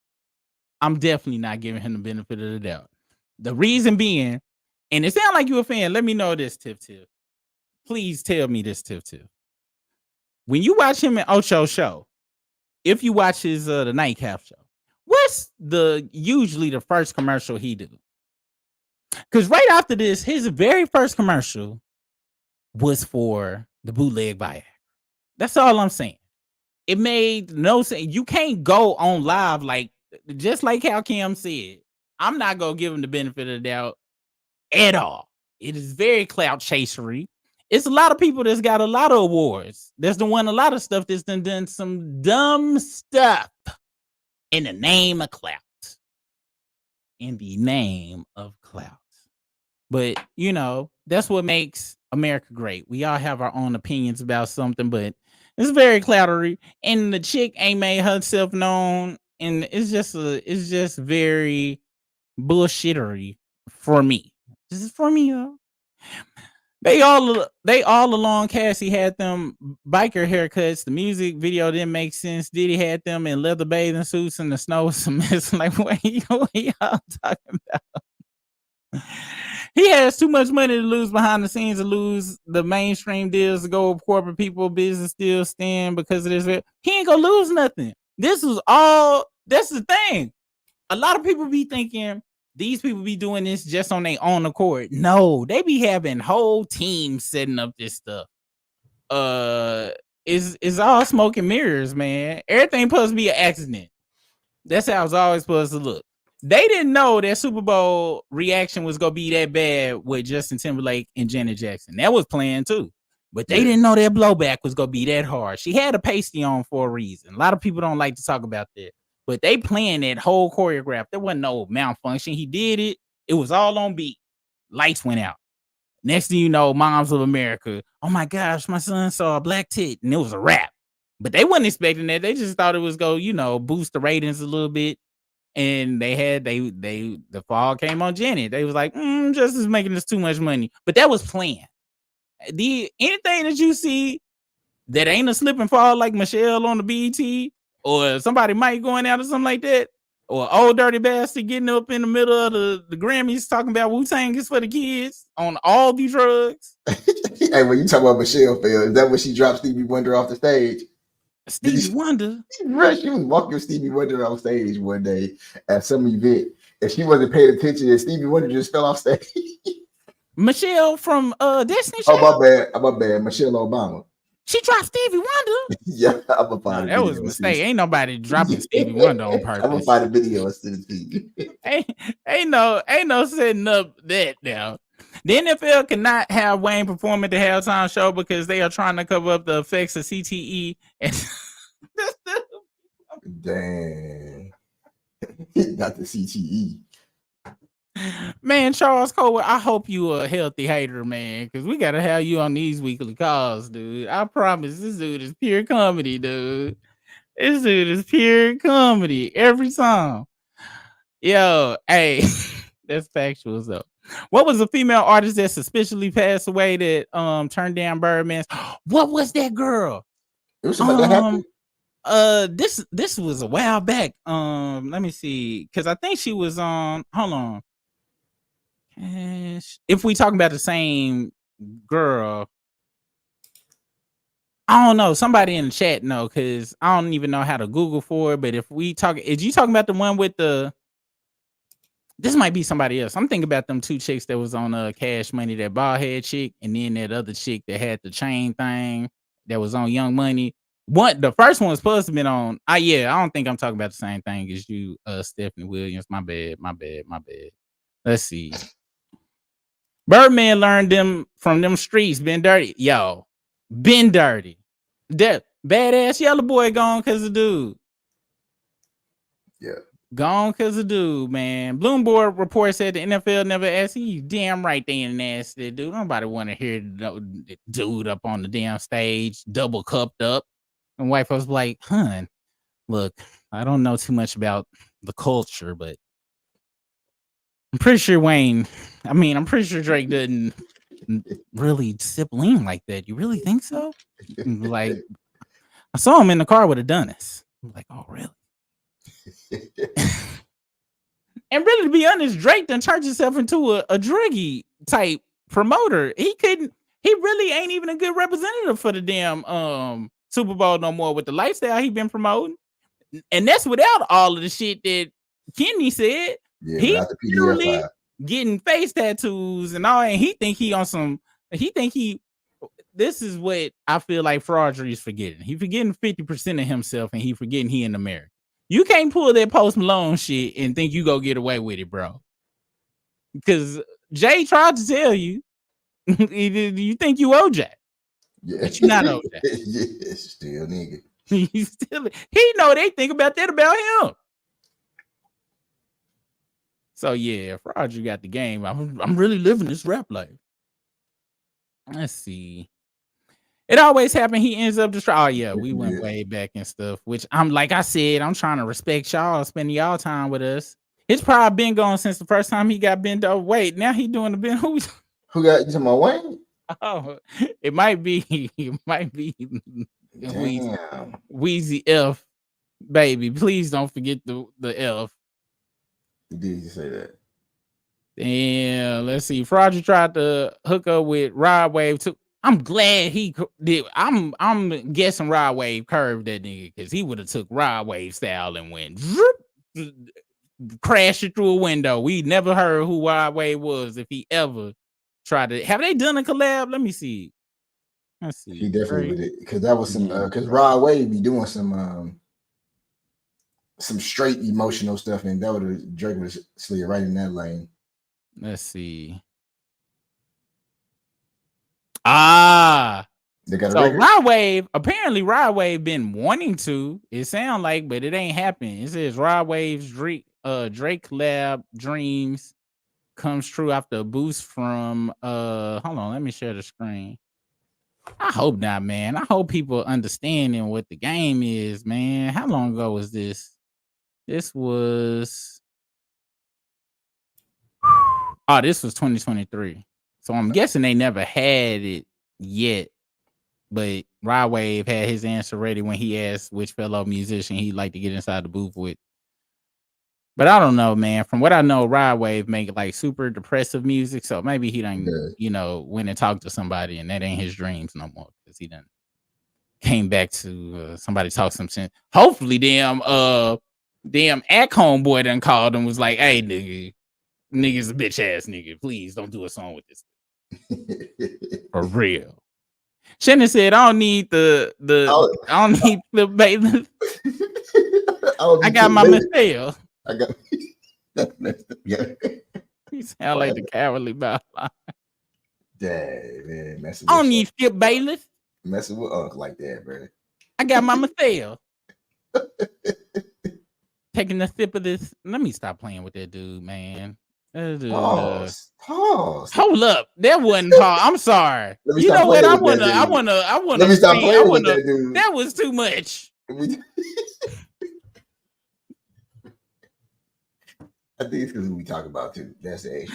I'm definitely not giving him the benefit of the doubt. The reason being, and it sounds like you a fan. Let me know this, Tiff. Please tell me this, Tiff. When you watch him in Ocho's show, if you watch his the Nightcap show, what's usually the first commercial he do? Because right after this, his very first commercial was for the bootleg Viagra. That's all I'm saying. It made no sense. You can't go on live like just like how Kim said. I'm not gonna give him the benefit of the doubt at all. It is very clout chasery. It's a lot of people that's got a lot of awards. That's won a lot of stuff that's done some dumb stuff in the name of clout. In the name of clout. But, you know, that's what makes America great. We all have our own opinions about something, but it's very cloutery. And the chick ain't made herself known. And it's just very bullshittery for me. This is for me, though. They all along Cassie had them biker haircuts. The music video didn't make sense. Diddy had them in leather bathing suits in the snow. Some mess. Like what y'all talking about? He has too much money to lose behind the scenes, to lose the mainstream deals, to go with corporate people, business deals stand because of this. He ain't gonna lose nothing. This was all. That's the thing. A lot of people be thinking these people be doing this just on their own accord. No, they be having whole teams setting up this stuff. It's all smoke and mirrors, man. Everything supposed to be an accident. That's how it's always supposed to look. They didn't know that Super Bowl reaction was gonna be that bad with Justin Timberlake and Janet Jackson. That was planned too, but they didn't know that blowback was gonna be that hard. She had a pasty on for a reason. A lot of people don't like to talk about that, but they planned that whole choreograph. There wasn't no malfunction. He did it. It was all on beat. Lights went out. Next thing you know, Moms of America. Oh my gosh, my son saw a black tit, and it was a wrap. But they wasn't expecting that. They just thought it was go, boost the ratings a little bit. And the fall came on Janet. They was like, Justin's making us too much money. But that was planned. Anything that you see that ain't a slip and fall like Michelle on the BET, or somebody might going out or something like that, or old dirty bastard getting up in the middle of the Grammys talking about Wu-Tang is for the kids on all these drugs. Hey, when you talk about Michelle, Phil, is that when she dropped Stevie Wonder off the stage? Stevie Wonder? She was walking Stevie Wonder off stage one day at some event, and she wasn't paying attention, and Stevie Wonder just fell off stage. Michelle from Destiny Child? Oh, my bad. Michelle Obama. She dropped Stevie Wonder? Yeah, I'm gonna find that was a mistake. Ain't nobody dropping Stevie Wonder on purpose. I'm gonna find a video and send it to you. ain't no setting up that now. The NFL cannot have Wayne perform at the halftime show because they are trying to cover up the effects of CTE. And Dang. Not the CTE. Man, Charles Cole, I hope you a healthy hater, man, because we gotta have you on these weekly calls, dude. I promise this dude is pure comedy, dude. This dude is pure comedy every time. Yo, hey, that's factual though. What was the female artist that suspiciously passed away that turned down Birdman? What was that girl? It was somebody that happened. This was a while back. Let me see, because I think she was on. Hold on. If we talking about the same girl, I don't know. Somebody in the chat know, because I don't even know how to Google for it. But if we talk, is you talking about the one with the? This might be somebody else. I'm thinking about them two chicks that was on Cash Money, that bald head chick, and then that other chick that had the chain thing that was on Young Money. The first one was supposed to be on. Yeah, I don't think I'm talking about the same thing as you, Stephanie Williams. My bad. Let's see. Birdman learned them from them streets. Been dirty. Yo, been dirty. That badass yellow boy gone because of dude. Yeah. Gone because of dude, man. Bloomberg report said the NFL never asked you. Damn right they ain't asked that dude. Nobody want to hear the dude up on the damn stage, double cupped up. And white folks like, hun, look, I don't know too much about the culture, but I'm pretty sure I'm pretty sure Drake doesn't really sip lean like that. You really think so? Like, I saw him in the car with Adonis. I'm like, oh, really? And really, to be honest, Drake done turned himself into a druggy type promoter. He really ain't even a good representative for the damn Super Bowl no more with the lifestyle he been promoting. And that's without all of the shit that Kenny said. Yeah, he literally getting face tattoos and all, and he think this is what I feel like Fraudry is forgetting. He forgetting 50% of himself, and he forgetting he in America. You can't pull that Post Malone shit and think you go get away with it, bro. Because Jay tried to tell you, you think you OJ. Yeah. But you're not OJ. Yeah, still nigga. He know they think about that about him. So yeah, Fraudry got the game. I'm really living this rap life. Let's see. It always happened. He ends up destroying. Oh yeah, we went way back and stuff. Which I'm like I said, I'm trying to respect y'all spending y'all time with us. It's probably been going since the first time he got bent over. Wait, now he doing the bent. Who got you talking about Wayne? Oh, it might be Weezy F, baby. Please don't forget the F. Did you say that? Damn, let's see. Fraudry tried to hook up with Rod Wave too. I'm glad he did. I'm guessing Rod Wave curved that nigga because he would have took Rod Wave style and went crashing through a window. We never heard who Rod Wave was if he ever tried to. Have they done a collab? Let me see. Let's see. He definitely would it because that was some because Rod Wave be doing some straight emotional stuff, and that would Drake would slid right in that lane. Let's see. They got a So record? Rod Wave, apparently Rod Wave been wanting to. It sound like, but it ain't happening. It says Rod Wave's Drake collab dreams comes true after a boost from hold on, let me share the screen. I hope not, man. I hope people understanding what the game is, man. How long ago was this? This was this was 2023. So I'm guessing they never had it yet. But Rod Wave had his answer ready when he asked which fellow musician he'd like to get inside the booth with. But I don't know, man. From what I know, Rod Wave make like super depressive music. So maybe he done, went and talked to somebody and that ain't his dreams no more. Because he done came back to somebody talk some shit. Hopefully damn At Homeboy done called and was like, hey nigga's a bitch ass nigga. Please don't do a song with this. For real. Shannon said, I don't need the bailiff. I got my Mattel. I got He sound like the cowardly Bow. Dang, man. I don't need Skip Bailiff. Messing with Unc like that, bro. I got my Mattel. Taking a sip of this. Let me stop playing with that dude, man. That dude, Pause. Hold up. That wasn't pause. I'm sorry. You know what? I wanna Let me stop playing with that dude. That was too much. I think it's because we talk about too. That's the issue.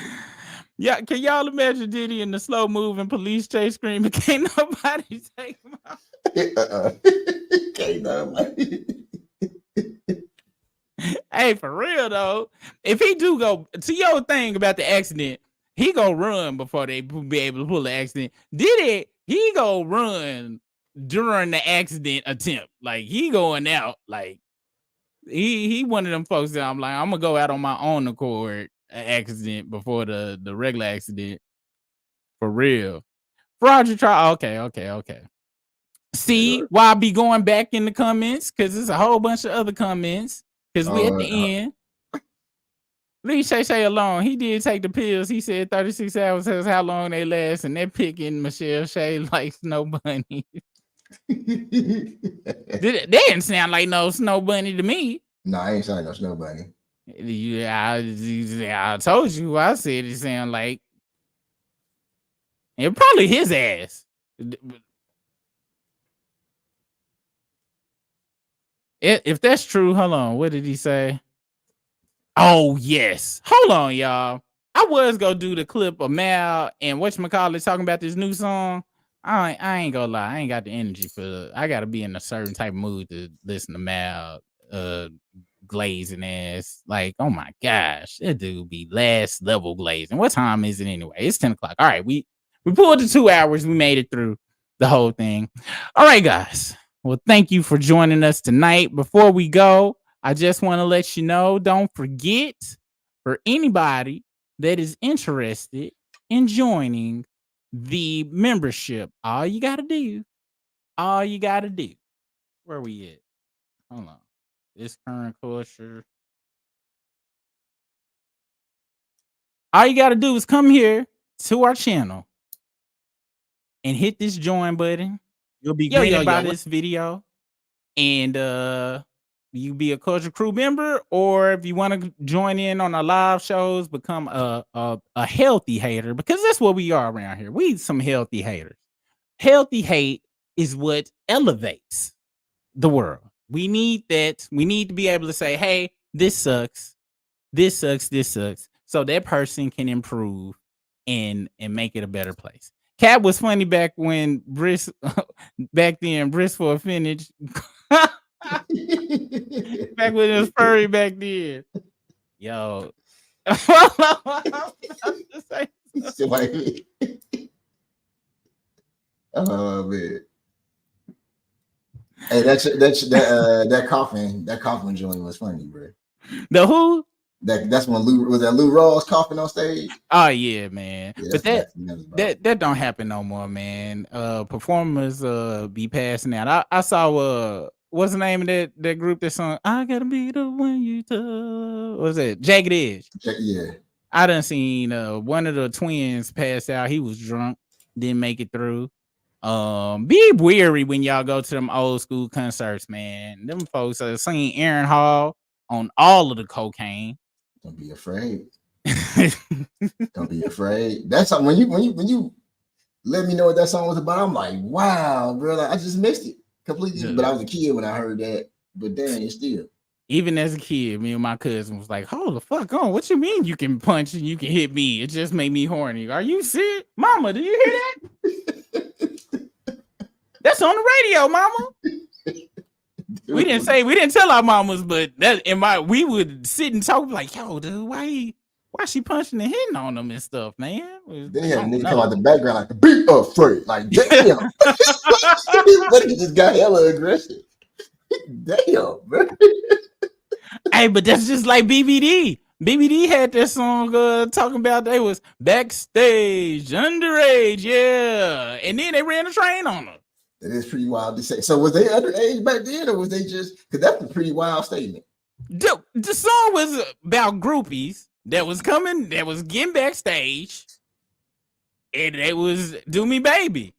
Yeah, can y'all imagine Diddy in the slow moving police chase screaming? Can't nobody take him out. Can't nobody. Hey, for real though, if he do go to your thing about the accident, he gonna run before they be able to pull the accident. Diddy, he gonna run during the accident attempt. Like he going out like. He one of them folks that I'm like, I'm gonna go out on my own accord accident before the regular accident. For real. Fraudry try. Okay. See why I be going back in the comments? Because there's a whole bunch of other comments. Because we at the end. Leave Shay alone. He did take the pills. He said 36 hours is how long they last. And they're picking Michelle Shay like Snow Bunny. They didn't sound like no Snow Bunny to me. No, I ain't sound like no Snow Bunny. I told you. I said it sound like it probably his ass. If that's true, hold on. What did he say? Oh yes. Hold on, y'all. I was gonna do the clip of Mal and whatchamacallit talking about this new song. I ain't gonna lie. I ain't got the energy for. I gotta be in a certain type of mood to listen to Mal glazing ass. Like, oh my gosh, that dude be last level glazing. What time is it anyway? It's 10 o'clock. All right, we pulled the 2 hours. We made it through the whole thing. All right, guys. Well, thank you for joining us tonight. Before we go, I just want to let you know, don't forget, for anybody that is interested in joining the membership, all you got to do, where we at? Hold on. This current culture. All you got to do is come here to our channel and hit this join button. You'll be greeted by this video. And you be a Culture Crew member, or if you want to join in on our live shows, become a healthy hater, because that's what we are around here. We some healthy haters. Healthy hate is what elevates the world. We need that. We need to be able to say, hey, this sucks. This sucks. This sucks. So that person can improve and make it a better place. Cat was funny back when Briss for a finish. Back when it was furry back then. Yo, Still like me. Oh man. Hey, that coughing joint was funny, bro. The who? That's when Lou Rawls coughing on stage. Oh yeah, man. Yeah, But that's that don't happen no more, man. Performers be passing out. I saw what's the name of that group that song? I gotta be the one you tell. What's that? Jagged Edge. Yeah. I done seen one of the twins pass out. He was drunk, didn't make it through. Be weary when y'all go to them old school concerts, man. Them folks seen Aaron Hall on all of the cocaine. Don't be afraid. Don't be afraid. That's something when you let me know what that song was about. I'm like, wow, bro. Like, I just missed it completely. Yeah. But I was a kid when I heard that. But damn, it's still. Even as a kid, me and my cousin was like, hold the fuck on. What you mean you can punch and you can hit me? It just made me horny. Are you serious? Mama, do you hear that? That's on the radio, mama. We didn't tell our mamas, but we would sit and talk like, yo, dude, why she punching and hitting on them and stuff, man? They had a nigga come out the background like, be afraid. Like, damn. But this guy hella aggressive. Damn, bro. Hey, but that's just like BBD. BBD had that song talking about they was backstage, underage, yeah. And then they ran a train on them. That is pretty wild to say. So was they underage back then, or was they just, because that's a pretty wild statement. The song was about groupies that was getting backstage, and they was Do Me Baby.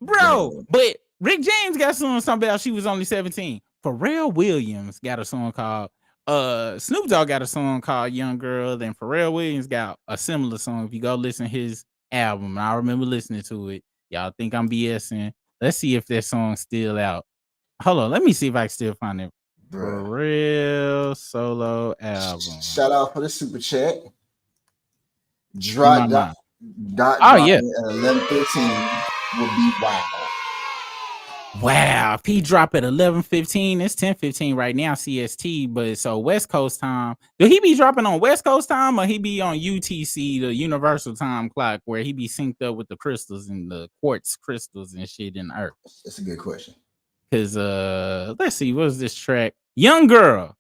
Bro, but Rick James got a song talking about she was only 17. Pharrell Williams got a song called Snoop Dogg got a song called Young Girl. Then Pharrell Williams got a similar song. If you go listen to his album, I remember listening to it. Y'all think I'm BSing. Let's see if that song's still out. Hold on, let me see if I can still find it. Pharrell solo album. Shout out for the super chat. Oh Yeah. 11:15 will be wild. Wow, if he drop at 11:15, it's 10:15 right now, CST. But so West Coast time, do he be dropping on West Coast time, or he be on UTC, the Universal Time Clock, where he be synced up with the crystals and the quartz crystals and shit in Earth? That's a good question. Cause let's see, what's this track? Young Girl.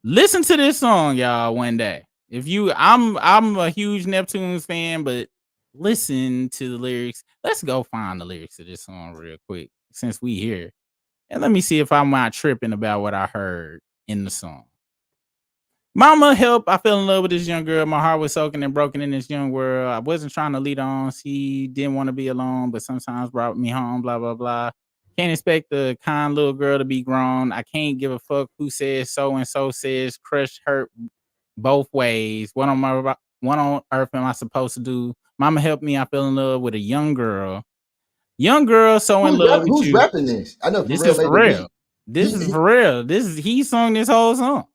Listen to this song, y'all, one day. I'm a huge Neptunes fan, but listen to the lyrics. Let's go find the lyrics of this song real quick, since we here. And let me see if I'm not tripping about what I heard in the song. Mama help, I fell in love with this young girl. My heart was soaking and broken in this young world. I wasn't trying to lead on. She didn't want to be alone, but sometimes brought me home, blah, blah, blah. Can't expect the kind little girl to be grown. I can't give a fuck who says so-and-so says crush hurt both ways. What on earth am I supposed to do? Mama help me, I fell in love with a young girl. Young girl, so in love with you. Who's rapping this? I know this is Pharrell. This is Pharrell. He sung this whole song.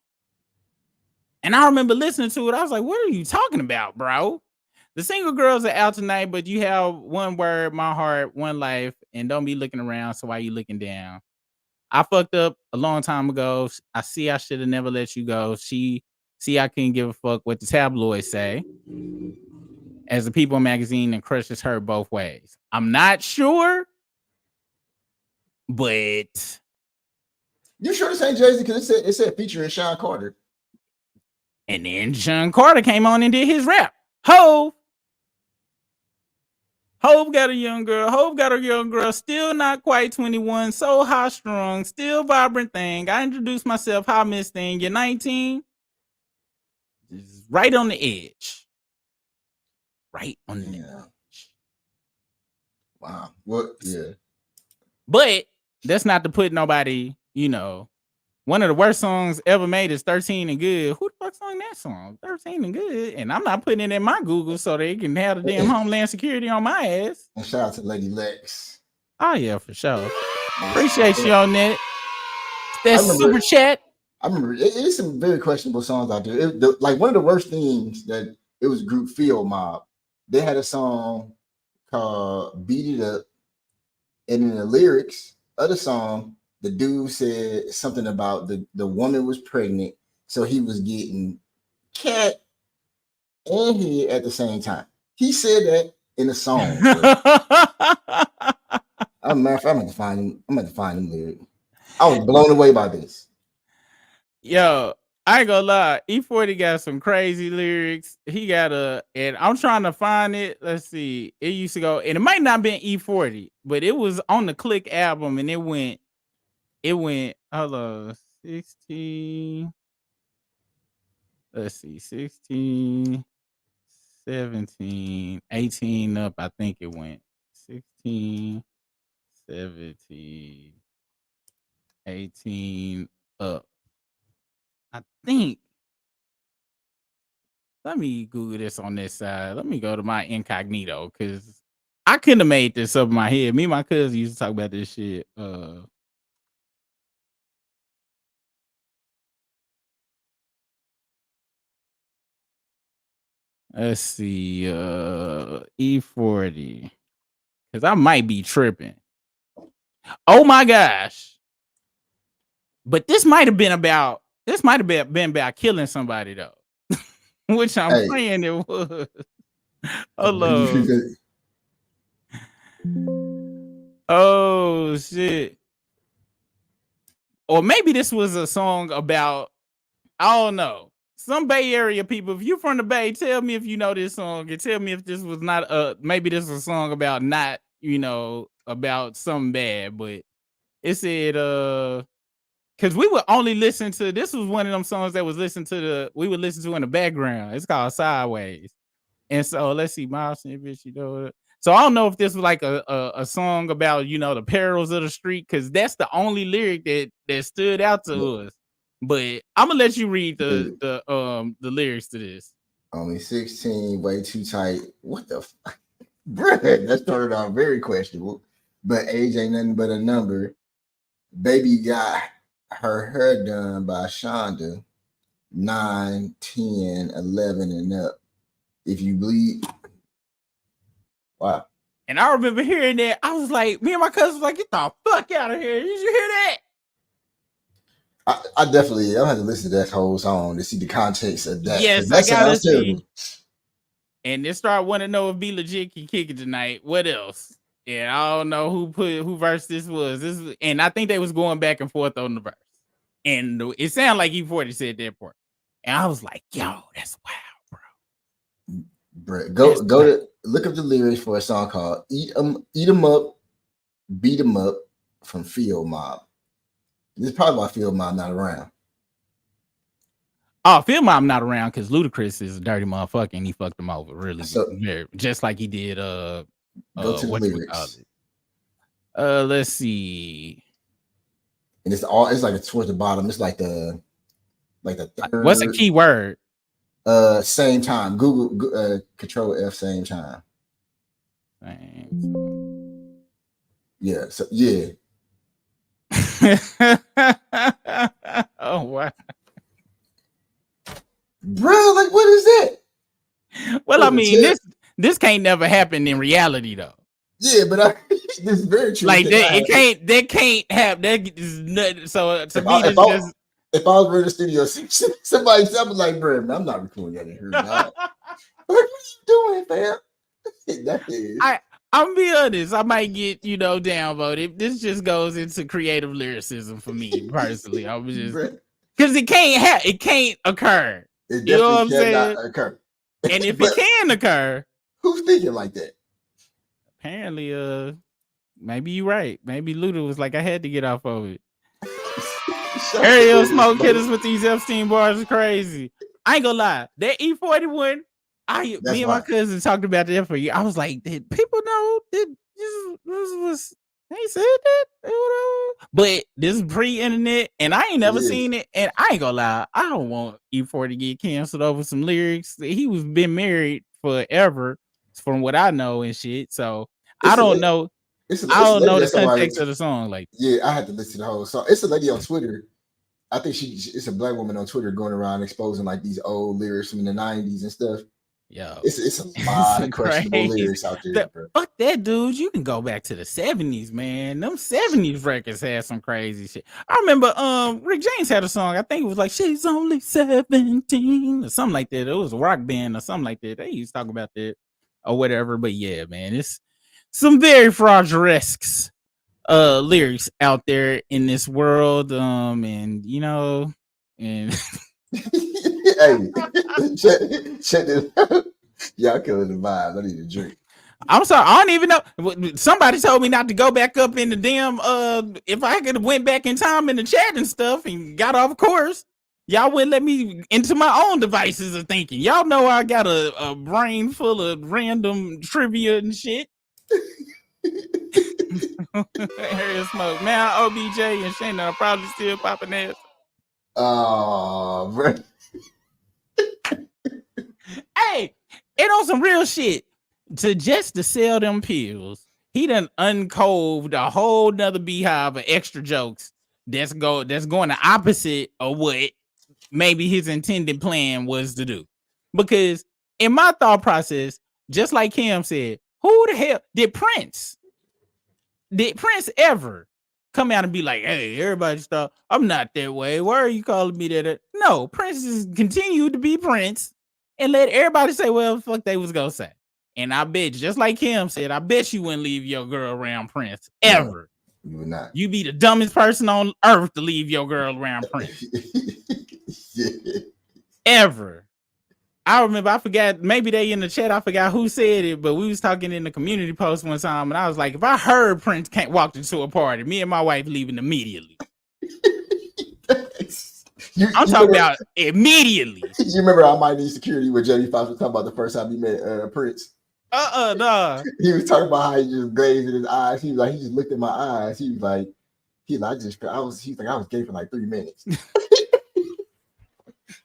And I remember listening to it. I was like, what are you talking about, bro? The single girls are out tonight, but you have one word, my heart, one life, and don't be looking around. So why you looking down? I fucked up a long time ago. I see I should have never let you go. See I couldn't give a fuck what the tabloids say. As the People magazine and crushes her both ways. I'm not sure, but you sure this ain't Jay-Z? Because it said featuring Sean Carter. And then Sean Carter came on and did his rap. Hove got a young girl, still not quite 21, so high strung, still vibrant thing. I introduced myself, hi Miss Thing. You're 19. Right on the edge. Right on the edge. Wow. What? Yeah. But that's not to put nobody, one of the worst songs ever made is 13 and Good. Who the fuck sung that song? 13 and Good. And I'm not putting it in my Google so they can have the damn Homeland Security on my ass. And shout out to Lady Lex. Oh, yeah, for sure. Appreciate you on that. That super chat. I remember it is some very questionable songs out there. Like one of the worst things that it was group Field Mob. They had a song called Beat It Up. And in the lyrics of the song, the dude said something about the woman was pregnant So he was getting cat and head at the same time. He said that in a song. I'm gonna find him. I'm gonna find him lyric. I was blown away by this. Yo, I ain't gonna lie. E40 got some crazy lyrics. He got and I'm trying to find it. Let's see. It used to go, and it might not have been E40, but it was on the Click album, and it went, hold on, 16. Let's see, 16, 17, 18 up, I think it went. 16, 17, 18 up. I think. Let me Google this on this side. Let me go to my incognito because I couldn't have made this up in my head. Me and my cousin used to talk about this shit. Let's see. E40. Because I might be tripping. Oh my gosh. But this might have been about killing somebody though. Which I'm praying it was. Hold on. Oh shit. Or maybe this was a song about, I don't know. Some Bay Area people, if you from the Bay, tell me if you know this song and tell me if this was not maybe this was a song about not, about something bad, but it said because we would only listen to, this was one of them songs that was we would listen to in the background. It's called Sideways. And so let's see, Miles, bitch, so I don't know if this was like a song about, the perils of the street, because that's the only lyric that stood out to us. But I'm gonna let you read the lyrics to this. Only 16, way too tight. What the fuck? Bruh, that started off very questionable. But age ain't nothing but a number. Baby got her hair done by Shonda, 9, 10, 11, and up. If you bleed. Wow. And I remember hearing that. I was like, me and my cousin was like, get the fuck out of here. Did you hear that? I definitely, I'll have to listen to that whole song to see the context of that. Yes, that I gotta see. terrible. And they start wanting to know if Be Legit can kick it tonight. What else? Yeah, I don't know who verse this was. And I think they was going back and forth on the verse. And it sounded like E40 said that part. And I was like, yo, that's wild, bro. Go to look up the lyrics for a song called Eat 'em Up, Beat 'em Up from Field Mob. This is probably why Field Mob not around. Oh, Field Mob not around because Ludacris is a dirty motherfucker and he fucked him over really just like he did go to the lyrics. Let's see. And it's like towards the bottom. It's like the third. What's a key word? Same time. Google Control F same time. Yeah. So yeah. Oh wow. Bro, like what is that? Well, I mean, this can't never happen in reality though. Yeah, but this is very true. Like that can't have that is nothing. So to me, if I was in the studio, somebody was like, bro, I'm not recording that in here. What are you doing, fam? That is. I'm gonna be honest. I might get downvoted. This just goes into creative lyricism for me personally. I was just because it can't occur. It you know what I'm cannot saying? Occur. And if it can occur, who's thinking like that? Apparently, maybe you're right. Maybe Luda was like, I had to get off of it. Ariel Smoke hit us with these Epstein bars is crazy. I ain't gonna lie. That E41, me and my cousin talked about that for you. I was like, did people know that this was they said that? But this is pre-internet, and I ain't never seen it. And I ain't gonna lie, I don't want E40 to get canceled over some lyrics. He was been married forever, from what I know and shit. So I don't know. I don't know the context of the song. Like, yeah, I had to listen to the whole song. It's a lady on Twitter. I think it's a black woman on Twitter going around exposing like these old lyrics from the 90s and stuff. Yo, It's a lot of questionable crazy. lyrics out there, bro. Fuck that, dude. You can go back to the 70s, man. Them 70s records had some crazy shit. I remember Rick James had a song. I think it was like "She's Only 17" or something like that. It was a rock band or something like that. They used to talk about that or whatever. But yeah, man, it's some very fraudulesque lyrics out there in this world. And you know, and Hey, check this out. Y'all killing the vibe. I need a drink. I'm sorry, I don't even know. Somebody told me not to go back up in the damn if I could have went back in time in the chat and stuff and got off course, y'all wouldn't let me into my own devices of thinking. Y'all know I got a brain full of random trivia and shit. Harry Smoke. Man, OBJ and Shannon are probably still popping ass. Oh, bro. Hey, it on some real shit. To sell them pills, he done uncoved a whole nother beehive of extra jokes that's going the opposite of what maybe his intended plan was to do. Because in my thought process, just like Kim said, who the hell did Prince ever come out and be like, hey, everybody stop, I'm not that way, why are you calling me that? No, Prince has continued to be Prince and let everybody say, well, fuck they was gonna say. And I bet, just like Kim said, I bet you wouldn't leave your girl around Prince ever. No, you would not. You be the dumbest person on earth to leave your girl around Prince. Yeah. Ever. I remember, I forgot, maybe they in the chat, I forgot who said it, but we was talking in the community post one time, and I was like, if I heard Prince can't walk into a party, me and my wife leaving immediately. I'm talking about immediately. You remember I Might Need Security where Jamie Foxx was talking about the first time he met Prince? Nah. He was talking about how he just glazed in his eyes. He was like, he just looked at my eyes. He was like, I was gay for like 3 minutes.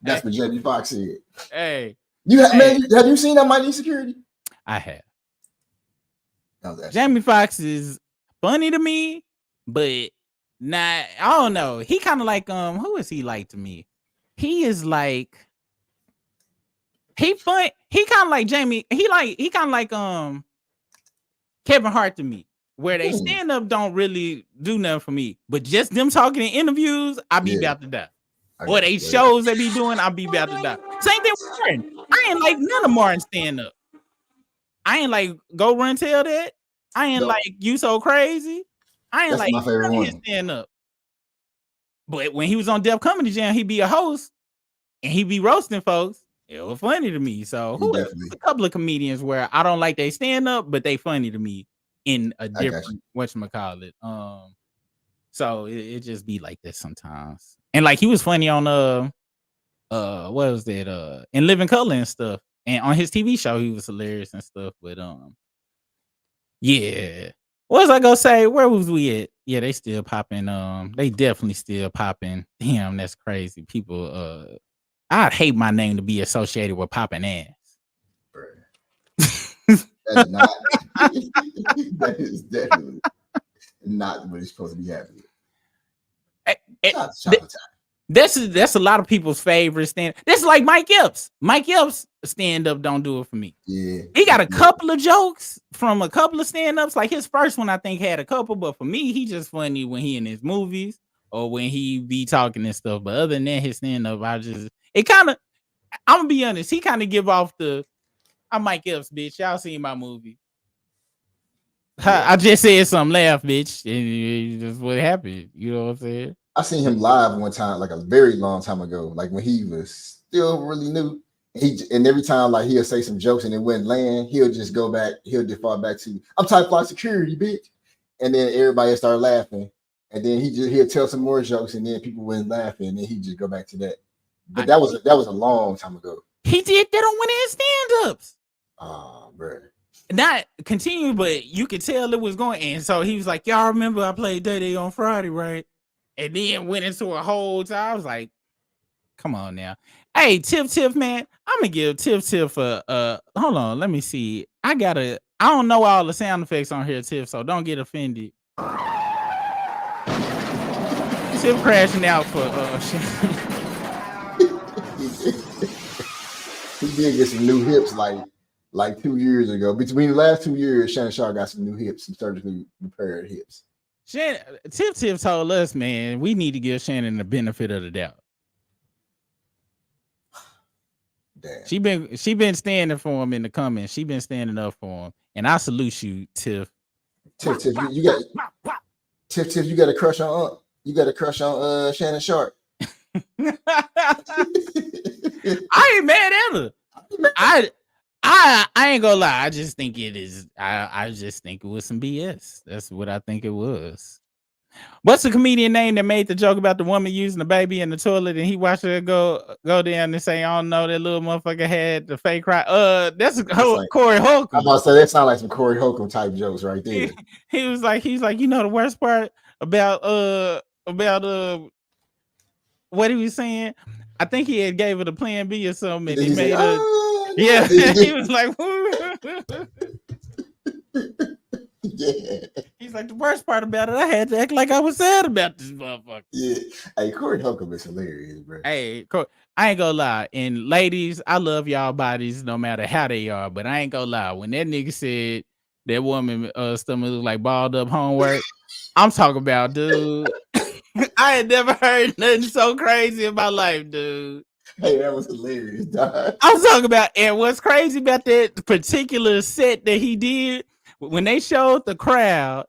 That's what Jamie Foxx said. Hey. Man, have you seen I Might Need Security? I have. Jamie Foxx is funny to me, but not, I don't know. He kind of like who is he like to me? He is like he kind of like Jamie. He kind of like Kevin Hart to me, where they stand up don't really do nothing for me, but just them talking in interviews, I be about to die. Or they shows they be doing, I be about to die. Same thing with Martin. I ain't like none of Martin stand up. I ain't like Go Run Tell That. I ain't like You So Crazy. I ain't like none of his stand up. But when he was on Def Comedy Jam, he be a host and he be roasting folks. It was funny to me. So a couple of comedians where I don't like they stand up, but they funny to me in a different whatchamacallit. So it just be like this sometimes. And like he was funny on what was that? In Living Color and stuff. And on his TV show, he was hilarious and stuff. But yeah. What was I gonna say? Where was we at? Yeah, they still popping. They definitely still popping. Damn, that's crazy. People, I'd hate my name to be associated with popping ass. That's not. That is definitely not what it's supposed to be happening. That's a lot of people's favorite stand. That's like Mike Epps. Mike Epps stand up don't do it for me. Yeah, he got a couple of jokes from a couple of stand ups. Like his first one, I think had a couple, but for me, he just funny when he in his movies or when he be talking and stuff. But other than that, his stand up, I'm gonna be honest, he kind of give off the I'm Mike Epps, bitch. Y'all seen my movie. Yeah. I just said something, laugh, bitch, and that's what happened. You know what I'm saying? I seen him live one time, like a very long time ago, like when he was still really new. And every time, like he'll say some jokes and it wouldn't land, he'll just go back. He'll default back to "I'm Type Fly Security, bitch," and then everybody start laughing. And then he'll tell some more jokes, and then people wouldn't laugh, and then he just go back to that. But that was a long time ago. He did that on one of his stand-ups. Oh, bro. Not continue, but you could tell it was going. And so he was like, "Y'all remember I played Day on Friday, right?" And then went into a whole time. I was like, "Come on now, hey Tiff, man, I'm gonna give Tiff for hold on, let me see. I don't know all the sound effects on here, Tiff, so don't get offended." Tiff crashing out for he did get some new hips like 2 years ago. Between the last 2 years, Shannon Sharpe got some new hips, some surgically repaired hips. Shannon, Tip told us, man, we need to give Shannon the benefit of the doubt. Damn. She been standing for him in the comments. She been standing up for him, and I salute you, Tiff. Tiff, you got a crush on Shannon Sharpe. I ain't mad at her. I ain't gonna lie. I just think it is. I just think it was some BS. That's what I think it was. What's the comedian name that made the joke about the woman using the baby in the toilet and he watched her go down and say, "I don't know, that little motherfucker had the fake cry." That's Corey Holcomb. I'm about to say that sounds like some Corey Holcomb type jokes right there. He's like, you know, the worst part about what he was saying. I think he had gave it a plan B or something. And he made yeah. He was like, yeah. He's like, the worst part about it, I had to act like I was sad about this motherfucker. Yeah. Hey, Corey Holcomb is hilarious, bro. Hey, I ain't gonna lie. And ladies, I love y'all bodies no matter how they are, but I ain't gonna lie. When that nigga said that woman stomach looked like balled up homework, I'm talking about, dude. I had never heard nothing so crazy in my life, dude. Hey, that was hilarious, dog. I'm talking about, and what's crazy about that particular set that he did, when they showed the crowd,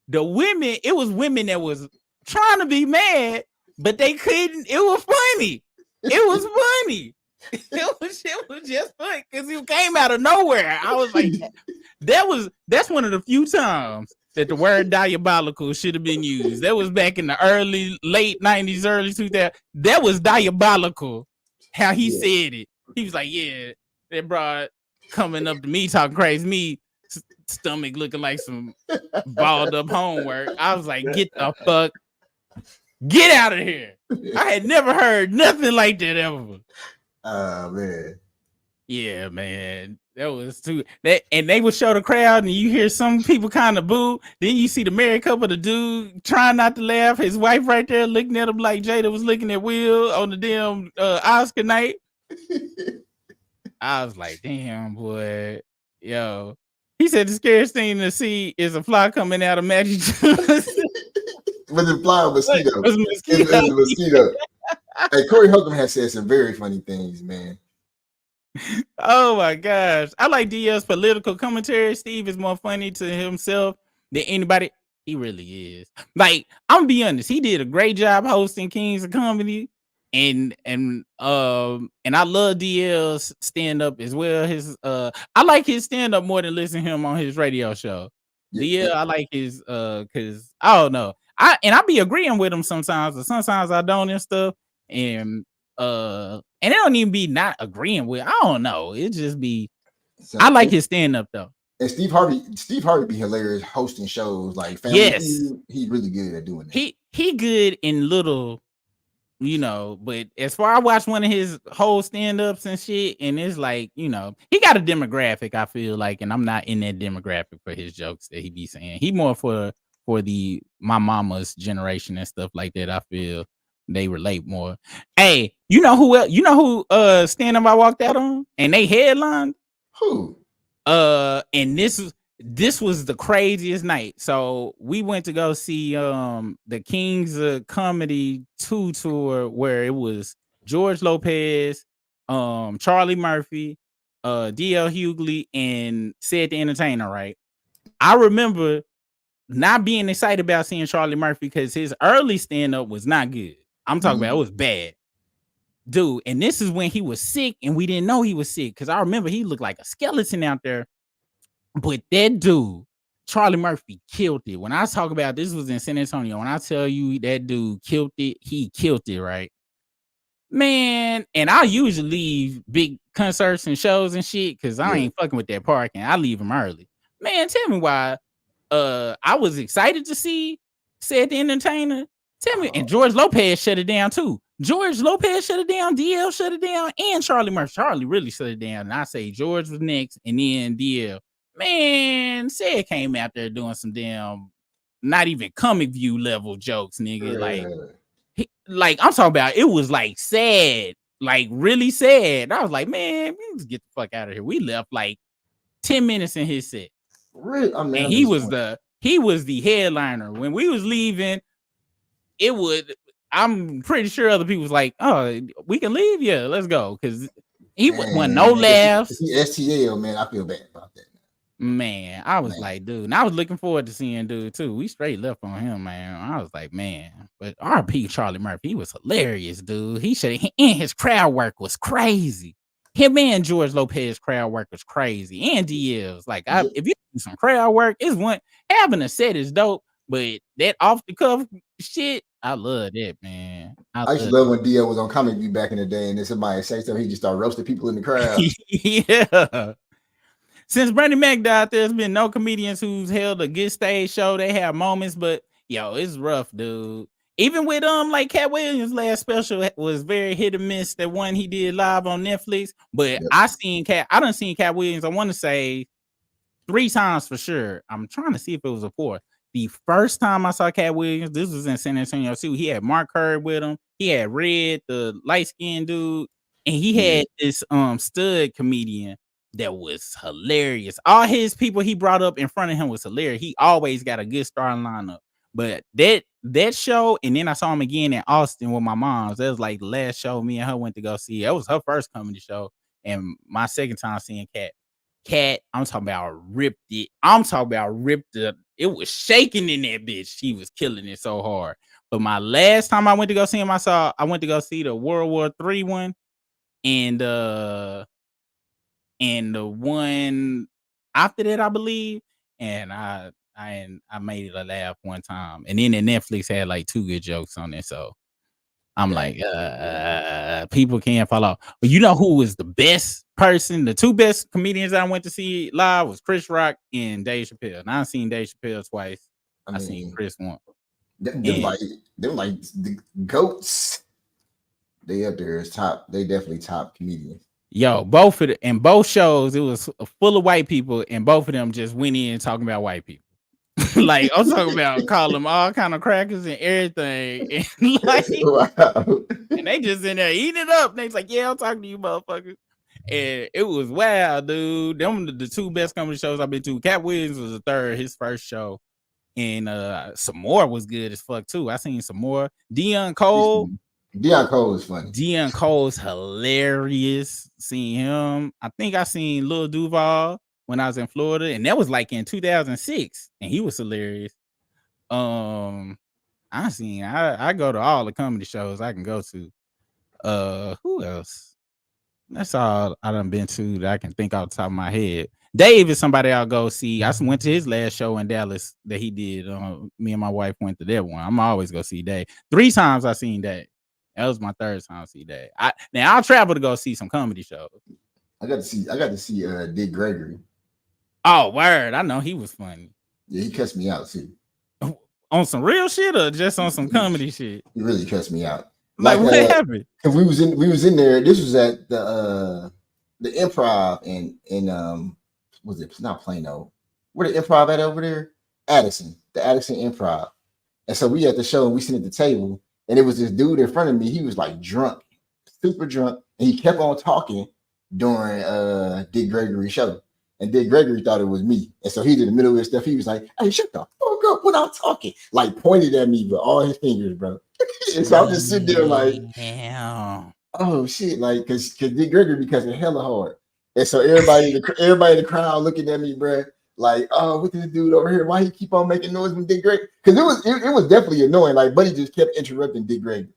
the women, it was women that was trying to be mad, but they couldn't. It was funny. It was funny. It was just funny because it came out of nowhere. I was like, that's one of the few times that the word diabolical should have been used. That was back in the late 90s, early 2000s. That was diabolical. How he said it. He was like, yeah, that broad coming up to me talking crazy, me stomach looking like some balled up homework. I was like, get the fuck, get out of here. I had never heard nothing like that ever. Man. Yeah, man. That was too that, and they would show the crowd, and you hear some people kind of boo. Then you see the married couple, the dude trying not to laugh, his wife right there looking at him like Jada was looking at Will on the damn Oscar night. I was like, damn, boy, yo. He said the scariest thing to see is a fly coming out of Magic Johnson. Was it fly or mosquito? It was a mosquito. Hey, Corey Holcomb has said some very funny things, man. Oh my gosh. I like DL's political commentary. Steve is more funny to himself than anybody. He really is. Like, I'm gonna be honest, he did a great job hosting Kings of Comedy. And I love DL's stand-up as well. His I like his stand-up more than listening to him on his radio show. Yeah. DL, I like his because I don't know. I be agreeing with him sometimes, but sometimes I don't and stuff. And it don't even be not agreeing with. I don't know. It just be. I like his stand up though. And Steve Harvey be hilarious hosting shows like Family Feud. He's really good at doing that. He good in little, you know. But as far I watch one of his whole stand ups and shit, and it's like, you know, he got a demographic. I feel like, and I'm not in that demographic for his jokes that he be saying. He more for the my mama's generation and stuff like that. I feel. They relate more. Hey, you know who else? You know who stand-up I walked out on and they headlined? Who? And this was the craziest night. So we went to go see the Kings of Comedy 2 tour where it was George Lopez, Charlie Murphy, DL Hughley, and Sid the Entertainer, right? I remember not being excited about seeing Charlie Murphy because his early stand-up was not good. I'm talking about it was bad. Dude, and this is when he was sick and we didn't know he was sick because I remember he looked like a skeleton out there. But that dude, Charlie Murphy, killed it. When I talk about this was in San Antonio, when I tell you that dude killed it, he killed it, right? Man, and I usually leave big concerts and shows and shit because I ain't fucking with that parking. I leave them early. Man, tell me why I was excited to see Sid the Entertainer. Tell me, and George Lopez shut it down too. George Lopez shut it down, DL shut it down, and Charlie Murphy. Charlie really shut it down. And I say George was next, and then DL. Man, Sid came out there doing some damn, not even comic view level jokes, nigga. Like I'm talking about, it was like sad. like really sad. I was like, man, let's get the fuck out of here. We left like 10 minutes in his set. Really? I mean, And I'm he was disappointed. the headliner. When we was leaving, I'm pretty sure other people was like, oh, we can leave? Yeah, let's go. Because he wasn't no laughs. If he STL, man, I feel bad about that. Man, I was like, dude, and I was looking forward to seeing dude too. We straight left on him, man. I was like, man, but RP Charlie Murphy, he was hilarious, dude. He should, and his crowd work was crazy. Him and George Lopez crowd work was crazy, and DLs. Like, if you do some crowd work, it's one having a set is dope, but that off the cuff shit, I love that, man. I used to love when DL was on Comic View back in the day, and then somebody say something, he just started roasting people in the crowd. Yeah. Since Bernie Mac died, there's been no comedians who's held a good stage show. They have moments, but yo, it's rough, dude. Even with like Cat Williams' last special was very hit or miss. That one he did live on Netflix. But I done seen Cat Williams, I want to say 3 times for sure. I'm trying to see if it was a 4th. The first time I saw Cat Williams, this was in San Antonio too. He had Mark Hurd with him. He had Red, the light-skinned dude, and he had this stud comedian that was hilarious. All his people he brought up in front of him was hilarious. He always got a good starting lineup. But that show, and then I saw him again in Austin with my mom. That was like the last show me and her went to go see. That was her first comedy show, and my second time seeing Cat. Cat, I'm talking about ripped it. It was shaking in that bitch. He was killing it so hard. But my last time I went to go see him, I went to go see the World War III one, and the one after that, I believe. And I made it a laugh one time. And then the Netflix had like 2 good jokes on it. So I'm like, people can't follow. But you know who was the best person? The 2 best comedians I went to see live was Chris Rock and Dave Chappelle. And I've seen Dave Chappelle twice. I seen Chris once. They're like the GOATs. They up there as top. They definitely top comedians. Yo, both shows, it was full of white people, and both of them just went in talking about white people. Like, I'm talking about calling them all kind of crackers and everything. And like, and they just in there eating it up. And they was like, yeah, I'm talking to you motherfuckers. And it was wild, dude. Them the 2 best comedy shows I've been to. Cat Williams was the 3rd, his first show. And some more was good as fuck too. I seen some more. Deion Cole is funny. Deion Cole's hilarious. Seeing him. I think I seen Lil Duval when I was in Florida, and that was like in 2006, and he was hilarious. I go to all the comedy shows I can go to. Who else? That's all I done been to that I can think off the top of my head. Dave is somebody I'll go see. I went to his last show in Dallas that he did. Me and my wife went to that one. I'm always go see Dave. 3 times I seen Dave. That was my 3rd time to see Dave. Now I'll travel to go see some comedy shows. I got to see Dick Gregory. Oh, word. I know he was funny. Yeah, he cussed me out too. On some real shit or just on some comedy shit? He really cussed me out. Like what happened? Cause we was in there. This was at the Improv in was it not Plano? Where the Improv at over there? Addison, the Addison Improv. And so we at the show and we sitting at the table, and it was this dude in front of me. He was like drunk, super drunk, and he kept on talking during Dick Gregory's show. And Dick Gregory thought it was me. And so he did the middle of his stuff. He was like, hey, shut the fuck up when I'm talking. Like pointed at me with all his fingers, bro. And so I'm just sitting there like, damn. Oh shit. Like, cause Dick Gregory be cussing hella hard. And so everybody in the crowd looking at me, bro, like, oh, what's this dude over here? Why he keep on making noise with Dick Gregory? Because it was definitely annoying. Like, Buddy just kept interrupting Dick Gregory.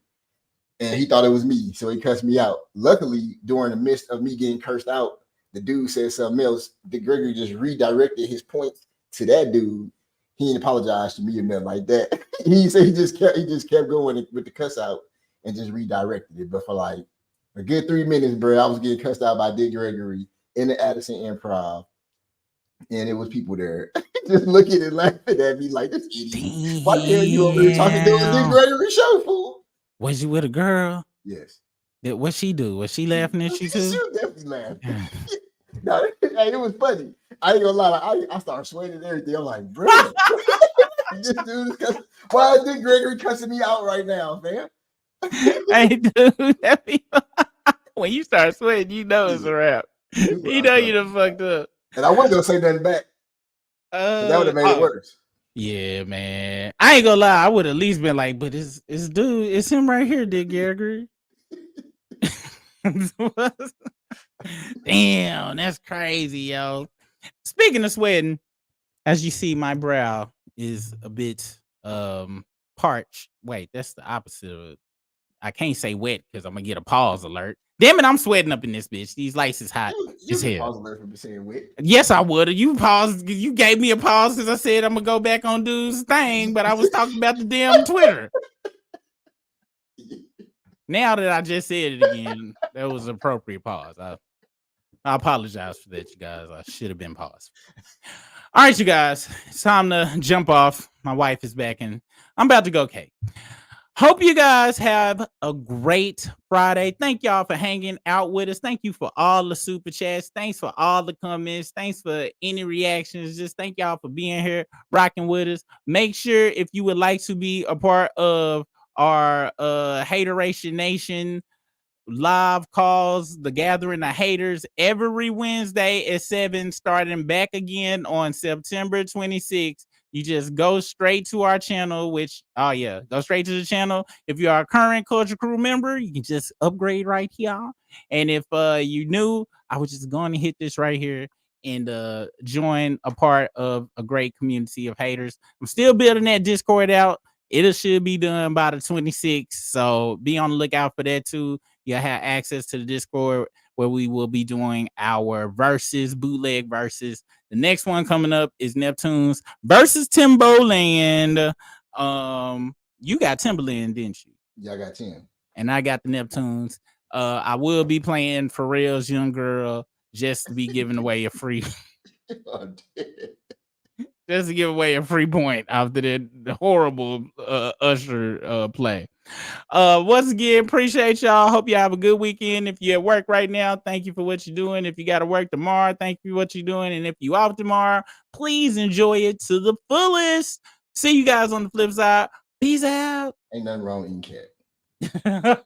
And he thought it was me. So he cussed me out. Luckily, during the midst of me getting cursed out, the dude said something else. Dick Gregory just redirected his points to that dude. He didn't apologize to me or nothing like that. He said he just kept going with the cuss out and just redirected it. But for like a good 3 minutes, bro, I was getting cussed out by Dick Gregory in the Addison Improv. And it was people there just looking and laughing at me like, this idiot. Why the hell you over here talking to the Dick Gregory show, fool? Was you with a girl? Yes. What she do? Was she laughing at you too? She was definitely laughing. No, it was funny. I ain't gonna lie. I started sweating and everything. I'm like, bro, this dude is why is Dick Gregory cussing me out right now, fam? Hey, dude, When you start sweating, you know it's a wrap. You know you done fucked up. And I wasn't gonna say nothing back. That would have made it worse. Yeah, man. I ain't gonna lie. I would at least been like, but it's dude, it's him right here, Dick Gallagher. Damn, that's crazy, yo. Speaking of sweating, as you see, my brow is a bit parched. Wait, that's the opposite of it. I can't say wet because I'm gonna get a pause alert. Damn it, I'm sweating up in this bitch. These lights is hot. You as get hell. pause alert for saying wet. Yes, I would. You paused. You gave me a pause because I said I'm gonna go back on dude's thing, but I was talking about the damn Twitter. Now that I just said it again, that was an appropriate pause. I apologize for that, you guys. I should have been paused. All right, you guys, it's time to jump off. My wife is back, and I'm about to go cake. Hope you guys have a great Friday. Thank y'all for hanging out with us. Thank you for all the super chats. Thanks for all the comments. Thanks for any reactions. Just thank y'all for being here, rocking with us. Make sure if you would like to be a part of our Hateration Nation live calls, the Gathering of Haters, every Wednesday at 7, starting back again on September 26th. You just go straight to our channel, go straight to the channel. If you are a current Culture Crew member, you can just upgrade right here. And if you new, I was just going to hit this right here and join a part of a great community of haters. I'm still building that Discord out. It should be done by the 26th. So be on the lookout for that too. You'll have access to the Discord where we will be doing our bootleg versus. The next one coming up is Neptunes versus Timbaland. You got Timbaland, didn't you? Yeah, I got 10. And I got the Neptunes. I will be playing Pharrell's Young Girl just to be giving away a free just to give away a free point after the horrible Usher play. Once again, appreciate y'all. Hope you have a good weekend. If you're at work right now, thank you for what you're doing. If you got to work tomorrow, thank you for what you're doing. And if you off tomorrow, please enjoy it to the fullest. See you guys on the flip side. Peace out. Ain't nothing wrong with eating cat.